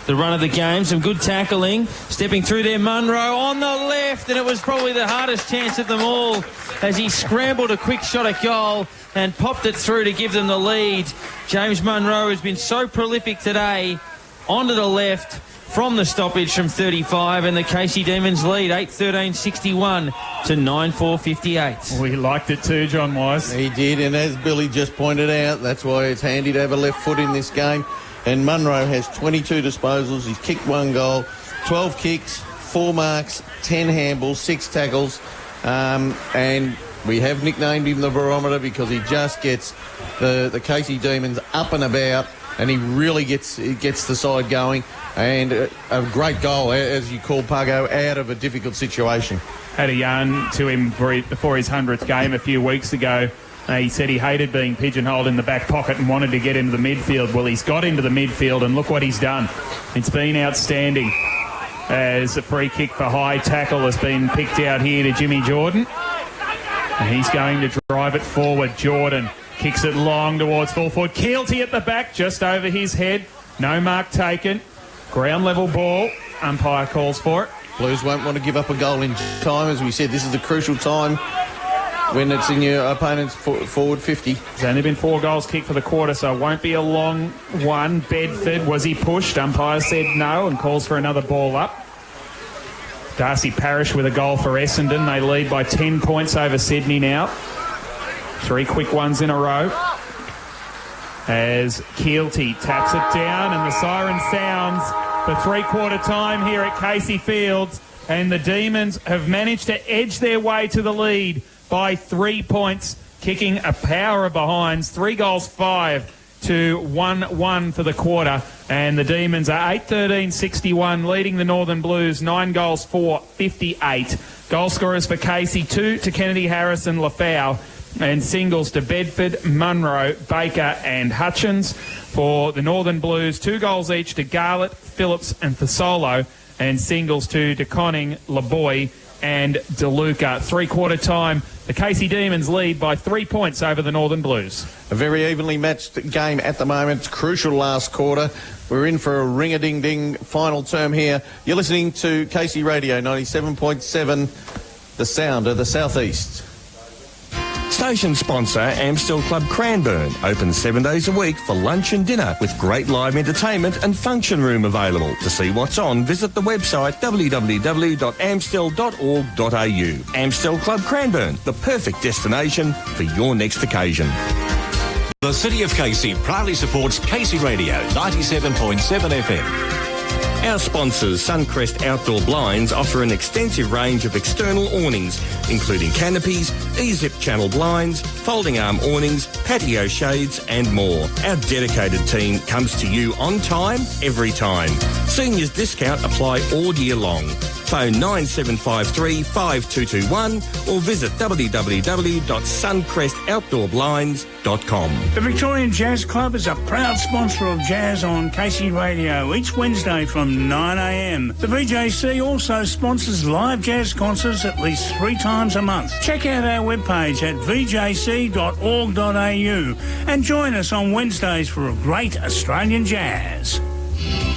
run of the game. Some good tackling. Stepping through there, Munro on the left, and it was probably the hardest chance of them all as he scrambled a quick shot at goal and popped it through to give them the lead. James Munro has been so prolific today. Onto the left from the stoppage from 35, and the Casey Demons lead 8-13-61 to 9-4-58. We liked it too, John Wise. He did, and as Billy just pointed out, that's why it's handy to have a left foot in this game. And Munro has 22 disposals. He's kicked one goal, 12 kicks, 4 marks, 10 handballs, 6 tackles. And We have nicknamed him the barometer because he just gets the Casey Demons up and about, and he really gets the side going. And a great goal, as you call Pago, out of a difficult situation. Had a yarn to him before his 100th game a few weeks ago. He said he hated being pigeonholed in the back pocket and wanted to get into the midfield. Well, he's got into the midfield, and look what he's done. It's been outstanding. As a free kick for high tackle has been picked out here to Jimmy Jordan. And he's going to drive it forward. Jordan kicks it long towards full forward. Keelty at the back, just over his head. No mark taken. Ground level ball. Umpire calls for it. Blues won't want to give up a goal in time. As we said, this is the crucial time when it's in your opponent's forward 50. There's only been 4 goals kicked for the quarter, so it won't be a long one. Bedford, was he pushed? Umpire said no and calls for another ball up. Darcy Parish with a goal for Essendon. They lead by 10 points over Sydney now. 3 quick ones in a row. As Keelty taps it down and the siren sounds for 3/4 time here at Casey Fields. And the Demons have managed to edge their way to the lead by 3 points, kicking a power of behinds. 3 goals, 5 to 1-1 for the quarter. And the Demons are 8-13-61, leading the Northern Blues 9 goals, 4-58. Goal scorers for Casey, 2 to Kennedy, Harrison, Lafau, and singles to Bedford, Munro, Baker and Hutchins. For the Northern Blues, 2 goals each to Garlett, Phillips and Fasolo, and singles to DeConning, LeBoy and DeLuca. 3/4 time, the Casey Demons lead by 3 points over the Northern Blues. A very evenly matched game at the moment. It's crucial last quarter. We're in for a ring-a-ding-ding final term here. You're listening to Casey Radio 97.7, the sound of the southeast. Station sponsor Amstel Club Cranbourne, open 7 days a week for lunch and dinner with great live entertainment and function room available. To see what's on, visit the website www.amstel.org.au. Amstel Club Cranbourne, the perfect destination for your next occasion. The City of Casey proudly supports Casey Radio 97.7 FM. Our sponsors, Suncrest Outdoor Blinds, offer an extensive range of external awnings, including canopies, E-zip channel blinds, folding arm awnings, patio shades and more. Our dedicated team comes to you on time, every time. Seniors discount apply all year long. Phone 9753 5221 or visit www.suncrestoutdoorblinds.com. The Victorian Jazz Club is a proud sponsor of Jazz on Casey Radio each Wednesday from 9 a.m. The VJC also sponsors live jazz concerts at least 3 times a month. Check out our webpage at vjc.org.au and join us on Wednesdays for a great Australian jazz.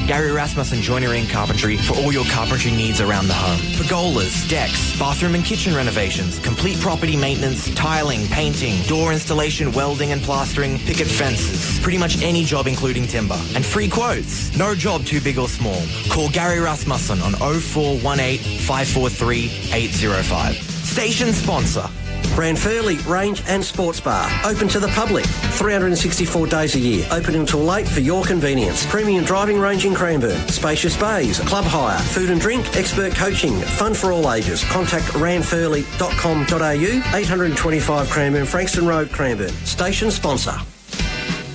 Gary Rasmussen Joinery and Carpentry for all your carpentry needs around the home. Pergolas, decks, bathroom and kitchen renovations, complete property maintenance, tiling, painting, door installation, welding and plastering, picket fences. Pretty much any job including timber. And free quotes. No job too big or small. Call Gary Rasmussen on 0418 543 805. Station sponsor. Ranfurly Range and Sports Bar. Open to the public. 364 days a year. Open until late for your convenience. Premium driving range in Cranbourne. Spacious bays. Club hire. Food and drink. Expert coaching. Fun for all ages. Contact ranfurly.com.au. 825 Cranbourne, Frankston Road, Cranbourne. Station sponsor.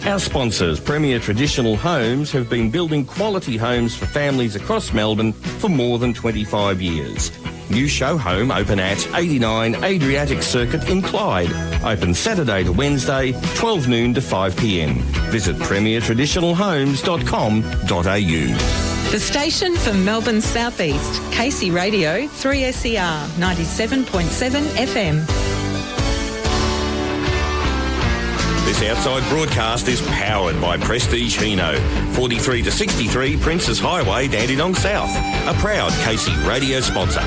Our sponsors, Premier Traditional Homes, have been building quality homes for families across Melbourne for more than 25 years. New show home open at 89 Adriatic Circuit in Clyde. Open Saturday to Wednesday, 12 noon to 5 p.m. Visit premiertraditionalhomes.com.au. The station for Melbourne South East, Casey Radio, 3SER, 97.7 FM. This outside broadcast is powered by Prestige Hino, 43 to 63 Princes Highway, Dandenong South, a proud Casey Radio sponsor.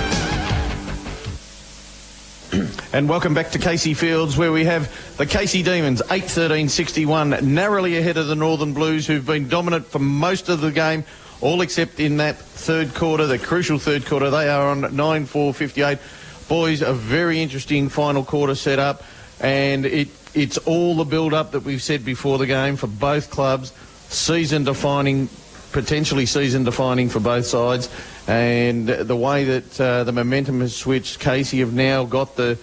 And welcome back to Casey Fields, where we have the Casey Demons, 8-13-61, narrowly ahead of the Northern Blues, who've been dominant for most of the game, all except in that third quarter, the crucial third quarter. They are on 9-4-58. Boys, a very interesting final quarter set up, and it's all the build-up that we've said before the game for both clubs, season-defining, potentially season-defining for both sides. And the way that the momentum has switched, Casey have now got the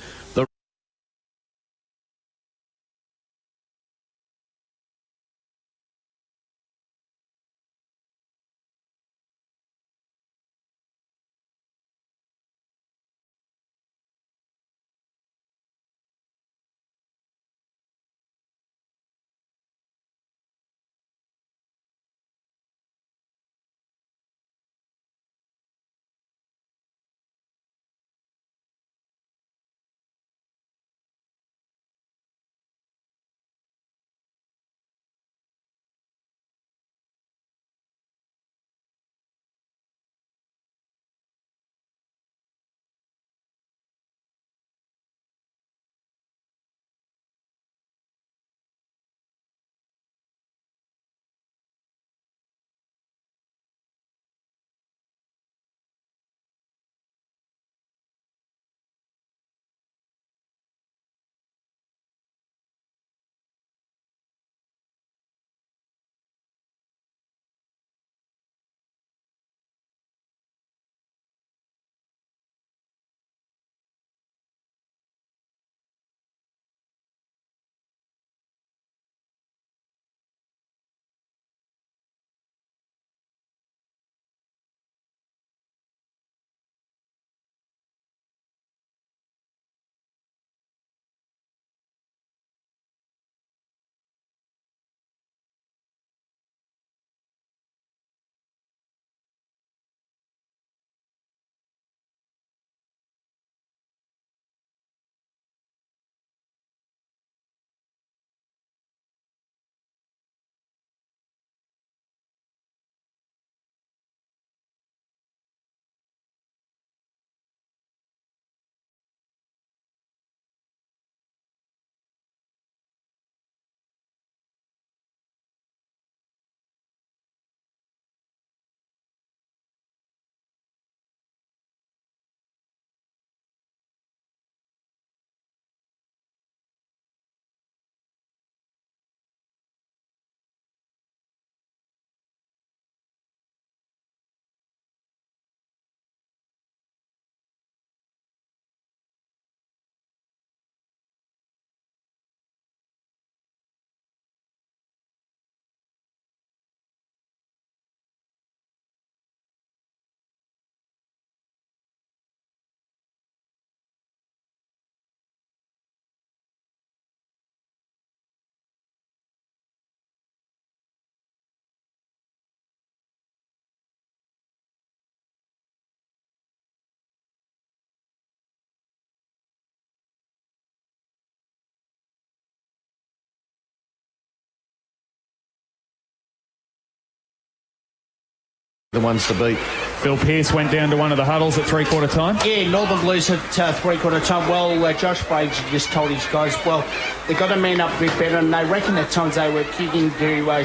the ones to beat. Phil Pearce went down to one of the huddles at three-quarter time. Yeah, Northern Blues at three-quarter time. Well, Josh Briggs just told his guys, well, they got to man up a bit better, and they reckon at times they were kicking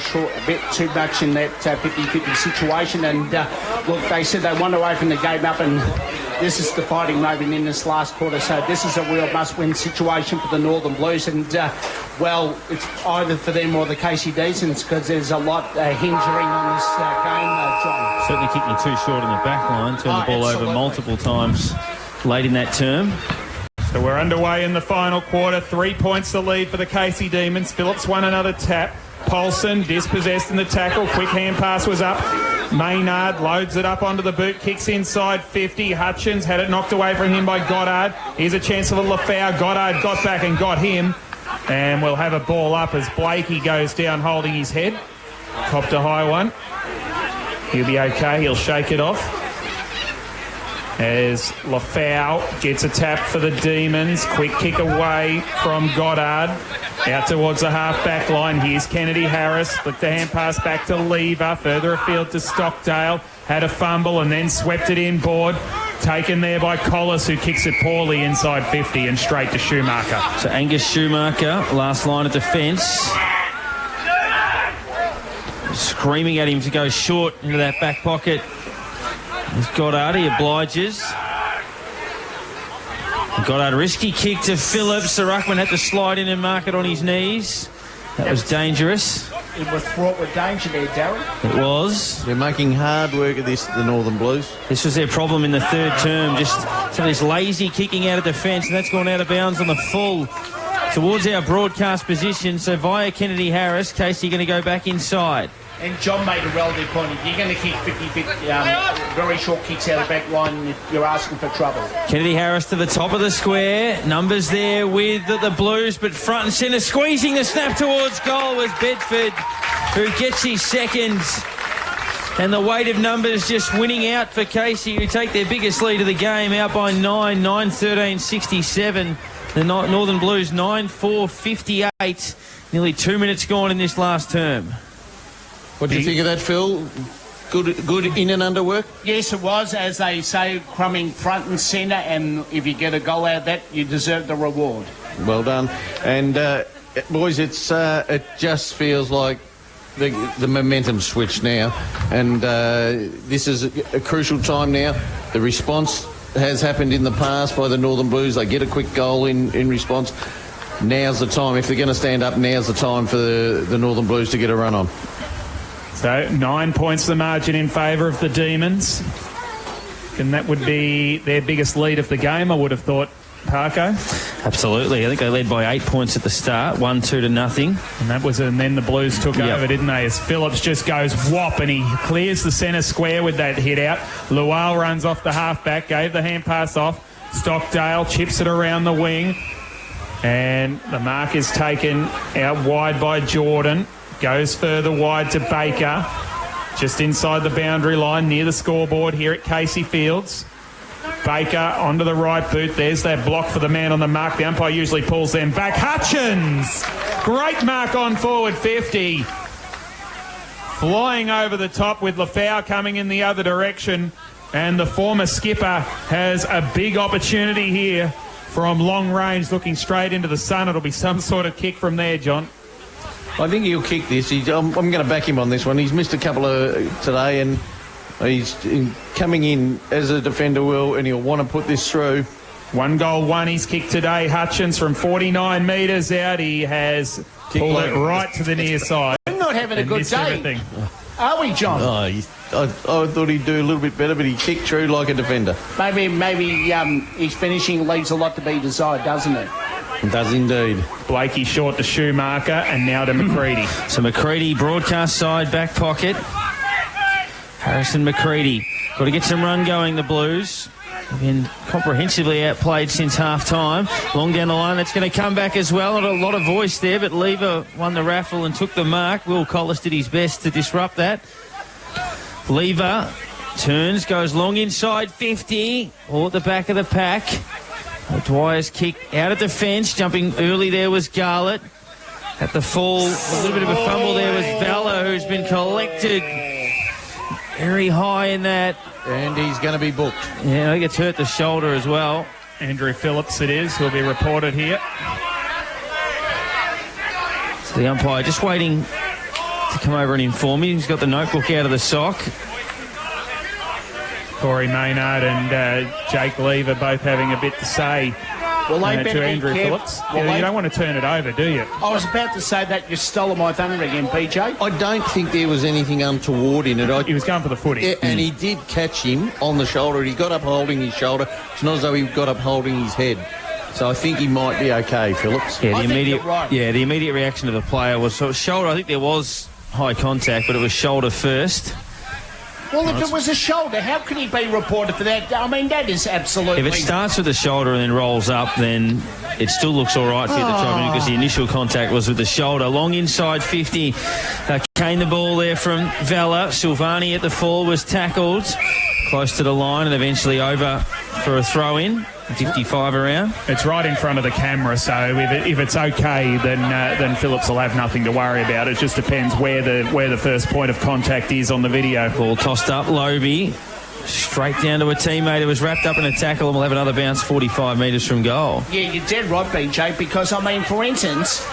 short a bit too much in that 50-50 situation. And look, they said they want to open the game up, and this is the fighting moment in this last quarter. So this is a real must-win situation for the Northern Blues, and well, it's either for them or the Casey Decents, because there's a lot hingering on this game, John. Certainly kicking too short in the back line, turned the ball over multiple times late in that term. So we're underway in the final quarter. 3 points the lead for the Casey Demons. Phillips won another tap. Paulson dispossessed in the tackle. Quick hand pass was up. Maynard loads it up onto the boot, kicks inside 50. Hutchins had it knocked away from him by Goddard. Here's a chance for the Lafau. Goddard got back and got him. And we'll have a ball up as Blakey goes down holding his head. Copped a high one. He'll be okay. He'll shake it off. As Lafau gets a tap for the Demons. Quick kick away from Goddard. Out towards the half-back line. Here's Kennedy Harris. Flicked the hand pass back to Lever. Further afield to Stockdale. Had a fumble and then swept it inboard. Taken there by Collis, who kicks it poorly inside 50 and straight to Schumacher. So Angus Schumacher, last line of defence. Screaming at him to go short into that back pocket. There's Goddard, he obliges. Goddard, risky kick to Phillips. The ruckman had to slide in and mark it on his knees. That was dangerous. It was fraught with danger there, Darren. It was. They're making hard work of this, the Northern Blues. This was their problem in the third term, just some of this lazy kicking out of defence, and that's gone out of bounds on the full towards our broadcast position. So via Kennedy Harris, Casey going to go back inside. And John made a relative point. If you're going to kick 50-50, very short kicks out of the back line, you're asking for trouble. Kennedy Harris to the top of the square. Numbers there with the Blues, but front and centre, squeezing the snap towards goal was Bedford, who gets his second. And the weight of numbers just winning out for Casey, who take their biggest lead of the game, out by 9-13-67. The Northern Blues 9-4-58. Nearly 2 minutes gone in this last term. What do you think of that, Phil? Good in and under work? Yes, it was, as they say, crumbing front and centre, and if you get a goal out of that, you deserve the reward. Well done. And, boys, it just feels like the momentum switched now, and this is a crucial time now. The response has happened in the past by the Northern Blues. They get a quick goal in response. Now's the time. If they're going to stand up, now's the time for the Northern Blues to get a run on. So 9 points the margin in favour of the Demons. And that would be their biggest lead of the game, I would have thought, Parko. Absolutely. I think they led by 8 points at the start, 1-2-0. And then the Blues took over, didn't they? As Phillips just goes whop and he clears the centre square with that hit out. Lual runs off the half-back, gave the hand pass off. Stockdale chips it around the wing. And the mark is taken out wide by Jordan. Goes further wide to Baker. Just inside the boundary line near the scoreboard here at Casey Fields. Baker onto the right boot. There's that block for the man on the mark. The umpire usually pulls them back. Hutchins! Great mark on forward 50. Flying over the top with Lafau coming in the other direction. And the former skipper has a big opportunity here from long range, looking straight into the sun. It'll be some sort of kick from there, John. I think he'll kick this. I'm going to back him on this one. He's missed a couple today, and he's coming in as a defender will, and he'll want to put this through. 1 goal, 1 he's kicked today. Hutchins from 49 metres out. He has pulled it right to the near side. I'm not having a good day. Everything. Are we, John? I thought he'd do a little bit better, but he kicked through like a defender. Maybe his finishing leaves a lot to be desired, doesn't it? It does indeed. Blakey short to Schumacher and now to McCready. So McCready, broadcast side, back pocket. Harrison McCready. Got to get some run going, the Blues. They've been comprehensively outplayed since half-time. Long down the line, it's going to come back as well. Not a lot of voice there, but Lever won the raffle and took the mark. Will Collis did his best to disrupt that. Lever turns, goes long inside 50, or at the back of the pack. Dwyer's kick out of defence. Jumping early there was Garlett. At the fall, a little bit of a fumble there was Valla, who's been collected Very high in that. And he's going to be booked. Yeah, I think it's hurt the shoulder as well. Andrew Phillips it is, who'll be reported here. So the umpire just waiting to come over and inform me. He's got the notebook out of the sock. Corey Maynard and Jake Lever both having a bit to say Well, they better to be Andrew careful. Phillips. Well, You don't want to turn it over, do you? I was about to say that. You stole my thunder again, BJ. I don't think there was anything untoward in it. He was going for the footy. Yeah, and he did catch him on the shoulder. He got up holding his shoulder. It's not as though he got up holding his head. So I think he might be okay, Phillips. Yeah, I think you're right. the immediate reaction of the player was sort of shoulder. I think there was high contact, but it was shoulder first. Well, if it was a shoulder, how could he be reported for that? I mean, that is absolutely... If it starts with the shoulder and then rolls up, then it still looks all right for you at the tribunal because the initial contact was with the shoulder. Long inside 50. Came the ball there from Vella. Silvani at the fall was tackled close to the line and eventually over for a throw-in. 55 around. It's right in front of the camera, so if it's okay, then Phillips will have nothing to worry about. It just depends where the first point of contact is on the video. Ball tossed up, Lobie. Straight down to a teammate who was wrapped up in a tackle and will have another bounce 45 metres from goal. Yeah, you're dead right, BJ, because, I mean, for instance,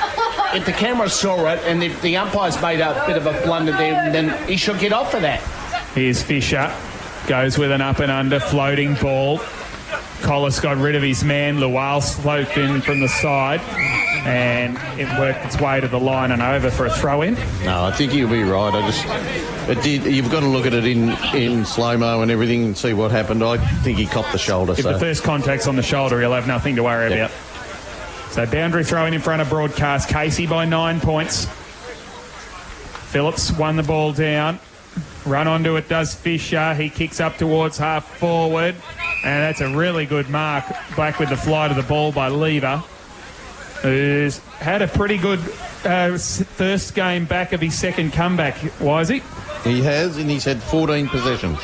if the camera saw it and if the umpire's made a bit of a blunder there, then he should get off for that. Here's Fisher. Goes with an up and under floating ball. Collis got rid of his man. Lual sloped in from the side and it worked its way to the line and over for a throw-in. No, I think you'll be right. You've got to look at it in slow-mo and everything and see what happened. I think he copped the shoulder. If the first contact's on the shoulder, he'll have nothing to worry about. So boundary throw-in in front of broadcast. Casey by 9 points. Phillips won the ball down. Run onto it does Fisher. He kicks up towards half forward. And that's a really good mark. Back with the flight of the ball by Lever, who's had a pretty good first game back of his second comeback, Wisey. He has, and he's had 14 possessions.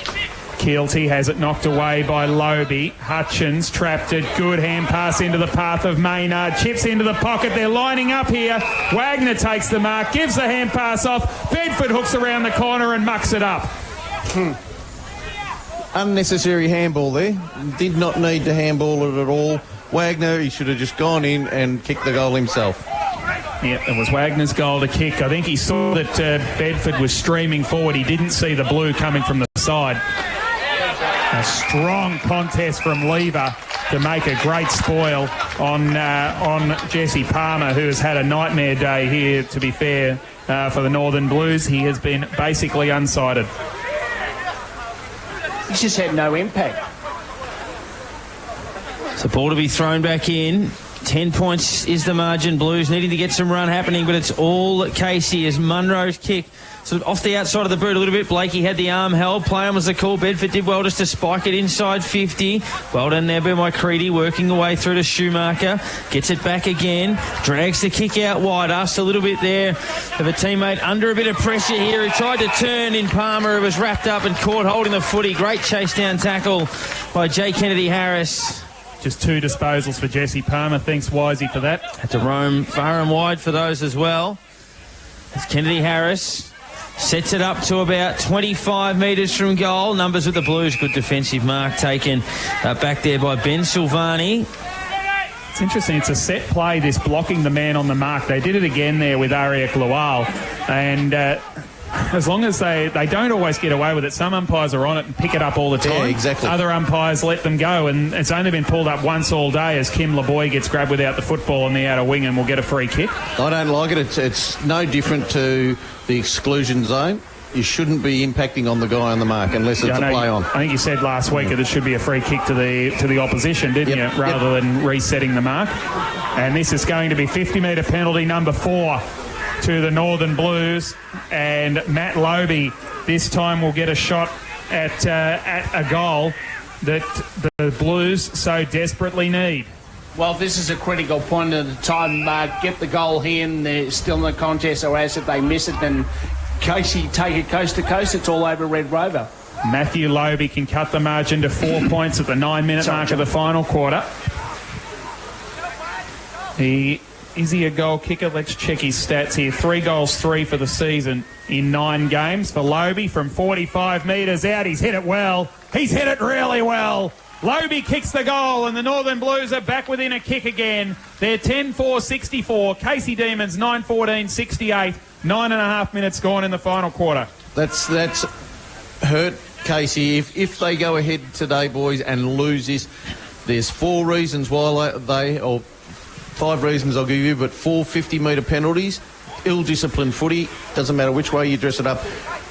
Keelty has it knocked away by Lobie. Hutchins trapped it. Good hand pass into the path of Maynard. Chips into the pocket. They're lining up here. Wagner takes the mark, gives the hand pass off. Bedford hooks around the corner and mucks it up. Unnecessary handball there. Did not need to handball it at all. Wagner, he should have just gone in and kicked the goal himself. Yeah, it was Wagner's goal to kick. I think he saw that Bedford was streaming forward. He didn't see the blue coming from the side. A strong contest from Lever to make a great spoil on Jesse Palmer, who has had a nightmare day here, to be fair, for the Northern Blues. He has been basically unsighted. He's just had no impact. So ball to be thrown back in. 10 points is the margin. Blues needing to get some run happening, but it's all Casey as Munro's kick sort of off the outside of the boot a little bit. Blakey had the arm held. Play on was the call. Bedford did well just to spike it inside 50. Well done there by Creedy, working the way through to Schumacher. Gets it back again. Drags the kick out wide. Asked a little bit there of a teammate under a bit of pressure here. He tried to turn in Palmer, who was wrapped up and caught holding the footy. Great chase down tackle by J. Kennedy Harris. Just 2 disposals for Jesse Palmer. Thanks, Wisey, for that. Had to roam far and wide for those as well. It's Kennedy Harris. Sets it up to about 25 metres from goal. Numbers with the Blues. Good defensive mark taken back there by Ben Silvani. It's interesting. It's a set play, this blocking the man on the mark. They did it again there with Ariak Lual. And as long as they don't always get away with it, some umpires are on it and pick it up all the time. Yeah, exactly. Other umpires let them go, and it's only been pulled up once all day as Kim LeBoy gets grabbed without the football on the outer wing and will get a free kick. I don't like it. It's no different to the exclusion zone. You shouldn't be impacting on the guy on the mark unless it's a play on. I think you said last week that it should be a free kick to the opposition, didn't you? Rather than resetting the mark. And this is going to be 50-metre penalty number 4 to the Northern Blues, and Matt Lobie this time will get a shot at a goal that the Blues so desperately need. Well, this is a critical point at the time. Get the goal here and they're still in the contest, or as if they miss it, then Casey take it coast to coast. It's all over Red Rover. Matthew Lobie can cut the margin to 4 points at the 9-minute mark of the final quarter. He Is he a goal kicker? Let's check his stats here. 3 goals, 3 for the season in 9 games. For Lobie from 45 metres out. He's hit it well. He's hit it really well. Lobie kicks the goal, and the Northern Blues are back within a kick again. They're 10-4-64. Casey Demons 9-14-68. 9.5 minutes gone in the final quarter. That's hurt Casey. If they go ahead today, boys, and lose this, there's 4 reasons why or 5 reasons I'll give you, but 4 50-metre penalties, ill-disciplined footy, doesn't matter which way you dress it up,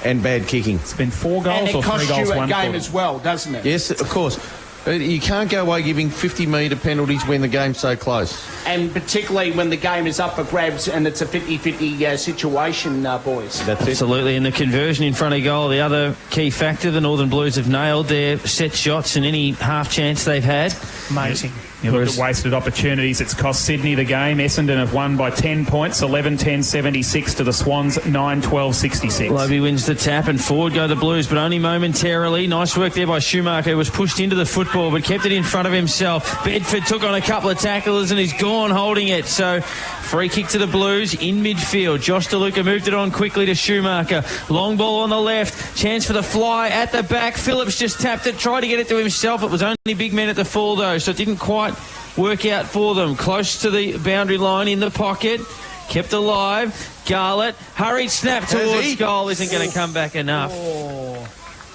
and bad kicking. It's been 4 goals and it or 3 costs goals you a one game quarter. as well, doesn't it? Yes, of course. You can't go away giving 50-metre penalties when the game's so close. And particularly when the game is up for grabs and it's a 50-50 situation, boys. That's Absolutely, and the conversion in front of goal, the other key factor. The Northern Blues have nailed their set shots and any half chance they've had. Amazing. You look at wasted opportunities. It's cost Sydney the game. Essendon have won by 10 points, 11-10-76 to the Swans, 9-12-66. Lobie wins the tap and forward go the Blues, but only momentarily. Nice work there by Schumacher, who was pushed into the football but kept it in front of himself. Bedford took on a couple of tacklers and he's gone holding it. So free kick to the Blues in midfield. Josh DeLuca moved it on quickly to Schumacher. Long ball on the left. Chance for the fly at the back. Phillips just tapped it, tried to get it to himself. It was only big men at the full though, so it didn't quite work out for them. Close to the boundary line in the pocket. Kept alive. Garlett. Hurried snap towards goal. Isn't going to come back enough.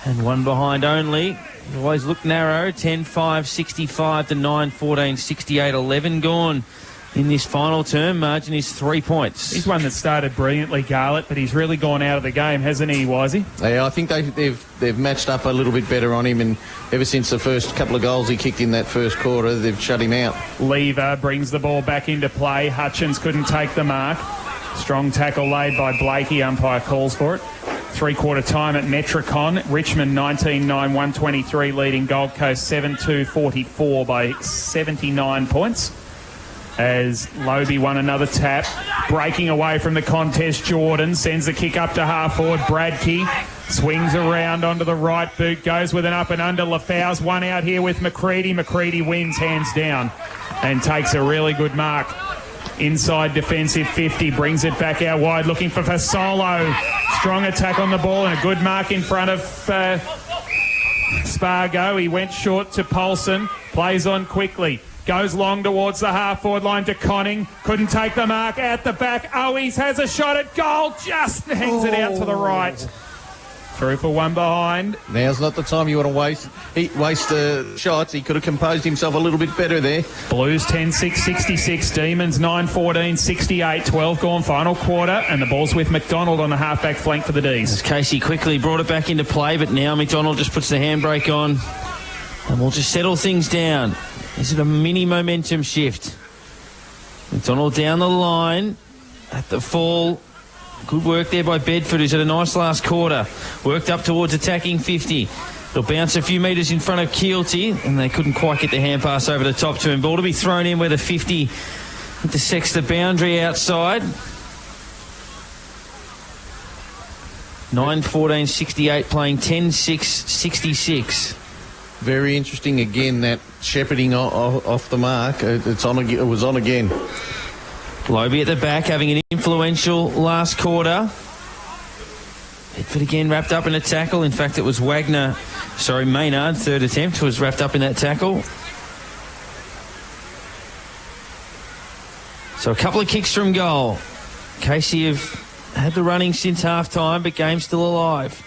And one behind only. Always look narrow. 10-5-65 to 9-14-68. 11 gone in this final term. Margin is 3 points. He's one that started brilliantly, Garlett, but he's really gone out of the game, hasn't he, Wisey? Yeah, I think they've matched up a little bit better on him, and ever since the first couple of goals he kicked in that first quarter, they've shut him out. Lever brings the ball back into play. Hutchins couldn't take the mark. Strong tackle laid by Blakey. Umpire calls for it. 3-quarter time at Metricon. Richmond 19-9-123 leading Gold Coast 7-2-44 by 79 points. As Lobie won another tap. Breaking away from the contest, Jordan sends the kick up to half forward. Bradkey swings around onto the right boot, goes with an up and under. Lafau's one out here with McCready. McCready wins hands down and takes a really good mark. Inside defensive 50, brings it back out wide, looking for Fasolo. Strong attack on the ball and a good mark in front of Spargo. He went short to Paulson, plays on quickly. Goes long towards the half-forward line to Conning. Couldn't take the mark. Out the back. Owies has a shot at goal. Just hangs it out to the right. Through for one behind. Now's not the time you want to waste the shots. He could have composed himself a little bit better there. Blues 10-6-66. Demons 9-14-68. 12 gone final quarter. And the ball's with McDonald on the half-back flank for the Ds. As Casey quickly brought it back into play, but now McDonald just puts the handbrake on. And we'll just settle things down. Is it a mini momentum shift? McDonald down the line at the fall. Good work there by Bedford, who's had a nice last quarter. Worked up towards attacking 50. They'll bounce a few metres in front of Keelty, and they couldn't quite get the hand pass over the top to him. Ball to be thrown in where the 50 intersects the boundary outside. 9-14-68 playing 10-6-66. Very interesting again, that shepherding off the mark. It was on again. Lobie at the back having an influential last quarter. Bedford again wrapped up in a tackle. In fact, it was Maynard, third attempt, was wrapped up in that tackle. So a couple of kicks from goal. Casey have had the running since half-time, but game's still alive.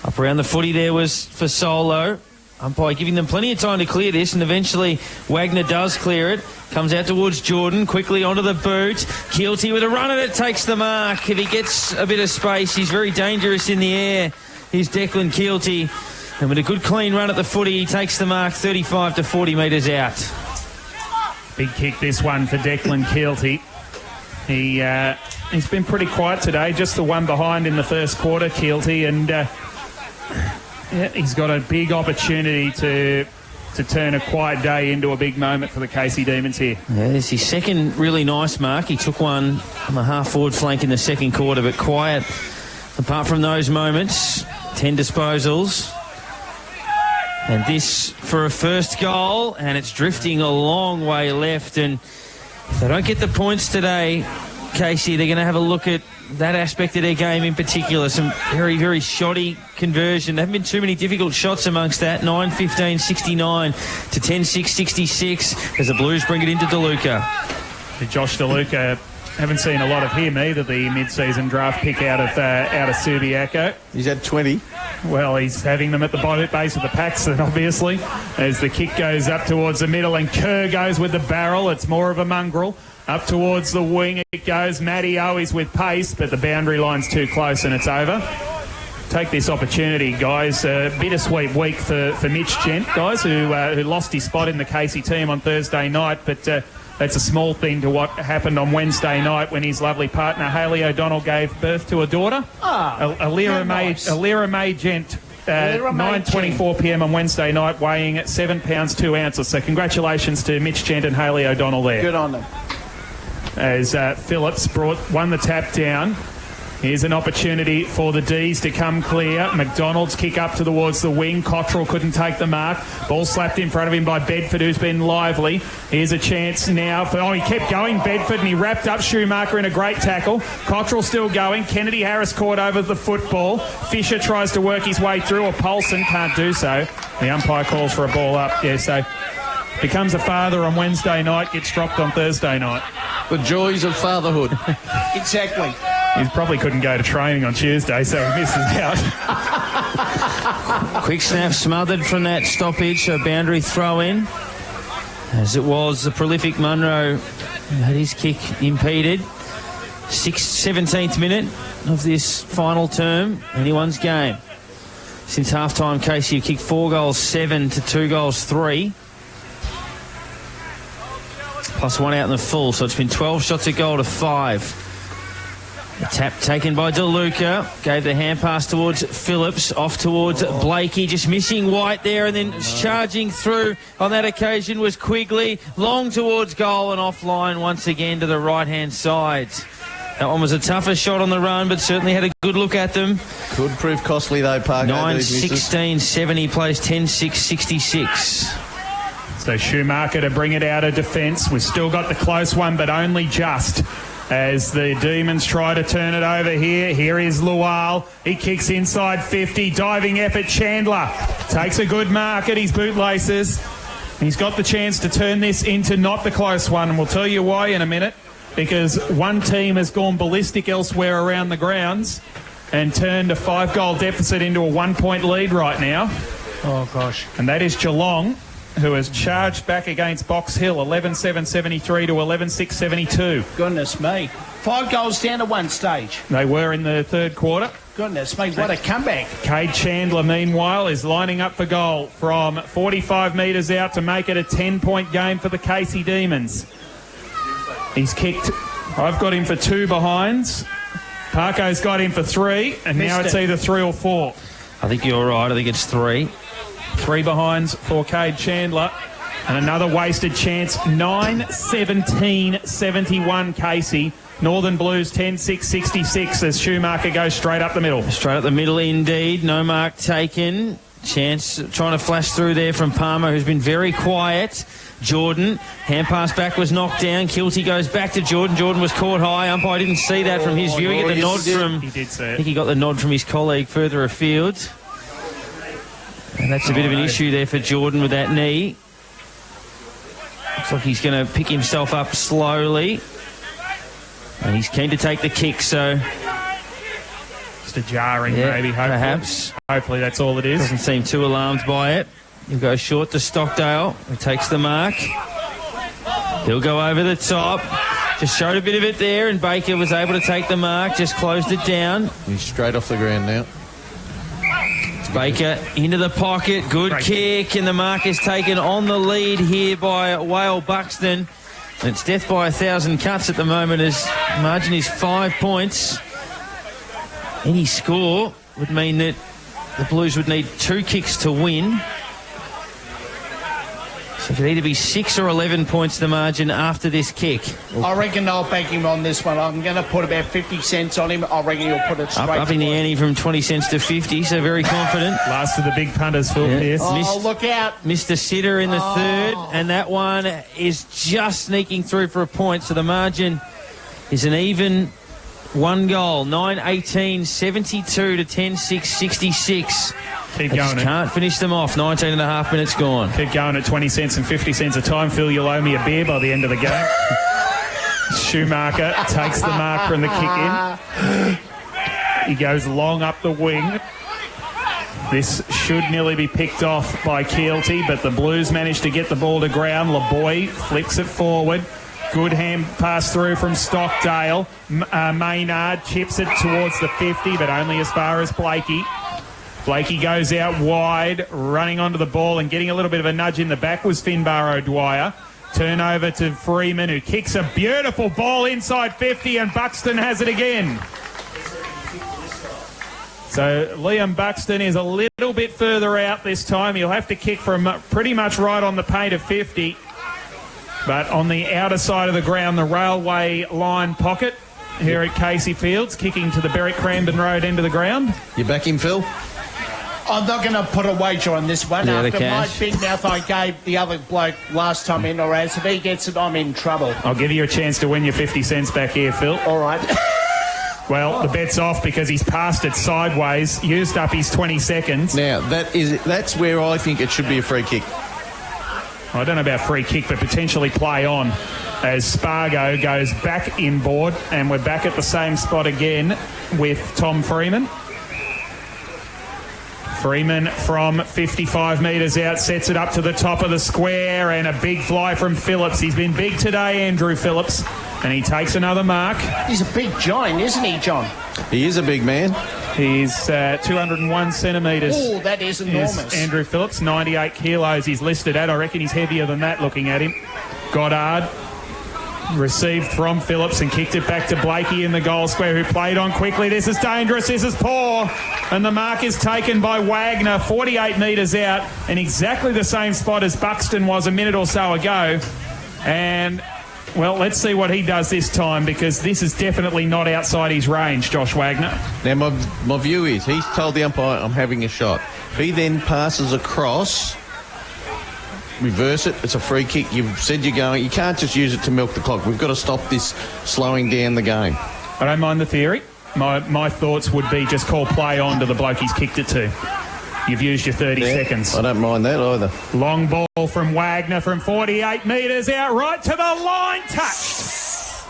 Up around the footy there was for Solo. Umpire giving them plenty of time to clear this, and eventually Wagner does clear it. Comes out towards Jordan, quickly onto the boot. Keelty with a run at it, takes the mark. If he gets a bit of space, he's very dangerous in the air. Here's Declan Keelty. And with a good clean run at the footy, he takes the mark 35 to 40 metres out. Big kick this one for Declan Keelty. He's been pretty quiet today, just the one behind in the first quarter, Keelty, and he's got a big opportunity to turn a quiet day into a big moment for the Casey Demons here. Yeah, it's his second really nice mark. He took one on the half-forward flank in the second quarter, but quiet apart from those moments. 10 disposals. And this for a first goal, and it's drifting a long way left, and If they don't get the points today, Casey, they're going to have a look at that aspect of their game in particular. Some very, very shoddy conversion. There haven't been too many difficult shots amongst that. 9-15, 69 to 10-6, 66 as the Blues bring it into DeLuca. Josh DeLuca, haven't seen a lot of him either, the mid-season draft pick out of Subiaco. He's had 20. Well, he's having them at the base of the packs, then, obviously, as the kick goes up towards the middle and Kerr goes with the barrel. It's more of a mongrel. Up towards the wing it goes. Matty O is with pace, but the boundary line's too close and it's over. Take this opportunity, guys. Bittersweet week for Mitch Gent, guys, who lost his spot in the Casey team on Thursday night, but that's a small thing to what happened on Wednesday night when his lovely partner Hayley O'Donnell gave birth to a daughter. Alira May Gent, 9:24 p.m. on Wednesday night, weighing 7 pounds 2 ounces. So congratulations to Mitch Gent and Hayley O'Donnell there. Good on them. As Phillips won the tap down. Here's an opportunity for the D's to come clear. McDonald's kick up towards the wing. Cottrell couldn't take the mark. Ball slapped in front of him by Bedford, who's been lively. Here's a chance now. He kept going, Bedford, and he wrapped up Schumacher in a great tackle. Cottrell still going. Kennedy Harris caught over the football. Fisher tries to work his way through, or Paulson can't do so. The umpire calls for a ball up. Yeah, so becomes a father on Wednesday night, gets dropped on Thursday night. The joys of fatherhood. Exactly. He probably couldn't go to training on Tuesday, so he misses out. Quick snap smothered from that stoppage, so boundary throw in. As it was, the prolific Munro had his kick impeded. 17th minute of this final term, anyone's game. Since half-time, Casey have kicked 4 goals 7 to 2 goals 3. Plus 1 out in the full, so it's been 12 shots at goal to 5. The tap taken by DeLuca, gave the hand pass towards Phillips, off towards Blakey, just missing White there, and then charging through on that occasion was Quigley, long towards goal and offline once again to the right-hand side. That one was a tougher shot on the run, but certainly had a good look at them. Could prove costly though, Parker. 9-16-70, plays 10-6-66. So Schumacher to bring it out of defence. We've still got the close one, but only just. As the Demons try to turn it over here. Here is Lual. He kicks inside 50. Diving effort. Chandler takes a good mark at his bootlaces. He's got the chance to turn this into not the close one, and we'll tell you why in a minute. Because one team has gone ballistic elsewhere around the grounds and turned a 5-goal deficit into a 1-point lead right now. Oh, gosh. And that is Geelong, who has charged back against Box Hill, 11-7-73 to 11-6-72. Goodness me. 5 goals down at one stage. They were in the third quarter. Goodness me, what a comeback. Cade Chandler, meanwhile, is lining up for goal from 45 metres out to make it a 10-point game for the Casey Demons. He's kicked. I've got him for 2 behinds. Parko's got him for 3, and now it's either 3 or 4. I think you're right. I think it's 3. 3 behinds for Cade Chandler. And another wasted chance. 9-17-71 Casey. Northern Blues 10-6-66 as Schumacher goes straight up the middle. Straight up the middle indeed. No mark taken. Chance trying to flash through there from Palmer, who's been very quiet. Jordan, hand pass back was knocked down. Kilty goes back to Jordan. Jordan was caught high. Umpire didn't see that from his view. He got the nod from... He did see it. I think he got the nod from his colleague further afield. And that's a bit of an issue there for Jordan with that knee. Looks like he's going to pick himself up slowly. And he's keen to take the kick, so... Just a jarring, yeah, maybe, hopefully. Perhaps. Hopefully that's all it is. Doesn't seem too alarmed by it. He'll go short to Stockdale, who takes the mark. He'll go over the top. Just showed a bit of it there, and Baker was able to take the mark, just closed it down. He's straight off the ground now. Baker into the pocket, good kick, and the mark is taken on the lead here by Wale Buxton. And it's death by 1,000 cuts at the moment as margin is 5 points. Any score would mean that the Blues would need 2 kicks to win. So could either be 6 or 11 points the margin after this kick. I reckon I'll back him on this one. I'm going to put about 50 cents on him. I reckon he'll put it straight. Up in the ante from 20 cents to 50, so very confident. Last of the big punters, Phil Pearce. Oh, look out. Mr. Sitter in the third, and that one is just sneaking through for a point, so the margin is an even one goal. 9-18, 72 to 10-6, 66. Keep They going. just can't finish them off. 19 and a half minutes gone. Keep going at 20 cents and 50 cents a time. Phil, you'll owe me a beer by the end of the game. Schumacher takes the mark from the kick in. He goes long up the wing. This should nearly be picked off by Keelty, but the Blues manage to get the ball to ground. LeBoy flicks it forward. Good hand pass through from Stockdale. Maynard chips it towards the 50, but only as far as Blakey. Blakey goes out wide, running onto the ball and getting a little bit of a nudge in the back was Finbar O'Dwyer. Turnover to Freeman, who kicks a beautiful ball inside 50, and Buxton has it again. So Liam Buxton is a little bit further out this time. He'll have to kick from pretty much right on the paint of 50. But on the outer side of the ground, the railway line pocket here at Casey Fields, kicking to the Berwick Cranbourne Road end of the ground. You back him, Phil? I'm not going to put a wager on this one. Yeah, After my big mouth I gave the other bloke last time in, or as if he gets it, I'm in trouble. I'll give you a chance to win your 50 cents back here, Phil. All right. Well, the bet's off because he's passed it sideways, used up his 20 seconds. Now, that's where I think it should be a free kick. I don't know about free kick, but potentially play on as Spargo goes back inboard, and we're back at the same spot again with Tom Freeman. Freeman from 55 metres out sets it up to the top of the square, and a big fly from Phillips. He's been big today, Andrew Phillips, and he takes another mark. He's a big giant, isn't he, John? He is a big man. He's 201 centimetres. Oh, that is enormous. Andrew Phillips, 98 kilos he's listed at. I reckon he's heavier than that looking at him. Goddard received from Phillips and kicked it back to Blakey in the goal square, who played on quickly. This is dangerous. This is poor. And the mark is taken by Wagner, 48 metres out, in exactly the same spot as Buxton was a minute or so ago. And, well, let's see what he does this time, because this is definitely not outside his range, Josh Wagner. Now, my view is he's told the umpire, I'm having a shot. He then passes across, reverse it, it's a free kick. You've said you're going. You can't just use it to milk the clock. We've got to stop this slowing down the game. I don't mind the theory. My thoughts would be just call play on to the bloke he's kicked it to. You've used your 30 seconds. I don't mind that either. Long ball from Wagner from 48 metres out, right to the line.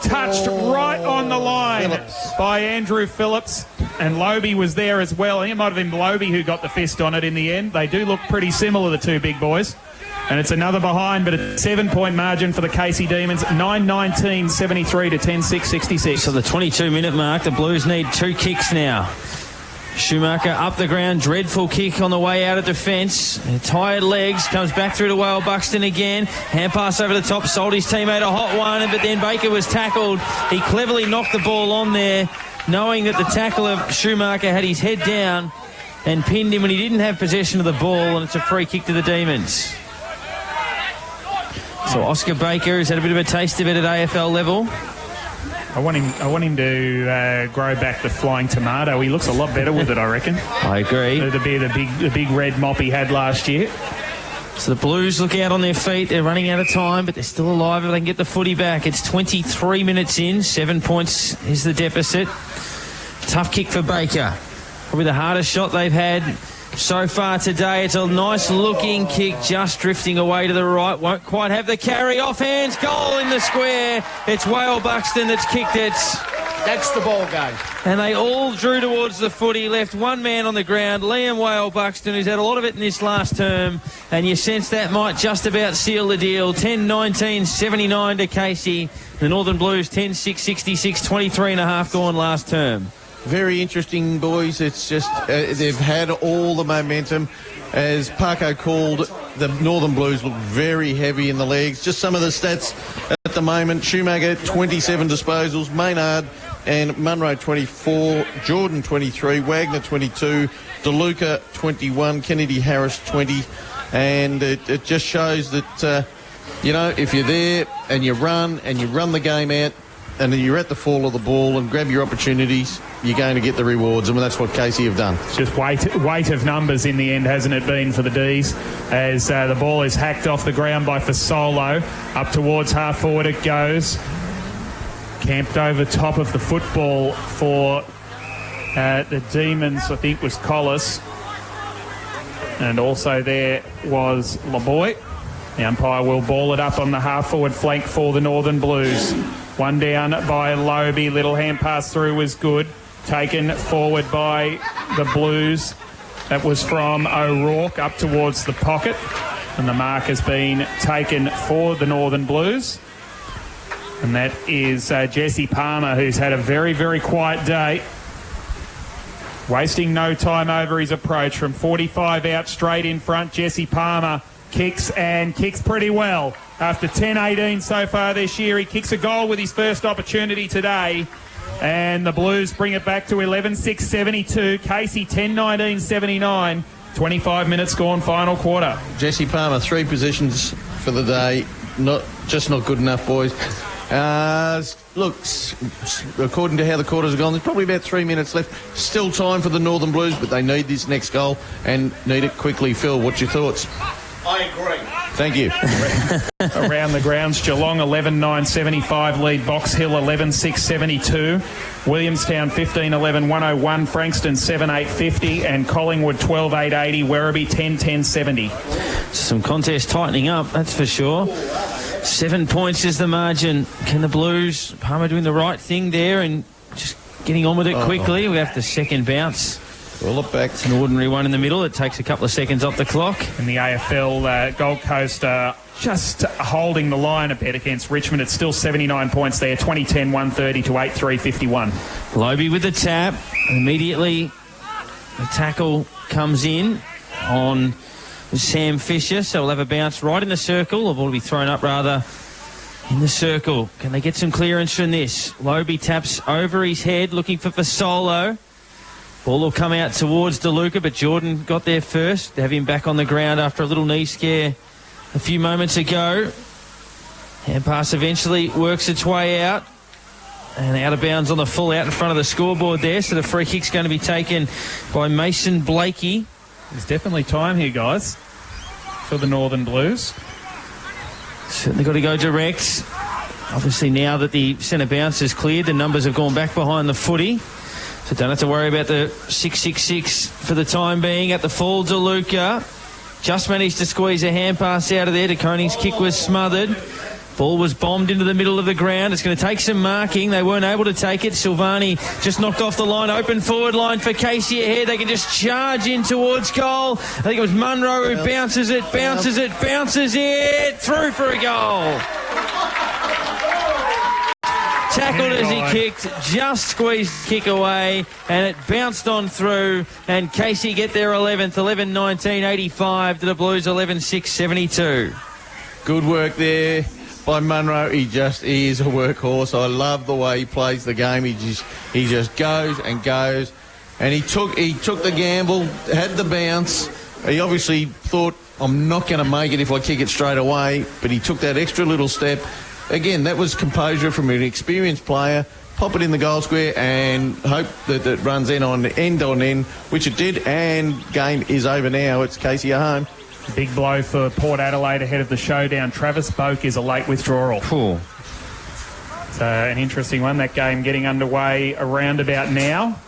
Touched right on the line by Andrew Phillips. And Lobie was there as well. It might have been Lobie who got the fist on it in the end. They do look pretty similar, the two big boys. And it's another behind, but a 7-point margin for the Casey Demons. 9-19, 73 to 10-6, 66. So the 22-minute mark, the Blues need 2 kicks now. Schumacher up the ground, dreadful kick on the way out of defence. Tired legs, comes back through to Whale Buxton again. Hand pass over the top, sold his teammate a hot one, but then Baker was tackled. He cleverly knocked the ball on there, knowing that the tackle of Schumacher had his head down and pinned him when he didn't have possession of the ball, and it's a free kick to the Demons. So Oscar Baker has had a bit of a taste of it at AFL level. I want him to grow back the flying tomato. He looks a lot better with it, I reckon. I agree. The big red mop he had last year. So the Blues look out on their feet. They're running out of time, but they're still alive if they can get the footy back. It's 23 minutes in. 7 points is the deficit. Tough kick for Baker. Probably the hardest shot they've had so far today. It's a nice looking kick, just drifting away to the right. Won't quite have the carry. Off hands, goal in the square. It's Whale Buxton that's kicked it. That's the ball game. And they all drew towards the footy, left one man on the ground, Liam Whale Buxton, who's had a lot of it in this last term, and you sense that might just about seal the deal. 10-19, 79 to Casey. The Northern Blues 10-6, 66, 23 and a half gone last term. Very interesting, boys. It's just they've had all the momentum. As Parko called, the Northern Blues look very heavy in the legs. Just some of the stats at the moment. Schumacher, 27 disposals. Maynard and Munro, 24. Jordan, 23. Wagner, 22. DeLuca, 21. Kennedy Harris, 20. And it just shows that You know, if you're there and you run the game out and then you're at the fall of the ball and grab your opportunities, you're going to get the rewards, and that's what Casey have done. It's just weight of numbers in the end, hasn't it been, for the D's, as the ball is hacked off the ground by Fasolo. Up towards half forward it goes. Camped over top of the football for the Demons, I think, was Collis. And also there was LeBoy. The umpire will ball it up on the half-forward flank for the Northern Blues. One down by Lobie. Little hand pass through was good. Taken forward by the Blues. That was from O'Rourke up towards the pocket. And the mark has been taken for the Northern Blues. And that is Jesse Palmer, who's had a very, very quiet day. Wasting no time over his approach. From 45 out straight in front, Jesse Palmer kicks pretty well. After 10-18 so far this year, he kicks a goal with his first opportunity today. And the Blues bring it back to 11-6-72. Casey 10-19-79. 25 minutes gone, final quarter. Jesse Palmer, 3 positions for the day. Not good enough, boys. Look, according to how the quarters have gone, there's probably about 3 minutes left. Still time for the Northern Blues, but they need this next goal and need it quickly. Phil, what's your thoughts? I agree. Thank you. Around the grounds, Geelong 11-9-75 lead, Box Hill 11-6-72, Williamstown 15-11-101, Frankston 7-8-50, and Collingwood 12-8-80, Werribee 10-10-70. Some contest tightening up, that's for sure. 7 points is the margin. Can the Blues, Palmer doing the right thing there and just getting on with it quickly? We have the second bounce. We'll look back. It's an ordinary one in the middle. It takes a couple of seconds off the clock. In the AFL, Gold Coast just holding the line a bit against Richmond. It's still 79 points there, 20-10, 130 to 8-3-51. Lobie with the tap. Immediately the tackle comes in on Sam Fisher, so we'll have a bounce right in the circle. The ball will be thrown up rather in the circle. Can they get some clearance from this? Lobie taps over his head, looking for Fasolo. Ball will come out towards DeLuca, but Jordan got there first to have him back on the ground after a little knee scare a few moments ago. Hand pass eventually works its way out. And out of bounds on the full out in front of the scoreboard there. So the free kick's going to be taken by Mason Blakey. There's definitely time here, guys, for the Northern Blues. Certainly got to go direct. Obviously now that the centre bounce is cleared, the numbers have gone back behind the footy. So don't have to worry about the 6-6-6 for the time being. At the full, DeLuca just managed to squeeze a hand pass out of there. De Koning's kick was smothered. Ball was bombed into the middle of the ground. It's going to take some marking. They weren't able to take it. Silvani just knocked off the line. Open forward line for Casey ahead. They can just charge in towards goal. I think it was Munro who bounces it. Through for a goal. Tackled as he kicked, just squeezed kick away, and it bounced on through, and Casey get their 11th, 11-19-85 to the Blues, 11-6-72. Good work there by Munro. He is a workhorse. I love the way he plays the game. He just goes and goes, and he took the gamble, had the bounce. He obviously thought, I'm not going to make it if I kick it straight away, but he took that extra little step. Again, that was composure from an experienced player. Pop it in the goal square and hope that it runs end on end, which it did, and game is over now. It's Casey at home. Big blow for Port Adelaide ahead of the showdown. Travis Boak is a late withdrawal. Cool. So an interesting one. That game getting underway around about now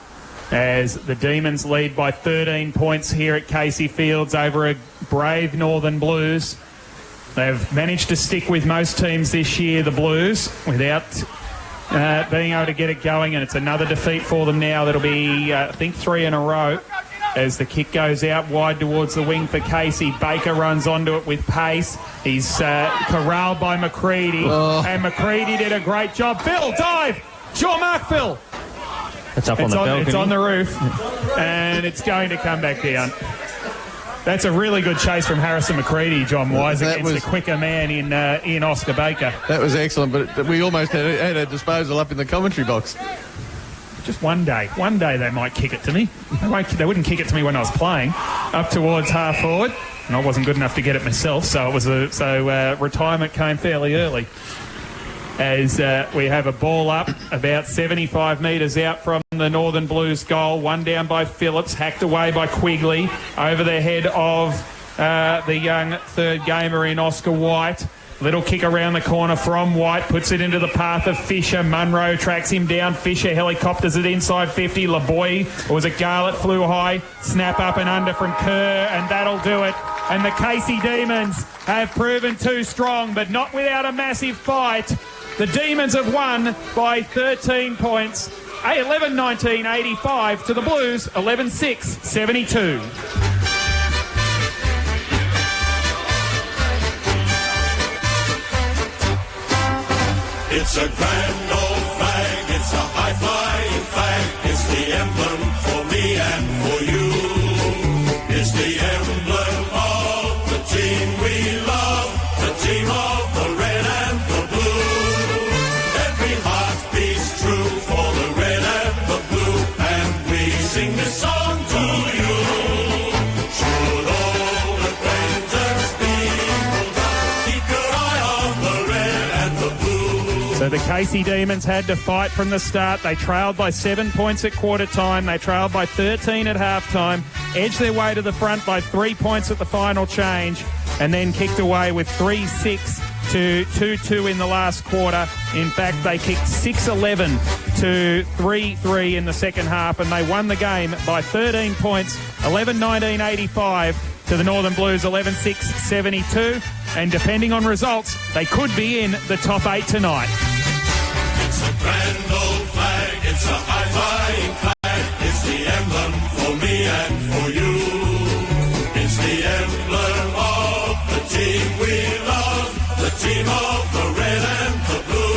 as the Demons lead by 13 points here at Casey Fields over a brave Northern Blues. They've managed to stick with most teams this year, the Blues, without being able to get it going, and it's another defeat for them now. That'll be, I think, 3 in a row as the kick goes out wide towards the wing for Casey. Baker runs onto it with pace. He's corralled by McCready, and McCready did a great job. Phil, dive! Sure mark, Phil! It's up on the balcony. It's on the roof, and it's going to come back down. That's a really good chase from Harrison McCready, John Wise, against the quicker man in Oscar Baker. That was excellent, but we almost had a disposal up in the commentary box. Just one day they might kick it to me. They wouldn't kick it to me when I was playing. Up towards half forward. and I wasn't good enough to get it myself, so it was retirement came fairly early. As we have a ball up about 75 metres out from the Northern Blues goal. One down by Phillips, hacked away by Quigley over the head of the young third gamer in Oscar White. Little kick around the corner from White, puts it into the path of Fisher. Munro tracks him down. Fisher helicopters it inside 50. LeBoy, or was it Garlett, flew high. Snap up and under from Kerr, and that'll do it. And the Casey Demons have proven too strong, but not without a massive fight. The Demons have won by 13 points, 11-19-85 to the Blues, 11-6-72. It's a grand old flag, it's a high-flying flag, it's the emblem for me and for you. It's the emblem of the team we love, the team of the red and the blue. Every heart beats true for the red and the blue, and we sing this song to you. Should old acquaintance be forgot, keep your eye on the red and the blue. So the Casey Demons had to fight from the start. They trailed by 7 points at quarter time. They trailed by 13 at half time, edged their way to the front by 3 points at the final change, and then kicked away with 3-6 to 2-2 in the last quarter. In fact, they kicked 6-11 to 3-3 in the second half, and they won the game by 13 points, 11-19-85 to the Northern Blues, 11-6-72. And depending on results, they could be in the top 8 tonight. It's a grand old flag, it's a high-flying flag, it's the emblem for me and for you. It's the emblem of the team we love, the team of the red and the blue.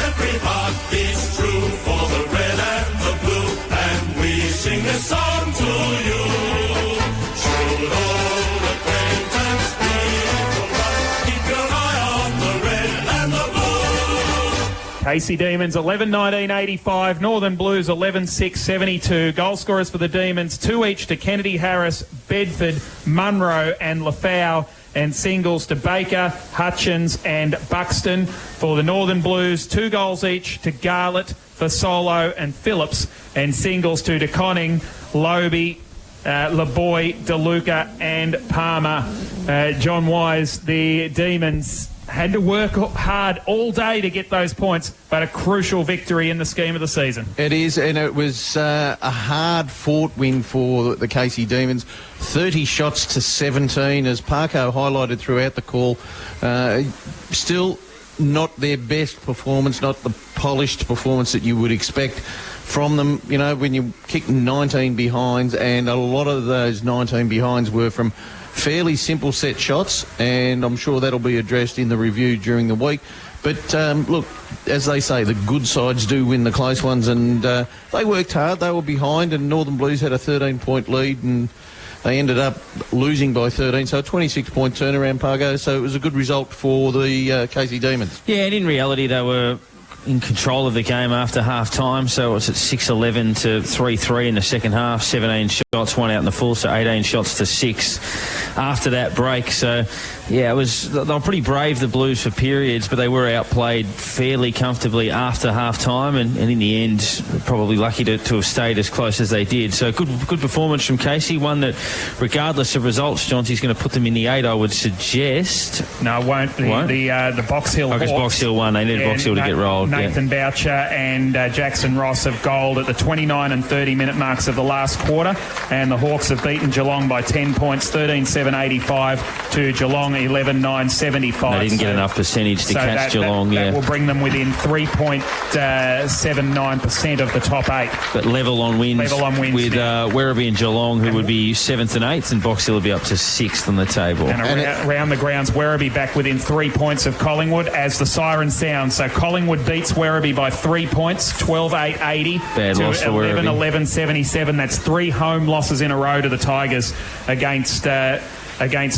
Every heart beats true for the red and the blue, and we sing this song to you. Should old acquaintance be forgot, keep your eye on the red and the blue. Casey Demons 11-19-85, Northern Blues 11-6-72. Goal scorers for the Demons, 2 each to Kennedy, Harris, Bedford, Munro and Lafau, and singles to Baker, Hutchins and Buxton. For the Northern Blues, 2 goals each to Garlett, Fasolo and Phillips, and singles to DeConning, Lobe, LeBoy, DeLuca and Palmer. John Wise, the Demons had to work hard all day to get those points, but a crucial victory in the scheme of the season. It is, and it was a hard-fought win for the Casey Demons. 30 shots to 17, as Parko highlighted throughout the call. Still not their best performance, not the polished performance that you would expect from them. You know, when you kick 19 behinds, and a lot of those 19 behinds were from fairly simple set shots, and I'm sure that'll be addressed in the review during the week. But look, as they say, the good sides do win the close ones, and they worked hard. They were behind, and Northern Blues had a 13-point lead, and they ended up losing by 13, so a 26-point turnaround, Pargo. So it was a good result for the Casey Demons. Yeah, and in reality, they were in control of the game after half-time, so it was at 6-11 to 3-3 in the second half, 17 shots, 1 out in the full, so 18 shots to 6 after that break. So, yeah, they were pretty brave, the Blues, for periods, but they were outplayed fairly comfortably after half-time, and in the end, probably lucky to have stayed as close as they did. So good performance from Casey, one that, regardless of results, Johnson's going to put them in the 8, I would suggest. No, it won't. The Box Hill Hawks. Box Hill won. They needed Box Hill to get rolled. Nathan Boucher and Jackson Ross have goaled at the 29 and 30 minute marks of the last quarter, and the Hawks have beaten Geelong by 10 points, 13-7-85 to Geelong 11-9-75. They didn't get enough percentage to catch Geelong. That will bring them within 3.79% of the top 8. But level on wins with Werribee and Geelong, who would be 7th and 8th, and Box Hill will be up to 6th on the table. And around the grounds, Werribee back within 3 points of Collingwood as the siren sounds. So Collingwood beats Werribee by 3 points, 12-8-80 Bad to loss for Werribee. 11-11-77. That's 3 home losses in a row to the Tigers against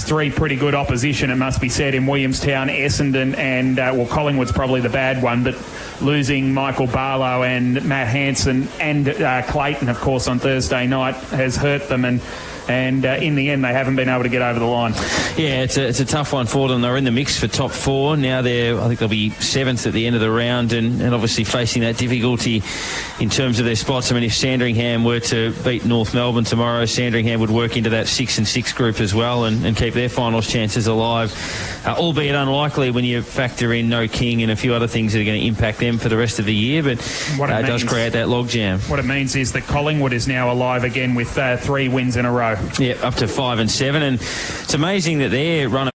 3 pretty good opposition, it must be said, in Williamstown, Essendon, and Collingwood's probably the bad one, but losing Michael Barlow and Matt Hanson and Clayton, of course, on Thursday night has hurt them, and and in the end they haven't been able to get over the line. Yeah, it's a tough one for them. They're in the mix for top 4. Now I think they'll be 7th at the end of the round, and obviously facing that difficulty in terms of their spots. I mean, if Sandringham were to beat North Melbourne tomorrow, Sandringham would work into that 6 and 6 group as well and keep their finals chances alive, albeit unlikely when you factor in no King and a few other things that are going to impact them for the rest of the year, but it does create that logjam. What it means is that Collingwood is now alive again with 3 wins in a row. Yeah, up to 5 and 7, and it's amazing that their run